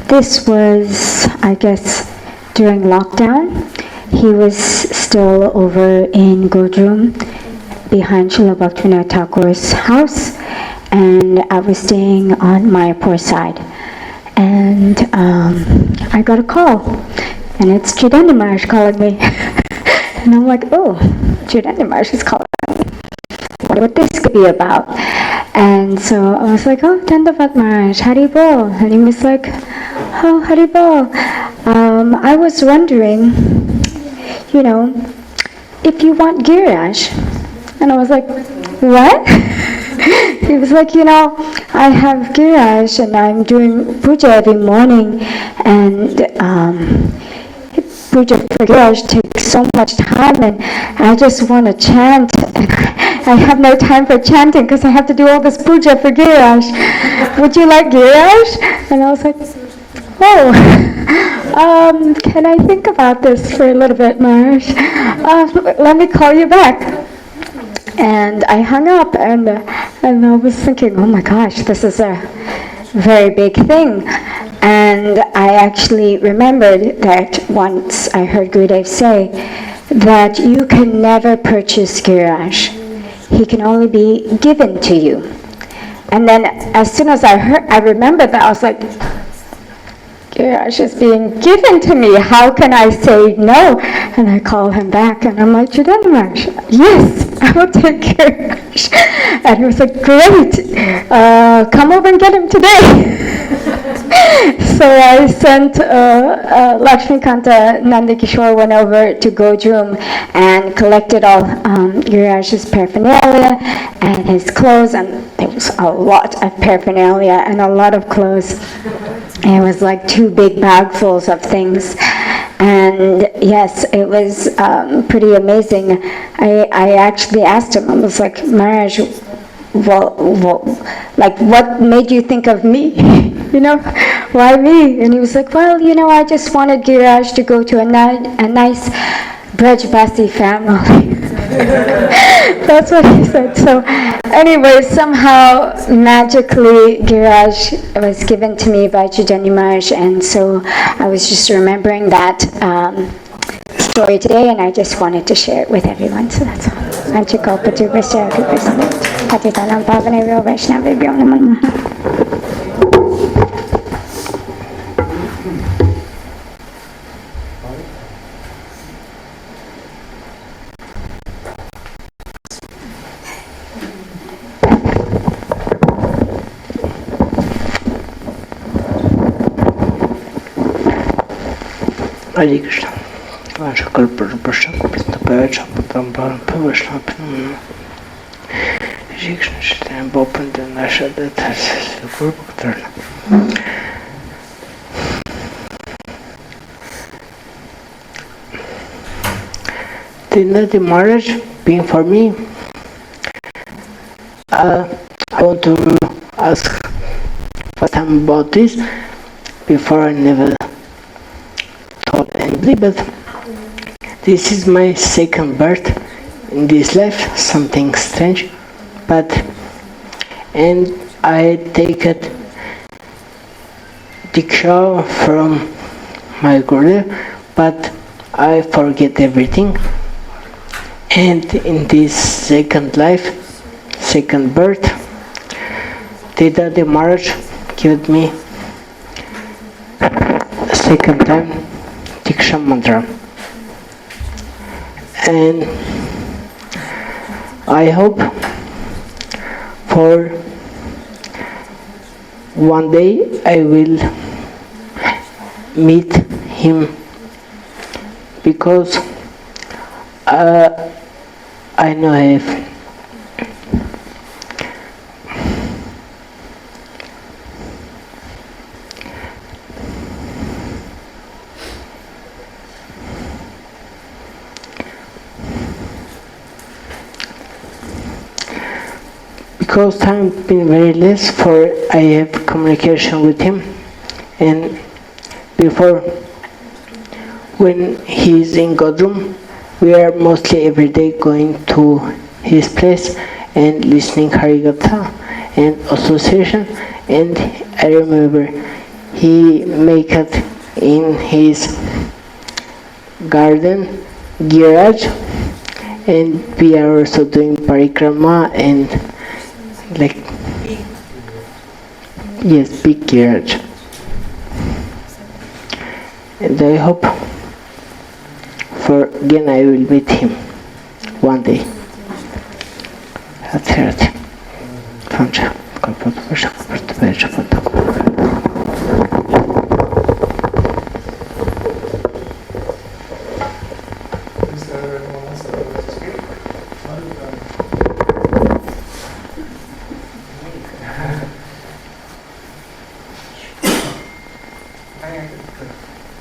this was, I guess, during lockdown. He was still over in Godrum behind Srila Bhaktivinoda Thakur's house, and I was staying on Mayapur side. And I got a call, and it's Tridandi Maharaj calling me. And I'm like, oh, Tridandi Maharaj is calling me. What would this be about? And so I was like, oh, Dandavat Maharaj, Haribol. And he was like, oh, Haribol. I was wondering, if you want Giraj. And I was like, what? He was like, I have Giraj and I'm doing puja every morning, and puja for Giraj takes so much time, and I just want to chant. I have no time for chanting because I have to do all this puja for Giraj. Would you like Giraj? And I was like, oh, can I think about this for a little bit, Maharaj? Let me call you back. And I hung up, and I was thinking, oh my gosh, this is a very big thing. And I actually remembered that once I heard Gurudev say that you can never purchase Giraj. He can only be given to you. And then as soon as I remembered that, I was like, Giraj is being given to me. How can I say no? And I call him back, and I'm like, Tridandi Maharaj, yes, I will take Giraj. And he was like, great, come over and get him today. So I sent Lakshmikanta Nandakishore went over to Godrum and collected all Giraj's paraphernalia and his clothes, and there was a lot of paraphernalia and a lot of clothes. It was like 2 big bagfuls of things. And yes, it was pretty amazing. I actually asked him, I was like, Maharaj, what made you think of me? Why me? And he was like, well, I just wanted Giraj to go to a nice Brajbasi family. That's what he said. So anyway, somehow magically Giraj was given to me by Tridandi Maharaj, and so I was just remembering that story today, and I just wanted to share it with everyone. So that's all. Hare Krishna. Vanshakal Prabhupada Paya Chapadam Pavashna Hare Krishna Shritam Bopan Danasha Datas Guru Bhaktarna. Tridandi Maharaj being for me, I want to ask first time about this. Before I never thought anybody, but this is my second birth in this life, something strange, and I take it Diksha from my Gurudev, but I forget everything. And in this second life, second birth, Tridandi Maharaj gave me second time Diksha mantra. And I hope for one day I will meet him, because I know if because time been very less for I have communication with him, and before when he's in Godroom, we are mostly every day going to his place and listening Harigatha and association. And I remember he make it in his garden garage, and we are also doing parikrama and like yes, big garage. And I hope for again I will meet him one day.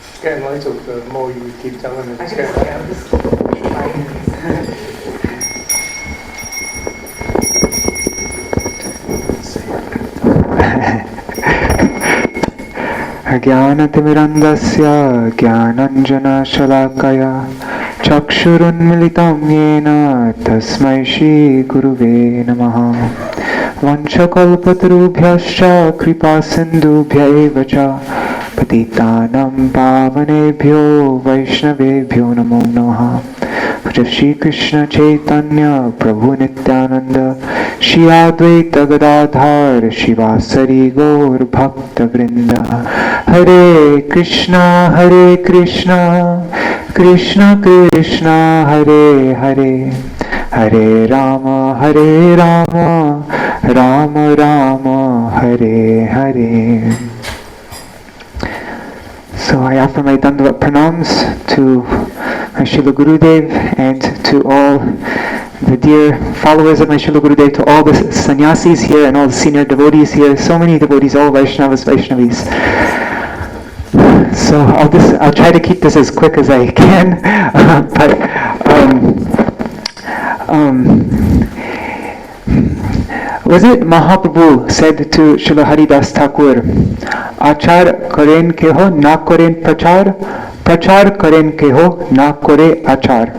It's getting lighter the more you keep telling me. It's getting lighter. ज्ञानतिमिरन्दस्य ज्ञानञ्जनशलाकया चक्षुरुन्मिलितं येन तस्मै श्रीगुरुवे नमः। वंशकल्पतरुभ्यश्च कृपासिन्धुभ्य एव च पतितानां पावनेभ्यो वैष्णवेभ्यो नमो नमः। श्री कृष्ण चैतन्य प्रभु नित्यानंद श्री अद्वैत गदाधर शिवासरि गौर भक्त वृंद। हरे कृष्णा कृष्ण कृष्ण हरे हरे, हरे Ram Ram Ram Hare Hare. So I offer my Dandavat pranams to my Srila Gurudev and to all the dear followers of my Srila Gurudev, to all the sannyasis here and all the senior devotees here, so many devotees, all Vaishnavas, Vaishnavis. So I'll try to keep this as quick as I can, was it Mahaprabhu said to Srila Haridas Thakur, Achar karen keho na karen prachar, prachar karen keho na kore achar.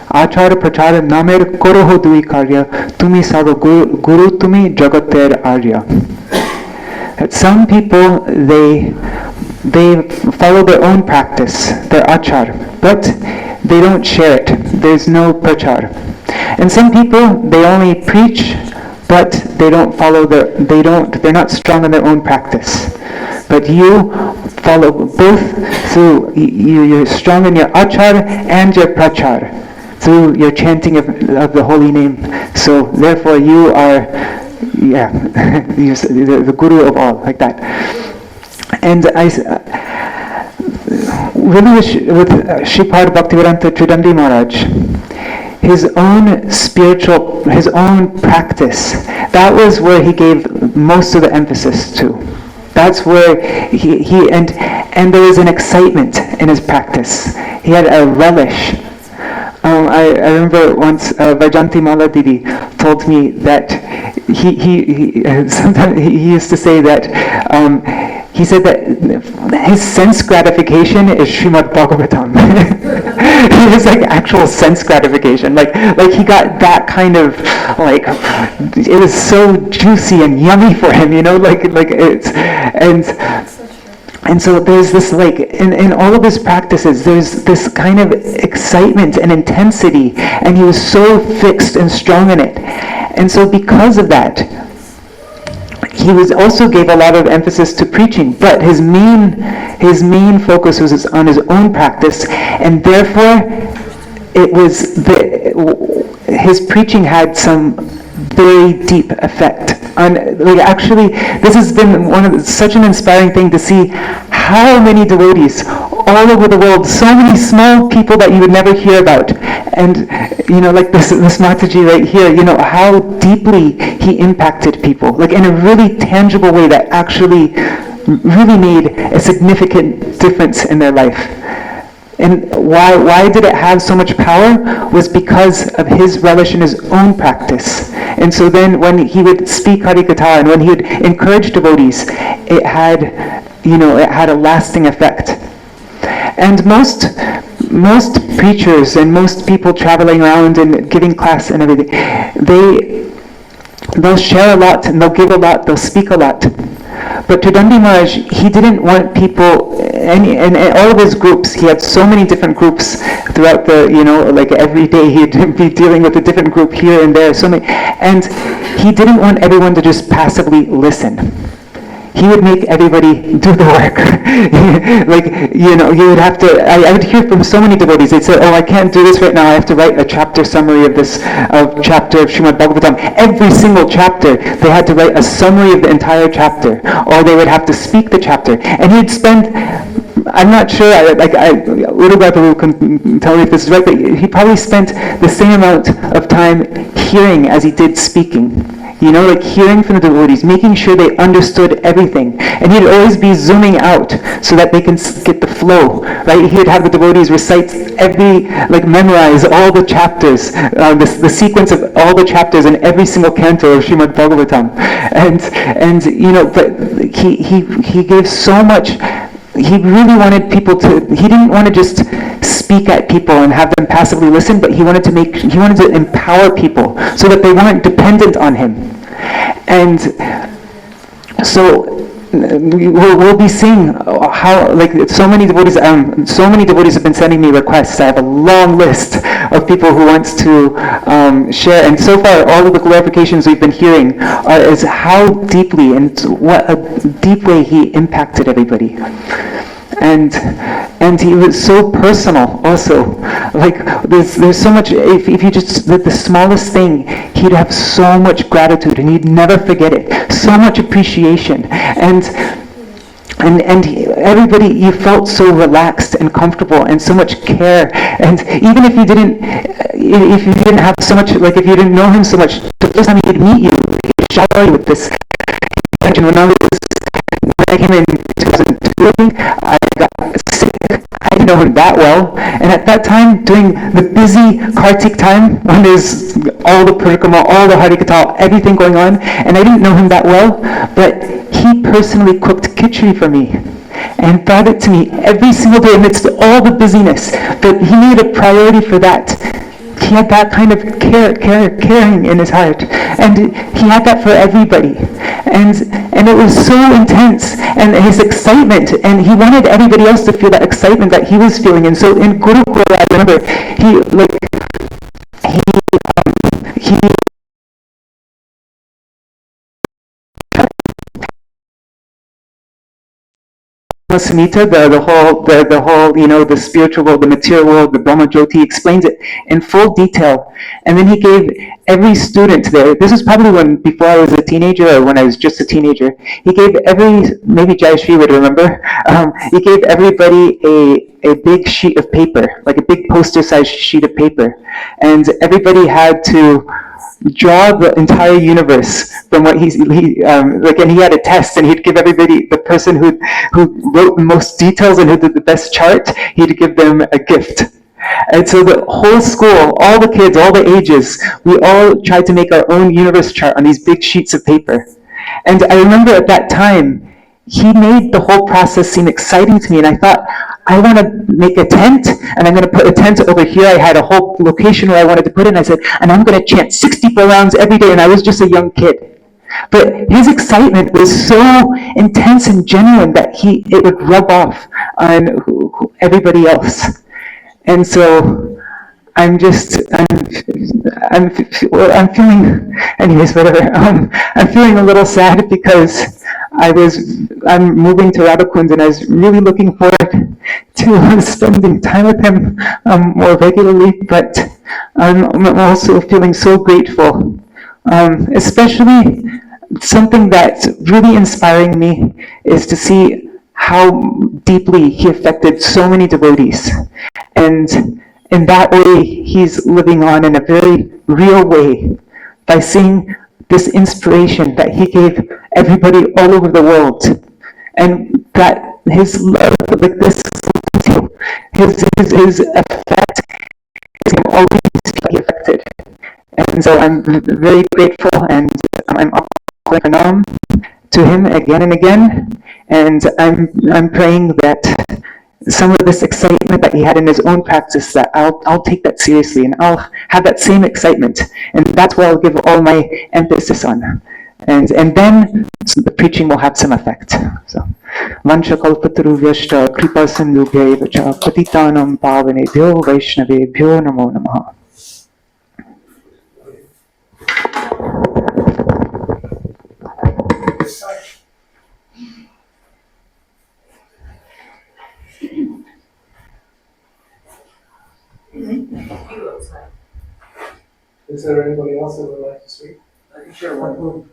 Achar prachar namer koroho dui karya, tumi sava guru tumi jagater arya. That some people, they follow their own practice, their achar, but they don't share it. There's no prachar. And some people, they only preach, but they don't follow they're not strong in their own practice. But you follow both through, you're strong in your achar and your prachar, through your chanting of the holy name. So therefore you are, you're the guru of all, like that. And really with Shripad Bhaktivedanta Tridandi Maharaj, his own practice, that was where he gave most of the emphasis to. That's where he and there was an excitement in his practice. He had a relish. I remember once Vajanti Mala Didi told me that he sometimes he used to say that he said that his sense gratification is Srimad Bhagavatam. It was like actual sense gratification. Like he got that kind of, like, it was so juicy and yummy for him, like it's, and so there's this, like, in all of his practices, there's this kind of excitement and intensity, and he was so fixed and strong in it. And so because of that, he also gave a lot of emphasis to preaching, but his main focus was on his own practice, and therefore his preaching had some very deep effect on, like, actually this has been such an inspiring thing to see how many devotees all over the world, so many small people that you would never hear about, and like this Mataji right here, how deeply he impacted people, like in a really tangible way that actually really made a significant difference in their life. And why did it have so much power? Was because of his relish in his own practice. And so then when he would speak Harikatha and when he would encourage devotees, it had a lasting effect. And most preachers and most people traveling around and giving class and everything, they'll share a lot and they'll give a lot, they'll speak a lot. But Tridandi Maharaj, he didn't want people, and all of his groups, he had so many different groups throughout like every day he'd be dealing with a different group here and there, and he didn't want everyone to just passively listen. He would make everybody do the work. You would have to, I would hear from so many devotees, they'd say, oh, I can't do this right now, I have to write a chapter summary of chapter of Srimad Bhagavatam. Every single chapter, they had to write a summary of the entire chapter, or they would have to speak the chapter. And he'd spend, I'm not sure, Little Prabhu can tell me if this is right, but he probably spent the same amount of time hearing as he did speaking. Hearing from the devotees, making sure they understood everything. And he'd always be zooming out so that they can get the flow, right? He'd have the devotees recite memorize all the chapters, the sequence of all the chapters in every single canto of Srimad Bhagavatam. But he gave so much. He really wanted people he didn't want to just speak at people and have them passively listen, but he wanted to empower people so that they weren't dependent on him. And so we'll be seeing how, so many devotees have been sending me requests. I have a long list of people who wants to share, and so far all of the glorifications we've been hearing is how deeply and what a deep way he impacted everybody. And he was so personal also. There's so much, if you just did the smallest thing, he'd have so much gratitude and he'd never forget it. So much appreciation. And everybody, you felt so relaxed and comfortable and so much care. And even if you didn't have so much, if you didn't know him so much, the first time he'd meet you, he'd shower you with this. When I came in 2002, I got sick. I didn't know him that well. And at that time, during the busy Kartik time, when there's all the parikrama, all the Harikatha, everything going on, and I didn't know him that well, but he personally cooked khichdi for me and brought it to me every single day amidst all the busyness. But he made a priority for that. He had that kind of caring in his heart, and he had that for everybody, and it was so intense, and his excitement, and he wanted everybody else to feel that excitement that he was feeling. And so in Gurukul, I remember he Samhita, the whole, the spiritual world, the material world, the Brahma Jyoti, explains it in full detail. And then he gave every student there, this was probably before I was a teenager or when I was just a teenager, he gave maybe Jayashri would remember, he gave everybody a big sheet of paper, like a big poster-sized sheet of paper. And everybody had to draw the entire universe from what and he had a test, and he'd give everybody, the person who wrote the most details and who did the best chart, he'd give them a gift. And so the whole school, all the kids, all the ages, we all tried to make our own universe chart on these big sheets of paper. And I remember at that time, he made the whole process seem exciting to me, and I thought, I want to make a tent, and I'm going to put a tent over here. I had a whole location where I wanted to put it, and I said, and I'm going to chant 64 rounds every day, and I was just a young kid. But his excitement was so intense and genuine that it would rub off on everybody else. And so I'm feeling, anyways, whatever. I'm feeling a little sad because I'm moving to Radhakund, and I was really looking forward to spending time with him more regularly, but I'm also feeling so grateful. Especially something that's really inspiring me is to see how deeply he affected so many devotees. And in that way, he's living on in a very real way by seeing this inspiration that he gave everybody all over the world. And that his love like this, his effect is always be affected. And so I'm very grateful, and I'm offering pranam to him again and again, and I'm praying that some of this excitement that he had in his own practice, that I'll take that seriously, and I'll have that same excitement, and that's what I'll give all my emphasis on. And then the preaching will have some effect. So, Vancha kalpatarubhyashta kripa sindhubhya vacha patitanam pavanebhyo vaishnavebhyo namo namaha. Is there anybody else that would like to speak? I can share one.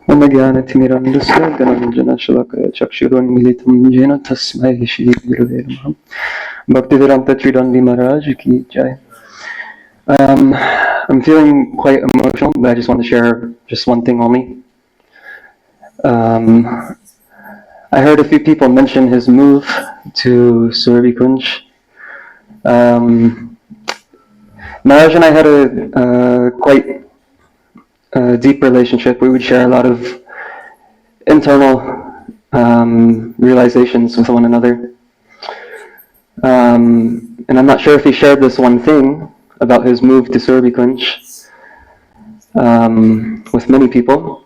Omagyanatimirandasya Dhananjana Shalakaya Chakshuranmilitam Jena Tasmai Shri Gurave Namaha. Bhaktivedanta Tridandi Maharaj ki jai. I'm feeling quite emotional, but I just want to share just one thing only. I heard a few people mention his move to Surabhi Kunj. Maharaj and I had a quite deep relationship. We would share a lot of internal realizations with one another. And I'm not sure if he shared this one thing about his move to Surabhi Kunj with many people.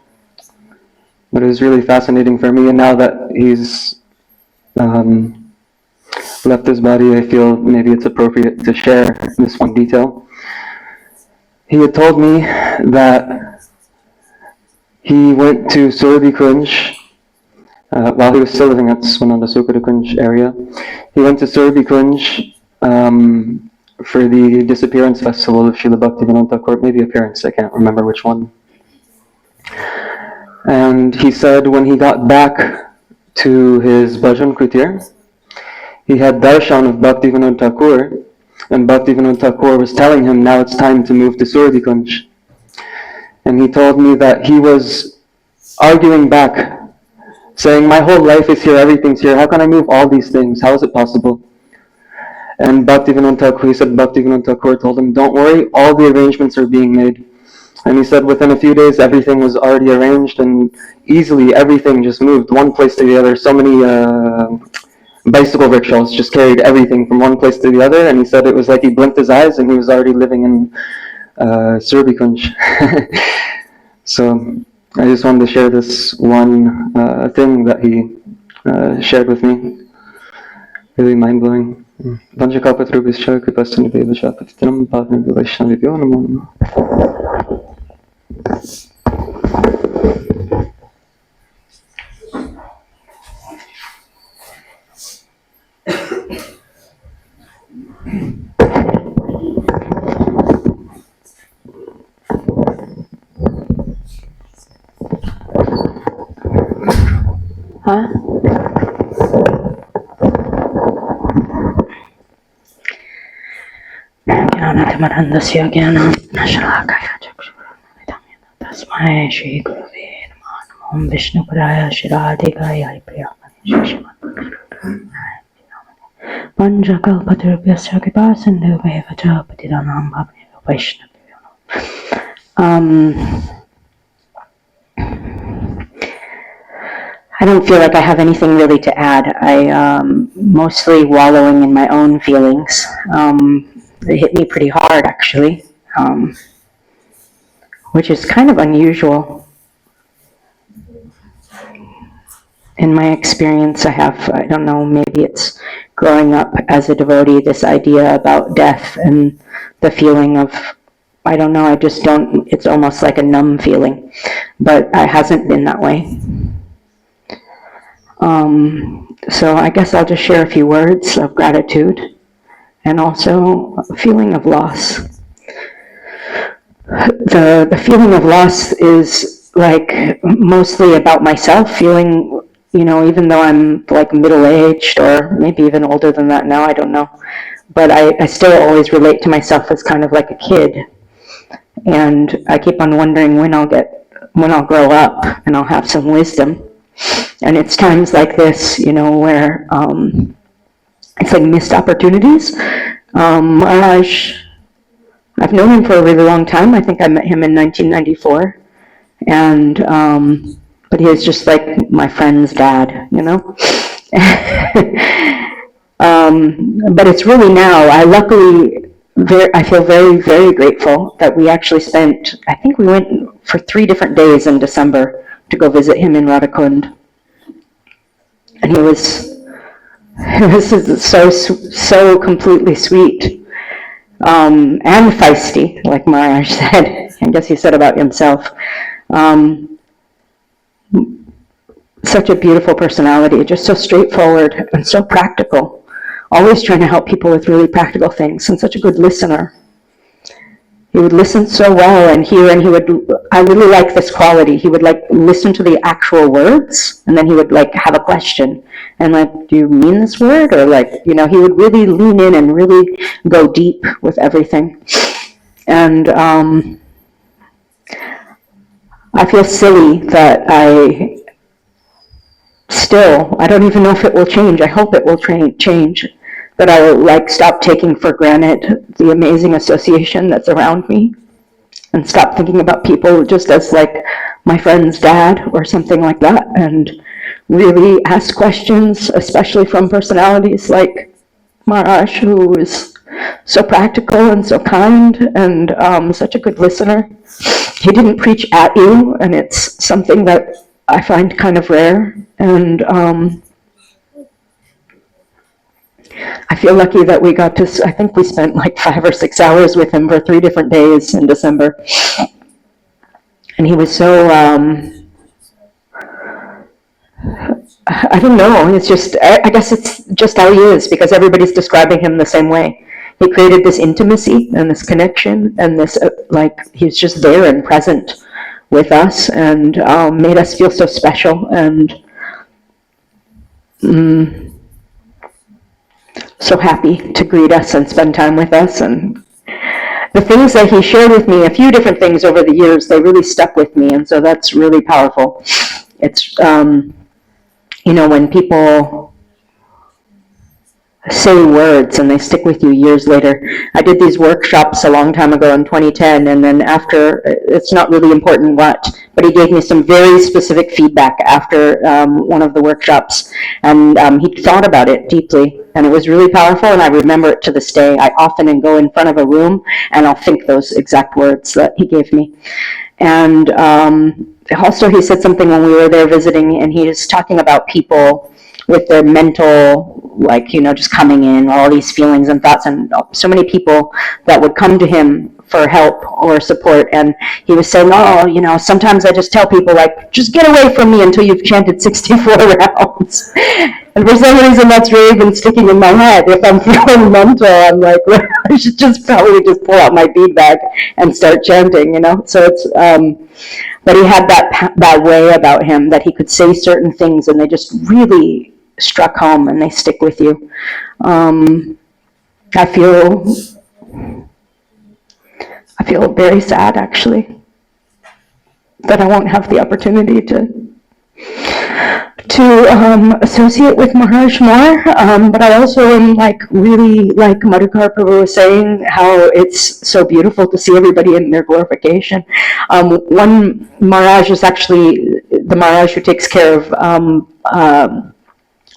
But it was really fascinating for me, and now that he's left his body, I feel maybe it's appropriate to share this one detail. He had told me that he went to Surabhi Kunj while he was still living at Swananda Sukara Kunj area. He went to Surabhi Kunj for the disappearance festival of Srila Bhaktivinoda Thakur, maybe appearance, I can't remember which one. And he said when he got back to his bhajan kutir, he had darshan of Bhaktivinoda Thakur, and Bhaktivinoda Thakur was telling him now it's time to move to Surabhi Kunj. And he told me that he was arguing back, saying, my whole life is here, everything's here, how can I move all these things? How is it possible? And Bhaktivinoda Thakur, he said Bhaktivinoda Thakur told him, don't worry, all the arrangements are being made. And he said within a few days everything was already arranged, and easily everything just moved one place to the other. So many bicycle rickshaws just carried everything from one place to the other, and he said it was like he blinked his eyes and he was already living in Surabhi Kunj. So I just wanted to share this one thing that he shared with me. Really mind-blowing. Vanjakalpatarubhyascha kripasinubhya patitanam pavanebhyo vaishnavebhyo namo namaha. Huh? Jnanatimarandasya jnanam shalakaya chakshuranmilitam tasmai Shri Gurave Namaha. Om Vishnupadaya Shiradikaya Priyamani Srimad Vanjakalpatarubhyascha kripasindhubhya vacha patitanam pavanebhyo vaishnavebhyo namaha. I don't feel like I have anything really to add. I'm mostly wallowing in my own feelings. They hit me pretty hard, actually, which is kind of unusual. In my experience, I don't know, maybe it's growing up as a devotee, this idea about death and the feeling of, I don't know, it's almost like a numb feeling, but it hasn't been that way. So I guess I'll just share a few words of gratitude and also a feeling of loss. the feeling of loss is like mostly about myself, feeling, you know, even though I'm like middle-aged or maybe even older than that now, I don't know. But I still always relate to myself as kind of like a kid. And I keep on wondering when I'll grow up and I'll have some wisdom. And it's times like this, you know, where it's like missed opportunities. Maharaj, I've known him for a really long time. I think I met him in 1994. And, but he was just like my friend's dad, you know? But it's really now, I feel very, very grateful that we actually spent, I think we went for 3 different days in December to go visit him in Radhakund. And he was so completely sweet, and feisty, like Maharaj said. I guess he said about himself. Such a beautiful personality, just so straightforward and so practical. Always trying to help people with really practical things, and such a good listener. He would listen so well and hear, and I really like this quality. He would like listen to the actual words, and then he would like have a question, and like, do you mean this word? Or like, you know, he would really lean in and really go deep with everything. And I feel silly that I don't even know if it will change. I hope it will change. That I will like stop taking for granted the amazing association that's around me, and stop thinking about people just as like my friend's dad or something like that, and really ask questions, especially from personalities like Maharaj, who is so practical and so kind and such a good listener. He didn't preach at you, and it's something that I find kind of rare, and I feel lucky that we got to, I think we spent like 5 or 6 hours with him for 3 different days in December. And he was so, I don't know, it's just, I guess it's just how he is, because everybody's describing him the same way. He created this intimacy and this connection and this, like, he's just there and present with us, and made us feel so special, and so happy to greet us and spend time with us. And the things that he shared with me, a few different things over the years, they really stuck with me, and so that's really powerful. It's, you know, when people say words and they stick with you years later. I did these workshops a long time ago in 2010, and then after, it's not really important what, but he gave me some very specific feedback after one of the workshops, and he thought about it deeply, and it was really powerful, and I remember it to this day. I often go in front of a room and I'll think those exact words that he gave me. And also he said something when we were there visiting, and he was talking about people with their mental, like, you know, just coming in, all these feelings and thoughts, and so many people that would come to him for help or support. And he was saying, oh, you know, sometimes I just tell people, like, just get away from me until you've chanted 64 rounds. And for some reason, that's really been sticking in my head. If I'm feeling mental, I'm like, well, I should probably just pull out my bead bag and start chanting, you know? So it's, but he had that way about him, that he could say certain things and they just really struck home and they stick with you. I feel very sad, actually, that I won't have the opportunity to associate with Maharaj more, but I also am like really, like Madhukar Prabhu was saying, how it's so beautiful to see everybody in their glorification. One Maharaj is actually the Maharaj who takes care of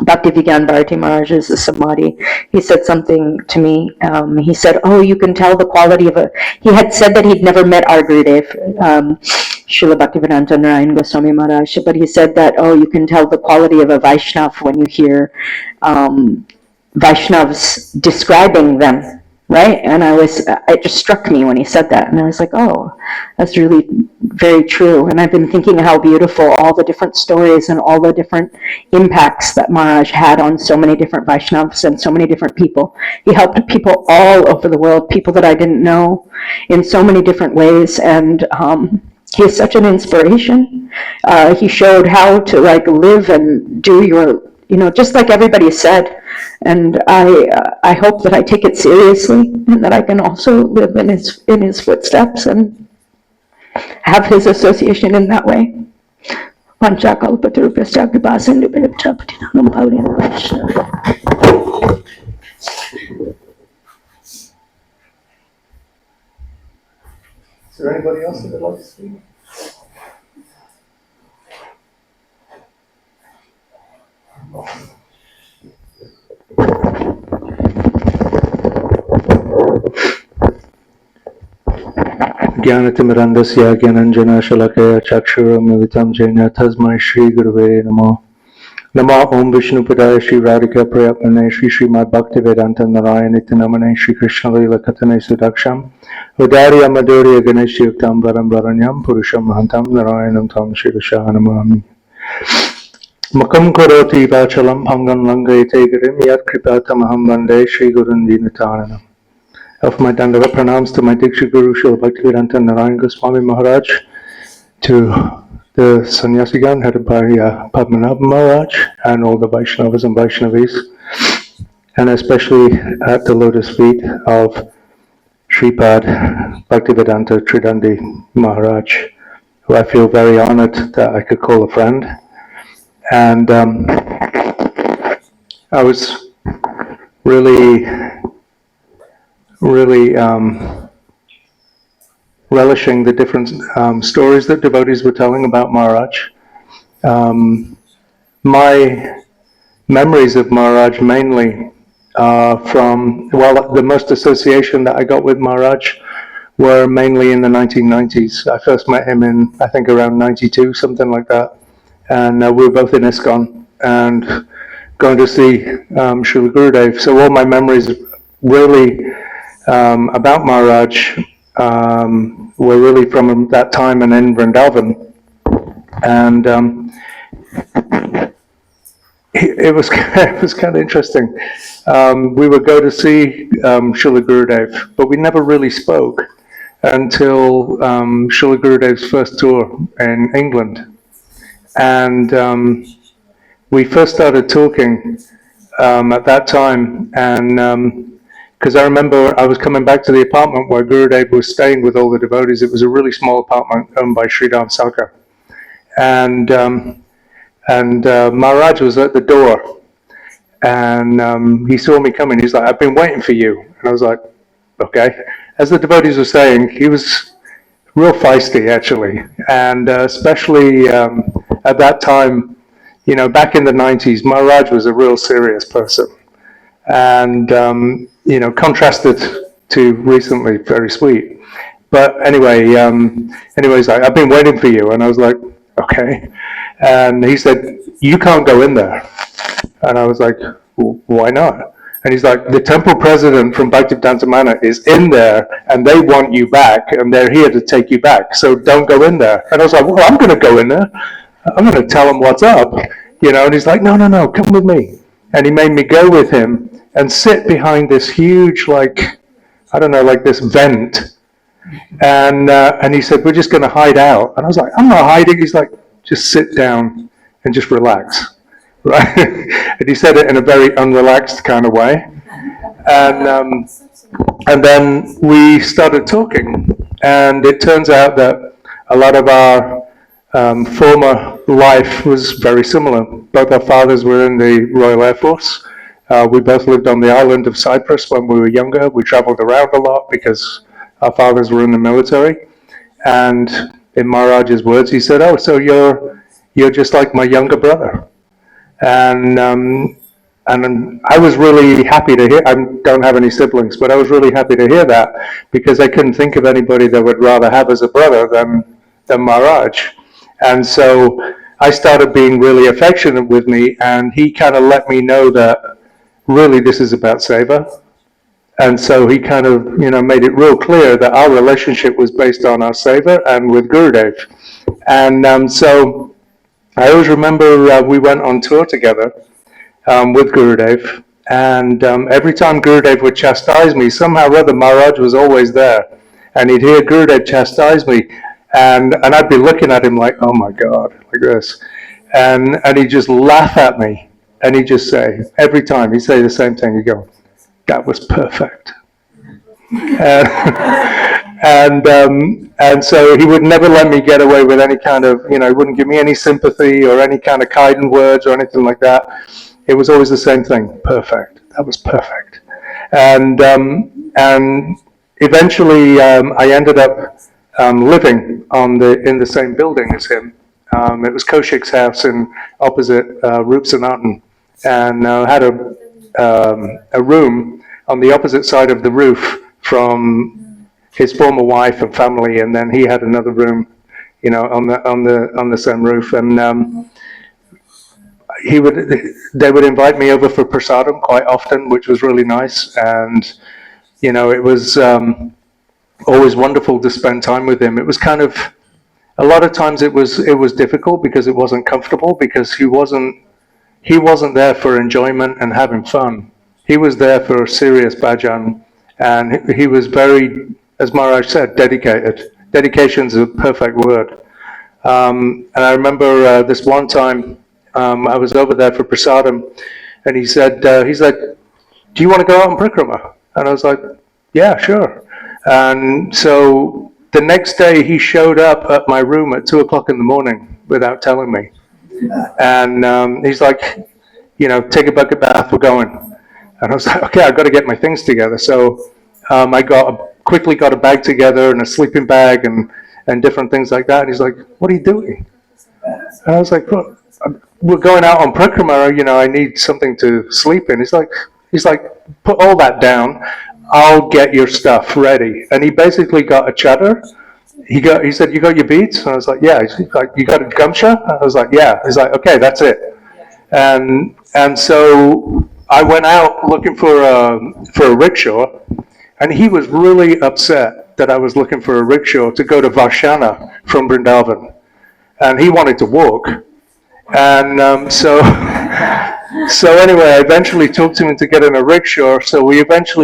Bhakti Vigyan Bharati Maharaj's Samadhi. He said something to me. He said, oh, you can tell the quality of he had said that he'd never met our Gurudev, Srila Bhaktivedanta Narayan Goswami Maharaj, but he said that, oh, you can tell the quality of a Vaishnav when you hear Vaishnavs describing them, right? And it just struck me when he said that, and I was like, oh, that's really very true. And I've been thinking how beautiful all the different stories and all the different impacts that Maharaj had on so many different Vaishnavas and so many different people. He helped people all over the world, people that I didn't know, in so many different ways, and he is such an inspiration. He showed how to live and do your, just like everybody said. And I hope that I take it seriously and that I can also live in his footsteps and have his association in that way. Is there anybody else that would like to speak? Jnanatimirandasya Jnananjana Shalakaya Chakshura Jaina Tasmai Shri Gurave Namo. Namo Om Vishnupadaya Shri Radhika Prayatmane Shri Srimad Bhaktivedanta Narayanityanamane Shri Krishna Lila Katane Sudaksham Udarya Madhurya Ganesh Yuktam Varam Varanyam Purusham Mahantam Narayanam Tam Shri Namami. Makam Karoti Vachalam Pangam Langayate Garim Yat Kripatam Aham Vande Shri Gurun Dinataranam. Offer my Dandavat pranams to my Diksha Guru Srila Bhaktivedanta Narayan Goswami Maharaj, to the Sannyasigan headed by Padmanabha Maharaj, and all the Vaishnavas and Vaishnavis, and especially at the lotus feet of Sripad Bhaktivedanta Tridandi Maharaj, who I feel very honored that I could call a friend. And I was really relishing the different stories that devotees were telling about Maharaj. My memories of Maharaj mainly from, the most association that I got with Maharaj were mainly in the 1990s. I first met him in, I think, around 92, something like that. And we were both in ISKCON and going to see Srila Gurudev. So all my memories really about Maharaj were really from that time and in Vrindavan. And it was kind of interesting. We would go to see Srila Gurudev, but we never really spoke until Srila Gurudev's first tour in England. And we first started talking at that time, and because I remember I was coming back to the apartment where Gurudev was staying with all the devotees. It was a really small apartment owned by Sridham Sarkar. And Maharaj was at the door, and he saw me coming. He's like, "I've been waiting for you." And I was like, "Okay." As the devotees were saying, he was real feisty, actually. And especially at that time, back in the 90s, Maharaj was a real serious person. And contrasted to recently, very sweet. But anyway, anyways, I've been waiting for you, and I was like, okay. And he said, you can't go in there. And I was like, well, why not? And he's like, the temple president from Bhaktivedanta Manor is in there, and they want you back, and they're here to take you back, so don't go in there. And I was like, well, I'm going to go in there. I'm going to tell them what's up. And he's like, no, come with me. And he made me go with him and sit behind this huge, this vent. And he said, we're just going to hide out. And I was like, I'm not hiding. He's like, just sit down and just relax. Right? And he said it in a very unrelaxed kind of way. And then we started talking. And it turns out that a lot of our former life was very similar. Both our fathers were in the Royal Air Force. We both lived on the island of Cyprus when we were younger. We traveled around a lot because our fathers were in the military. And in Maharaj's words, he said, oh, so you're just like my younger brother. And I was really happy to hear, I don't have any siblings, but I was really happy to hear that, because I couldn't think of anybody that would rather have as a brother than Maharaj. And so I started being really affectionate with me, and he kind of let me know that really this is about seva. And so he kind of, made it real clear that our relationship was based on our seva and with Gurudev. And so I always remember we went on tour together with Gurudev. And every time Gurudev would chastise me, somehow or other Maharaj was always there. And he'd hear Gurudev chastise me. And I'd be looking at him like, oh my God, like this. And he'd just laugh at me. And he'd just say, every time, he'd say the same thing. He'd go, that was perfect. And so he would never let me get away with any kind of, he wouldn't give me any sympathy or any kind of kind words or anything like that. It was always the same thing, perfect. That was perfect. And eventually I ended up living in the same building as him. It was Kaushik's house in opposite Rup Sanatan, and had a room on the opposite side of the roof from his former wife and family, and then he had another room, on the same roof. And they would invite me over for prasadam quite often, which was really nice. And it was always wonderful to spend time with him. It was kind of, a lot of times it was difficult because it wasn't comfortable, because he wasn't there for enjoyment and having fun. He was there for serious bhajan, and he was very, as Maharaj said, dedicated. Dedication's a perfect word. And I remember this one time I was over there for prasadam, and he said, do you want to go out on Prikrama? And I was like, yeah, sure. And so the next day he showed up at my room at 2 o'clock in the morning without telling me. And he's like, take a bucket bath, we're going. And I was like, okay, I've got to get my things together. So I quickly got a bag together and a sleeping bag and different things like that. And he's like, what are you doing? And I was like, well, we're going out on Prikrama, I need something to sleep in. He's like, put all that down. I'll get your stuff ready. And he basically got a chadar. He said, you got your beads? And I was like, yeah. He's like, you got a gamcha? I was like, yeah. He's like, okay, that's it. And so I went out looking for a rickshaw, and he was really upset that I was looking for a rickshaw to go to Varshana from Vrindavan. And he wanted to walk. And so anyway, I eventually talked him into getting a rickshaw. So we went to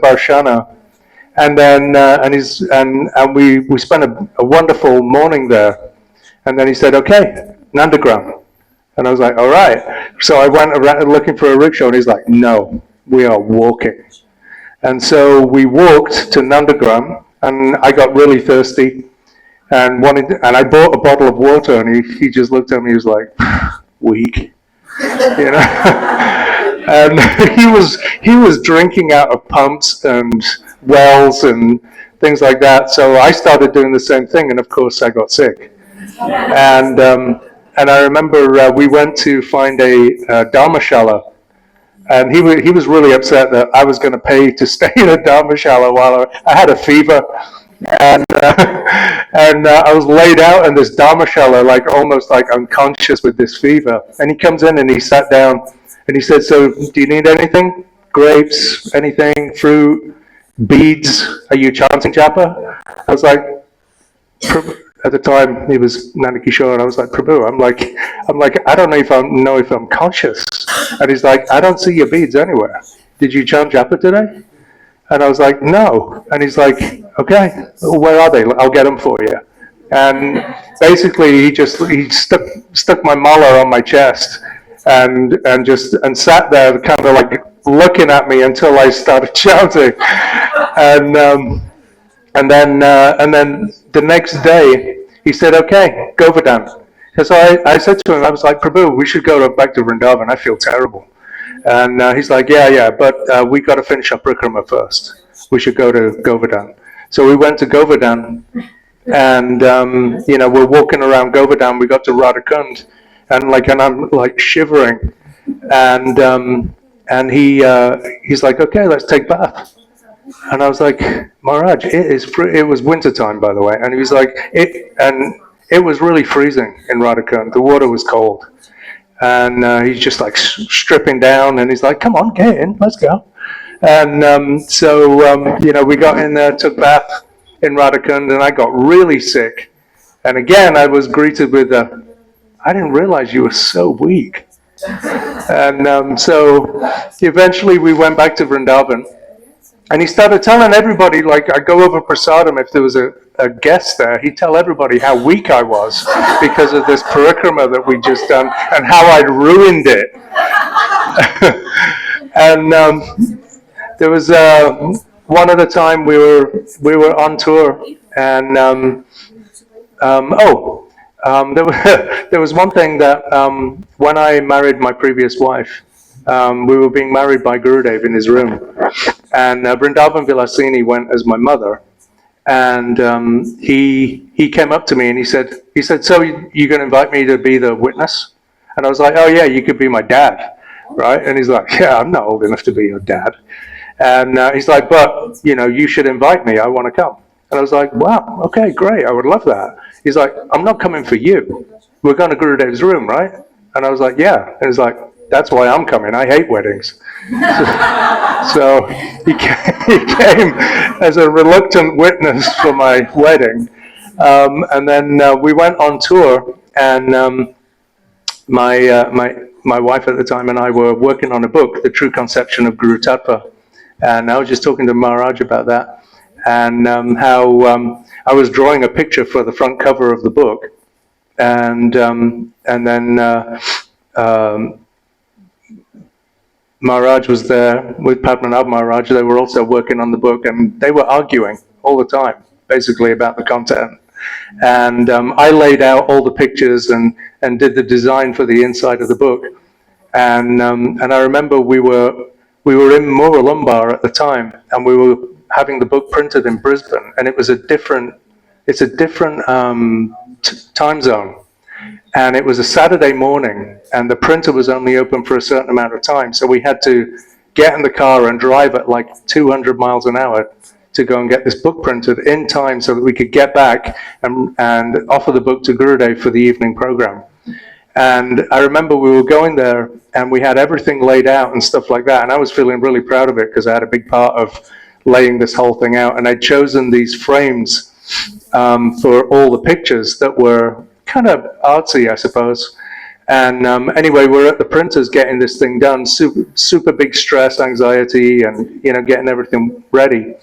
Varshana. And then we spent a wonderful morning there. And then he said, okay, Nandagram. And I was like, all right. So I went around looking for a rickshaw, and he's like, no, we are walking. And so we walked to Nandagram, and I got really thirsty and I bought a bottle of water, and he just looked at me, he was like, weak. And he was drinking out of pumps and wells and things like that. So I started doing the same thing, and of course I got sick. And I remember we went to find a dharmashala, and he was really upset that I was going to pay to stay in a dharmashala while I had a fever, and I was laid out in this dharmashala, like almost like unconscious with this fever. And he comes in and he sat down and he said, so do you need anything? Grapes, anything, fruit, beads? Are you chanting japa? I was like, at the time he was Nanda Kishore, and I was like, Prabhu, I'm like, I don't know if I'm conscious. And he's like, I don't see your beads anywhere. Did you chant japa today? And I was like, no. And he's like, okay, where are they? I'll get them for you. And basically he stuck my mala on my chest and sat there kind of like looking at me until I started chanting. And then the next day he said, okay, Govardhan. So I said to him, I was like, Prabhu, we should go back to Vrindavan. I feel terrible. And he's like, yeah, but we got to finish our Prikrama first. We should go to Govardhan. So we went to Govardhan, and we're walking around Govardhan. We got to Radhakund, and I'm like shivering, and he's like, okay, let's take bath. And I was like, Maharaj, it was winter time, by the way, and he was like, it was really freezing in Radhakund. The water was cold. And he's just like stripping down, and he's like, come on, get in, let's go. And you know, we got in there, took bath in Radhakund, and I got really sick. And again, I was greeted with I didn't realize you were so weak. And so eventually we went back to Vrindavan, and he started telling everybody, like, I go over prasadam, if there was a guest there, he'd tell everybody how weak I was because of this parikrama that we'd just done and how I'd ruined it. And there was one other time we were on tour, and there was one thing that when I married my previous wife, we were being married by Gurudev in his room, and Vrindavan Vilasini went as my mother, and he came up to me and he said, so you going to invite me to be the witness? And I was like, oh yeah, you could be my dad, right? And he's like, yeah, I'm not old enough to be your dad. And he's like, but you know, you should invite me. I want to come. And I was like, wow, okay, great, I would love that. He's like, I'm not coming for you. We're going to Gurudev's room, right? And I was like, yeah. And he's like, that's why I'm coming. I hate weddings. So he came as a reluctant witness for my wedding. And then we went on tour, and my wife at the time and I were working on a book, The True Conception of Guru Tattva. And I was just talking to Maharaj about that, and how I was drawing a picture for the front cover of the book, and then Maharaj was there with Padmanabh Maharaj. They were also working on the book, and they were arguing all the time, basically, about the content. And I laid out all the pictures and did the design for the inside of the book. And I remember we were in Muralumbar at the time, and we were having the book printed in Brisbane, and it's a different time zone. And it was a Saturday morning, and the printer was only open for a certain amount of time, so we had to get in the car and drive at like 200 miles an hour to go and get this book printed in time so that we could get back and offer the book to Gurudev for the evening program. And I remember we were going there, and we had everything laid out and stuff like that, and I was feeling really proud of it because I had a big part of laying this whole thing out, and I'd chosen these frames for all the pictures that were kind of artsy, I suppose. And anyway, we're at the printers getting this thing done, super big stress, anxiety, and you know, getting everything ready.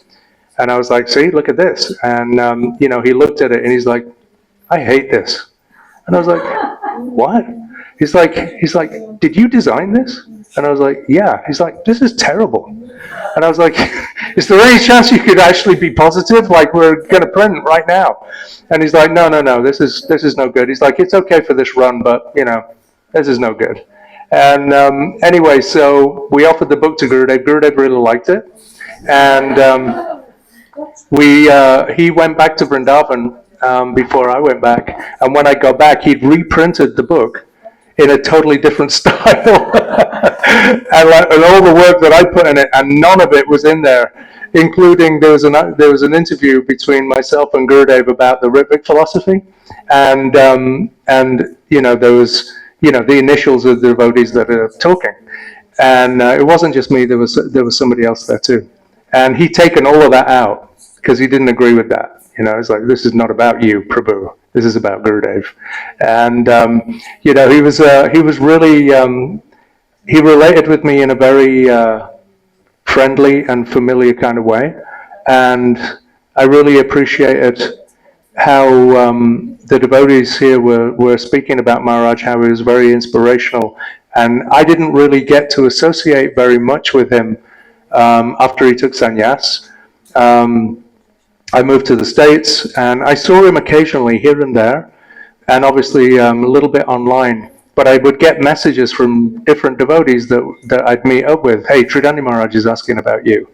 And I was like, see, look at this. And you know, he looked at it and he's like, I hate this. And I was like, what? He's like, did you design this? And I was like, yeah. He's like, this is terrible. And I was like, is there any chance you could actually be positive? Like, we're going to print right now. And he's like, no, this is no good. He's like, it's okay for this run, but you know, this is no good. And anyway, so we offered the book to Gurudev. Gurudev really liked it. And he went back to Vrindavan before I went back. And when I got back, he'd reprinted the book in a totally different style. and all the work that I put in it, and none of it was in there, including there was an interview between myself and Gurudev about the Ritvic philosophy, and you know, there was, you know, the initials of the devotees that are talking, and it wasn't just me, there was somebody else there too, and he'd taken all of that out because he didn't agree with that. You know, it's like, this is not about you, Prabhu. This is about Gurudev. And you know, he was really he related with me in a very friendly and familiar kind of way, and I really appreciated how the devotees here were speaking about Maharaj, how he was very inspirational, and I didn't really get to associate very much with him after he took sannyas. I moved to the States, and I saw him occasionally here and there, and obviously a little bit online. But I would get messages from different devotees that I'd meet up with. Hey, Tridandi Maharaj is asking about you.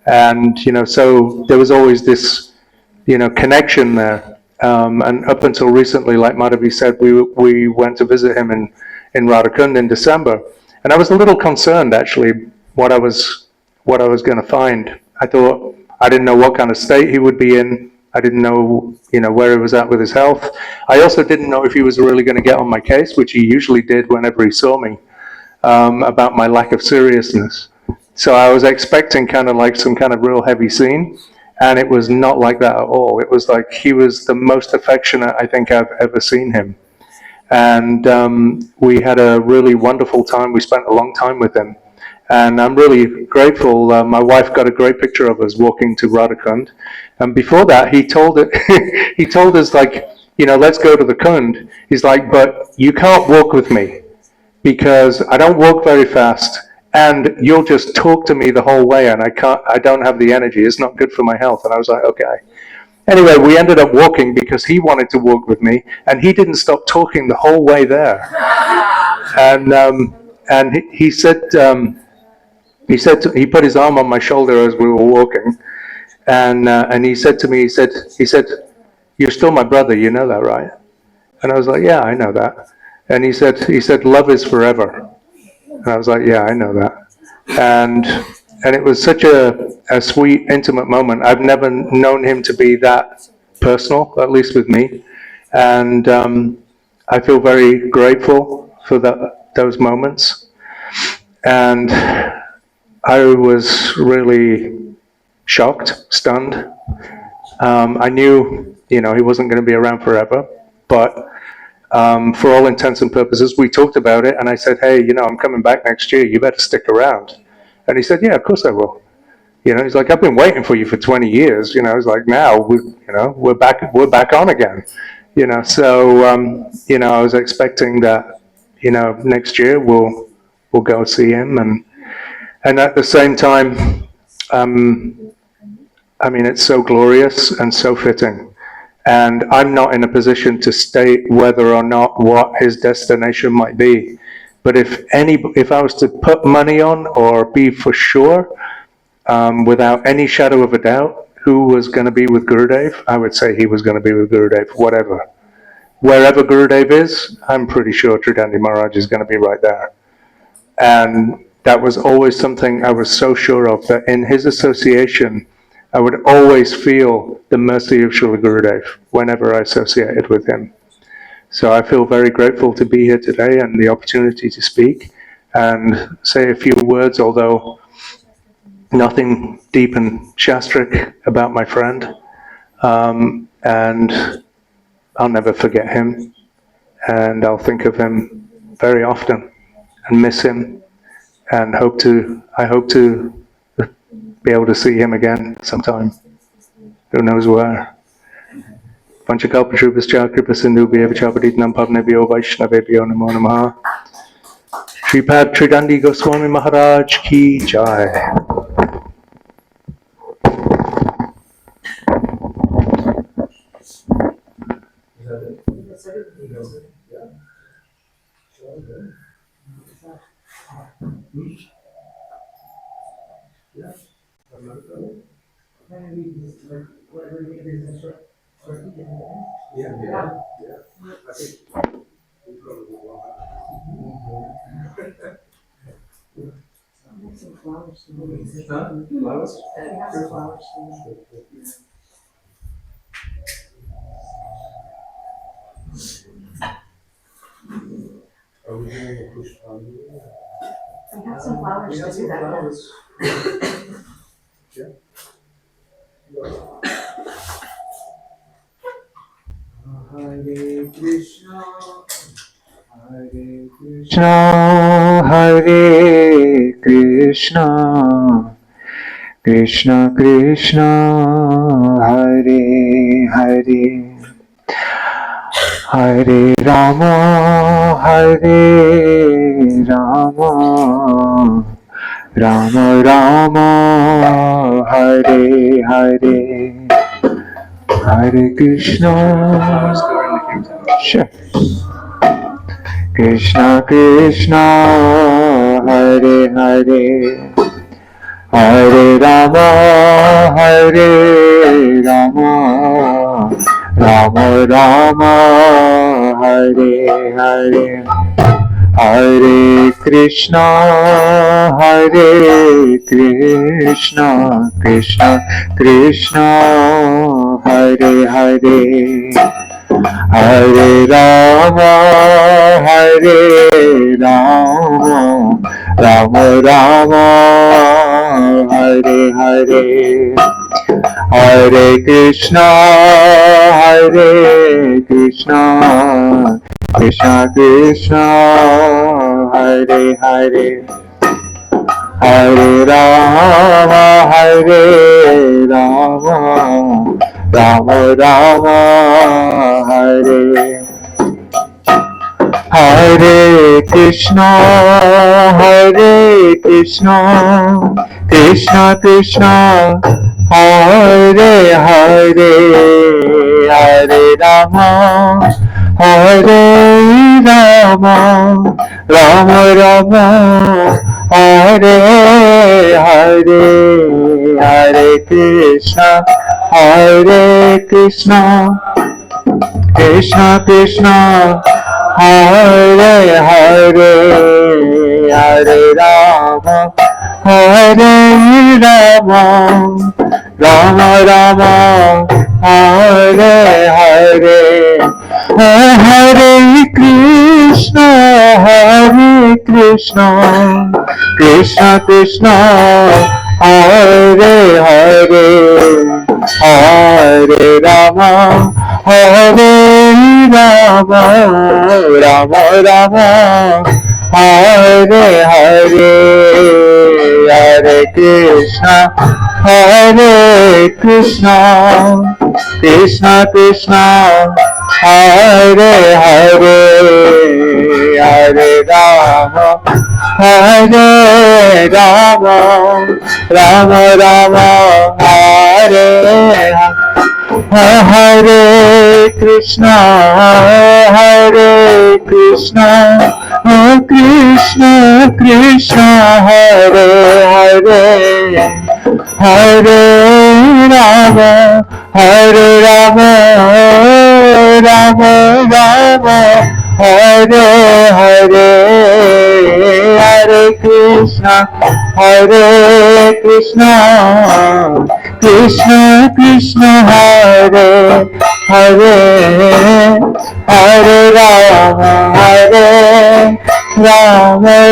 And, you know, so there was always this, you know, connection there. And up until recently, like Madhavi said, we went to visit him in Radhakund in December. And I was a little concerned, actually, what I was going to find. I didn't know what kind of state he would be in. I didn't know, you know, where he was at with his health. I also didn't know if he was really going to get on my case, which he usually did whenever he saw me, about my lack of seriousness. So I was expecting kind of like some kind of real heavy scene, and it was not like that at all. It was like he was the most affectionate I think I've ever seen him. And we had a really wonderful time. We spent a long time with him. And I'm really grateful. My wife got a great picture of us walking to Radhakund. And before that, he told he told us, like, you know, let's go to the Kund. He's like, but you can't walk with me because I don't walk very fast, and you'll just talk to me the whole way, and I don't have the energy. It's not good for my health. And I was like, okay. Anyway, we ended up walking because he wanted to walk with me, and he didn't stop talking the whole way there. And he said he put his arm on my shoulder as we were walking, and he said to me, he said, "You're still my brother, you know that, right?" And I was like, "Yeah, I know that." And he said, "Love is forever." And I was like, "Yeah, I know that." And it was such a sweet, intimate moment. I've never known him to be that personal, at least with me. And I feel very grateful for those moments. And I was really shocked, stunned. I knew, you know, he wasn't going to be around forever, but for all intents and purposes, we talked about it, and I said, "Hey, you know, I'm coming back next year. You better stick around." And he said, "Yeah, of course I will." You know, he's like, "I've been waiting for you for 20 years." You know, he's like, "Now we're back on again." You know, so you know, I was expecting that, you know, next year we'll go see him, and at the same time, I mean, it's so glorious and so fitting. And I'm not in a position to state whether or not what his destination might be. But if I was to put money on or be for sure, without any shadow of a doubt, who was going to be with Gurudev, I would say he was going to be with Gurudev, whatever. Wherever Gurudev is, I'm pretty sure Tridandi Maharaj is going to be right there. And that was always something I was so sure of, that in his association, I would always feel the mercy of Srila Gurudev whenever I associated with him. So I feel very grateful to be here today and the opportunity to speak and say a few words, although nothing deep and shastric about my friend. And I'll never forget him, and I'll think of him very often and miss him, and I hope to be able to see him again sometime. Who knows where. Panchakalpatrupaschya kripa sindhubhyo vichapaditnam pavnebhyo vaishnavebhyo namo namaha. Sripad Tridandi Goswami Maharaj ki jai. Are we doing a Pushpanjali? We have some flowers to do that. Yeah. Hare Krishna, Hare Krishna, Hare Krishna, Krishna Krishna, Hare Hare, Hare Rama, Hare Rama, Rama Rama, Hare Hare, Hare Krishna. Sure. Krishna Krishna, Hare Hare, Hare Rama, Hare Rama, Rama Rama, Hare Hare, Hare Krishna, Hare Krishna, Krishna Krishna, Hare Hare, Hare Rama, Hare Rama, Rama Rama, Hare Hare, Hare Krishna, Krishna Krishna, Hare Hare, Hare Rama, Rama Rama, Hare Hare Krishna, Krishna Krishna, Hare Hare, Hare Rama, Rama Rama, Hare Hare, Hare Krishna, Krishna Krishna, Hare Hare, Hare Rama, Rama Rama, Hare Hare, Hare Krishna, Krishna Krishna, Hare Hare, Hare Rama, Rama Rama, Hare Hare, Hare Krishna, Krishna Krishna, Hare Hare, Hare Rama, Rama Rama, Hare Hare Krishna, Krishna Krishna, Hare Hare, Hare Rama, Rama Rama, Hare Hare, Hare Krishna, Krishna Krishna, Hare Hare, Hare Rama, Rama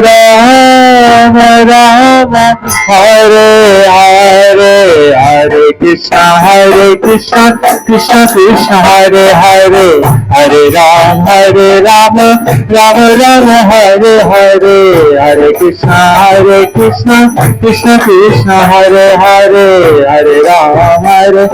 Rama, Hare Hare, Hare Krishna, Krishna Krishna, Hare Hare, Hare Rama, Rama Hare Hare, Hare Krishna, Krishna Krishna, Hare Hare, Hare Rama, Hare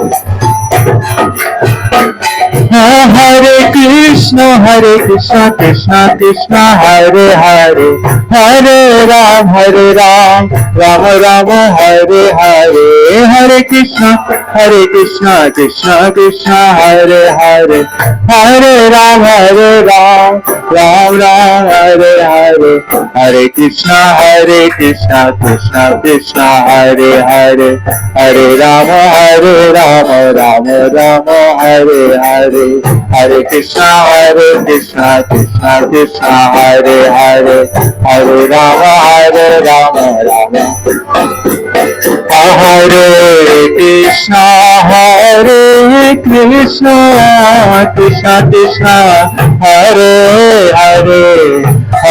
Krishna, Krishna Krishna, Hare Hare, Hare Rama, Rama Hare Hare, Hare Krishna, Krishna Krishna, Hare Hare, Hare Rama, Rama Hare Hare, Hare Krishna, Krishna Krishna, Hare Hare, Hare Rama, Rama Hare Hare, Hare Krishna, Krishna Krishna, Hare Hare, Hare Rama, Rama Hare Krishna, Krishna Krishna, Hare Hare,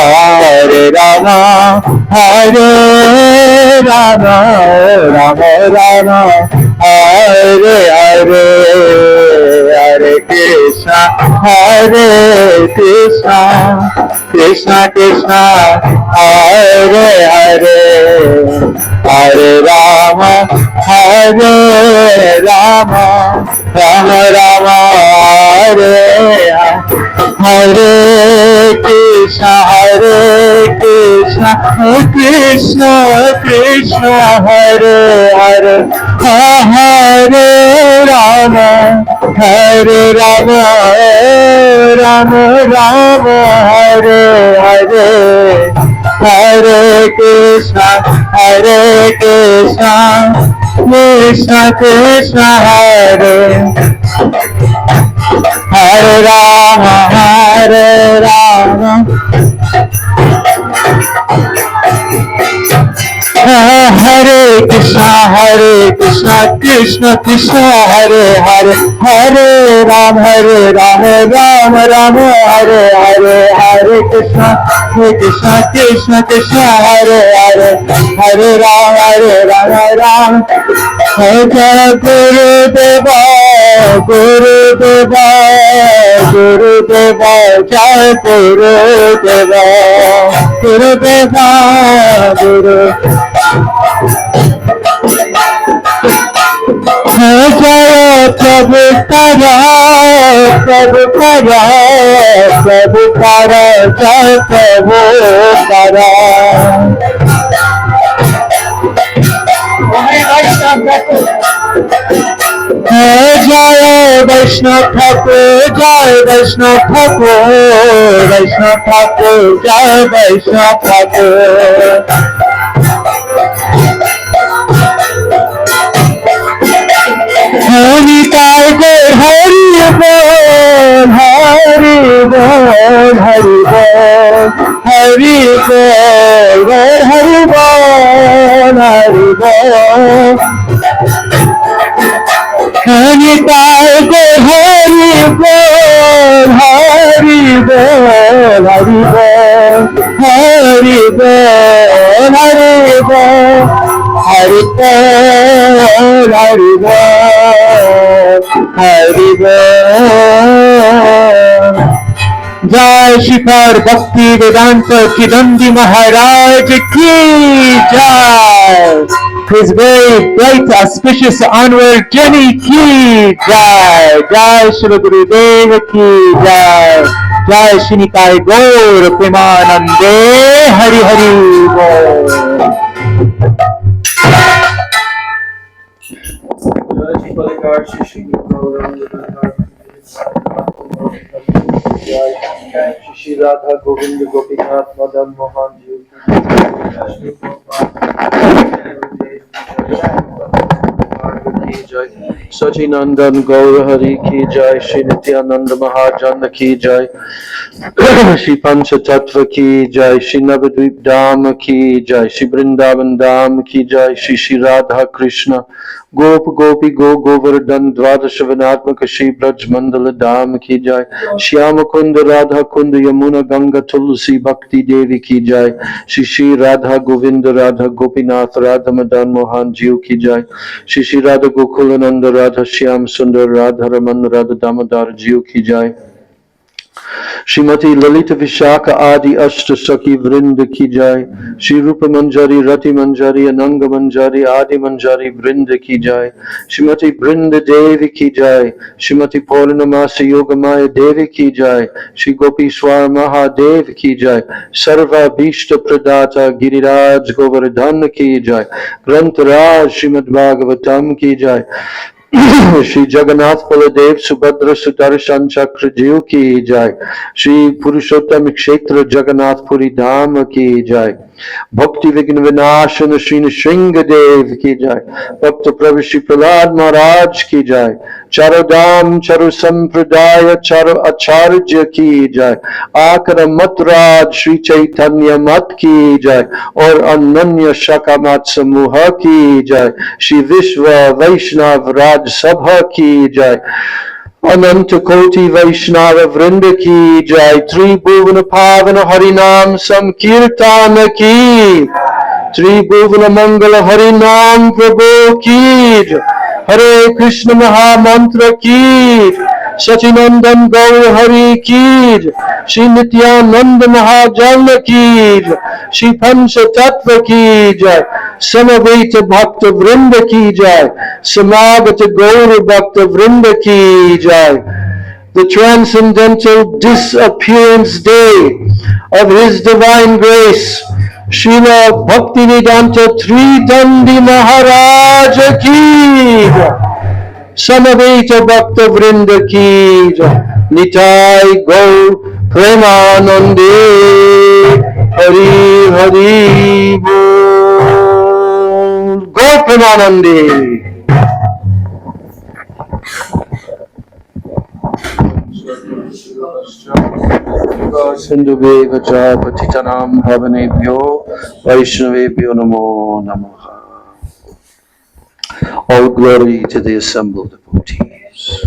Hare Rama, Rama Hare Hare, Hare Krishna, Krishna Krishna, Hare Hare, Hare Rama, Rama Hare Hare, Krishna, Krishna Krishna, Hare Hare, Hare Rama, Rama Hare Hare, Hare Krishna, Krishna Krishna, Hare Rama, Hare Krishna, Hare Krishna, Krishna Krishna, Hare Hare, Hare Ram, Ram Ram, Hare Hare, Hare Krishna, Krishna Krishna, Hare Hare, Hare Ram, Ram. Jai Guru Deva, Guru Deva, Guru Deva, Jai Guru Deva, Guru Deva, Guru. Jai Prabhu Para, Prabhu Para, Prabhu Para, Jai Prabhu Para. Jai Vaishnav Thakur, Jai Vaishnav Thakur, Vaishnav Thakur, Jai Vaishnav Thakur. Hari Tiger, Hari Bol, Hari Bol, Hari Bol, Hari Bol, Hari Bol, Hari Bol. Hari Tiger, Hari Bol, Hari Bol, Hari Bol, Hari Bol, Hari Bol. Hari Bol, Hari Bol, Hari Bol. Jai Shikar Bhakti Vedanta Tridandi Maharaj ki Jai. His very bright, auspicious onward journey ki Jai. Jai Shri Gurudev ki Jai. Jai Shri Nitai Gaur Premanande Hari Hari Bol. Shri Radha Govind Gopinath Madan Mohan Sachinandan Gaur Hari ki Jai, Shri Nityananda Mahajan ki Jai, Shri Pancha Tattva ki Jai, Shri Navadvip Dham ki Jai, Shri Vrindavan Dham ki Jai, Shri Radha Krishna Gop Gopi Go Govardhan Dvadashavanatmaka Shri Braj Mandala Dham ki Jai, Shyama Kunda Radha Kunda Yamuna Ganga Tulsi Bhakti Devi ki Jai, Shri Radha Govinda Radha Gopinath Radha Madan Mohan Jiu ki Jai, Shri Radha Gokulananda Radha Shyam Sundar Radha Raman Radha Damodar Jiu ki Jai, Shrimati Lalita Vishaka Adi Ashta Sakhi Vrinda ki Jai, Shri Rupa Manjari Rati Manjari Ananga Manjari Adi Manjari Vrinda ki Jai, Shrimati Vrinda Devi ki Jai, Shrimati Purnamasi Yogamaya Devi ki Jai, Shri Gopi Swar Mahadev ki Jai, Sarva Bhishta Pradata Giriraj Govardhan ki Jai, Grantaraj Shrimad Bhagavatam ki Jai, Shri Jagannath Baladev Subhadra Sudarshan Chakra Jiu ki Jai, Shri Purushottam Kshetra Jagannath Puri Dham ki Jai, Bhakti Vigna Vinashana Shri Nrsinga Dev ki Jai, Bhakta Prabhu Shri Prahlad Maharaj ki Jai, Charodam Charu Sampradaya Charu Acharya ki Jai, Akara Matraj Shri Chaitanya Mat ki Jai, Aur Ananya Shakamat Samuha ki Jai, Shri Vishwa Vaishnav Raj Sabha ki Jai, Ananta Koti Vaishnava Vrinda ki Jai, Tribhuvana Pavana Harinam Samkirtana ki, Tribhuvana Mangala Harinam Prabhu ki Jai, Hare Krishna Maha Mantra ki, Sachinandan Gaur Hari ki, Shri Nityananda Mahajana ki, Shri Pancha Tattva ki Jai, Samaveta Bhakta Vrinda ki Jai, Samagata Gaur Bhakta Vrinda ki Jai. The transcendental disappearance day of His Divine Grace, Srila Bhaktivedanta Tridandi Maharaj ki Jai, Samaveta Bhakta Vrinda ki Jai, Nitai Gaur Premanande Hari Hari Bol, Gaur Premanande. Sindhu Patitanam Bhavanebhyo Vaishnavebhyo Namo Namaha. All glory to the assembled devotees.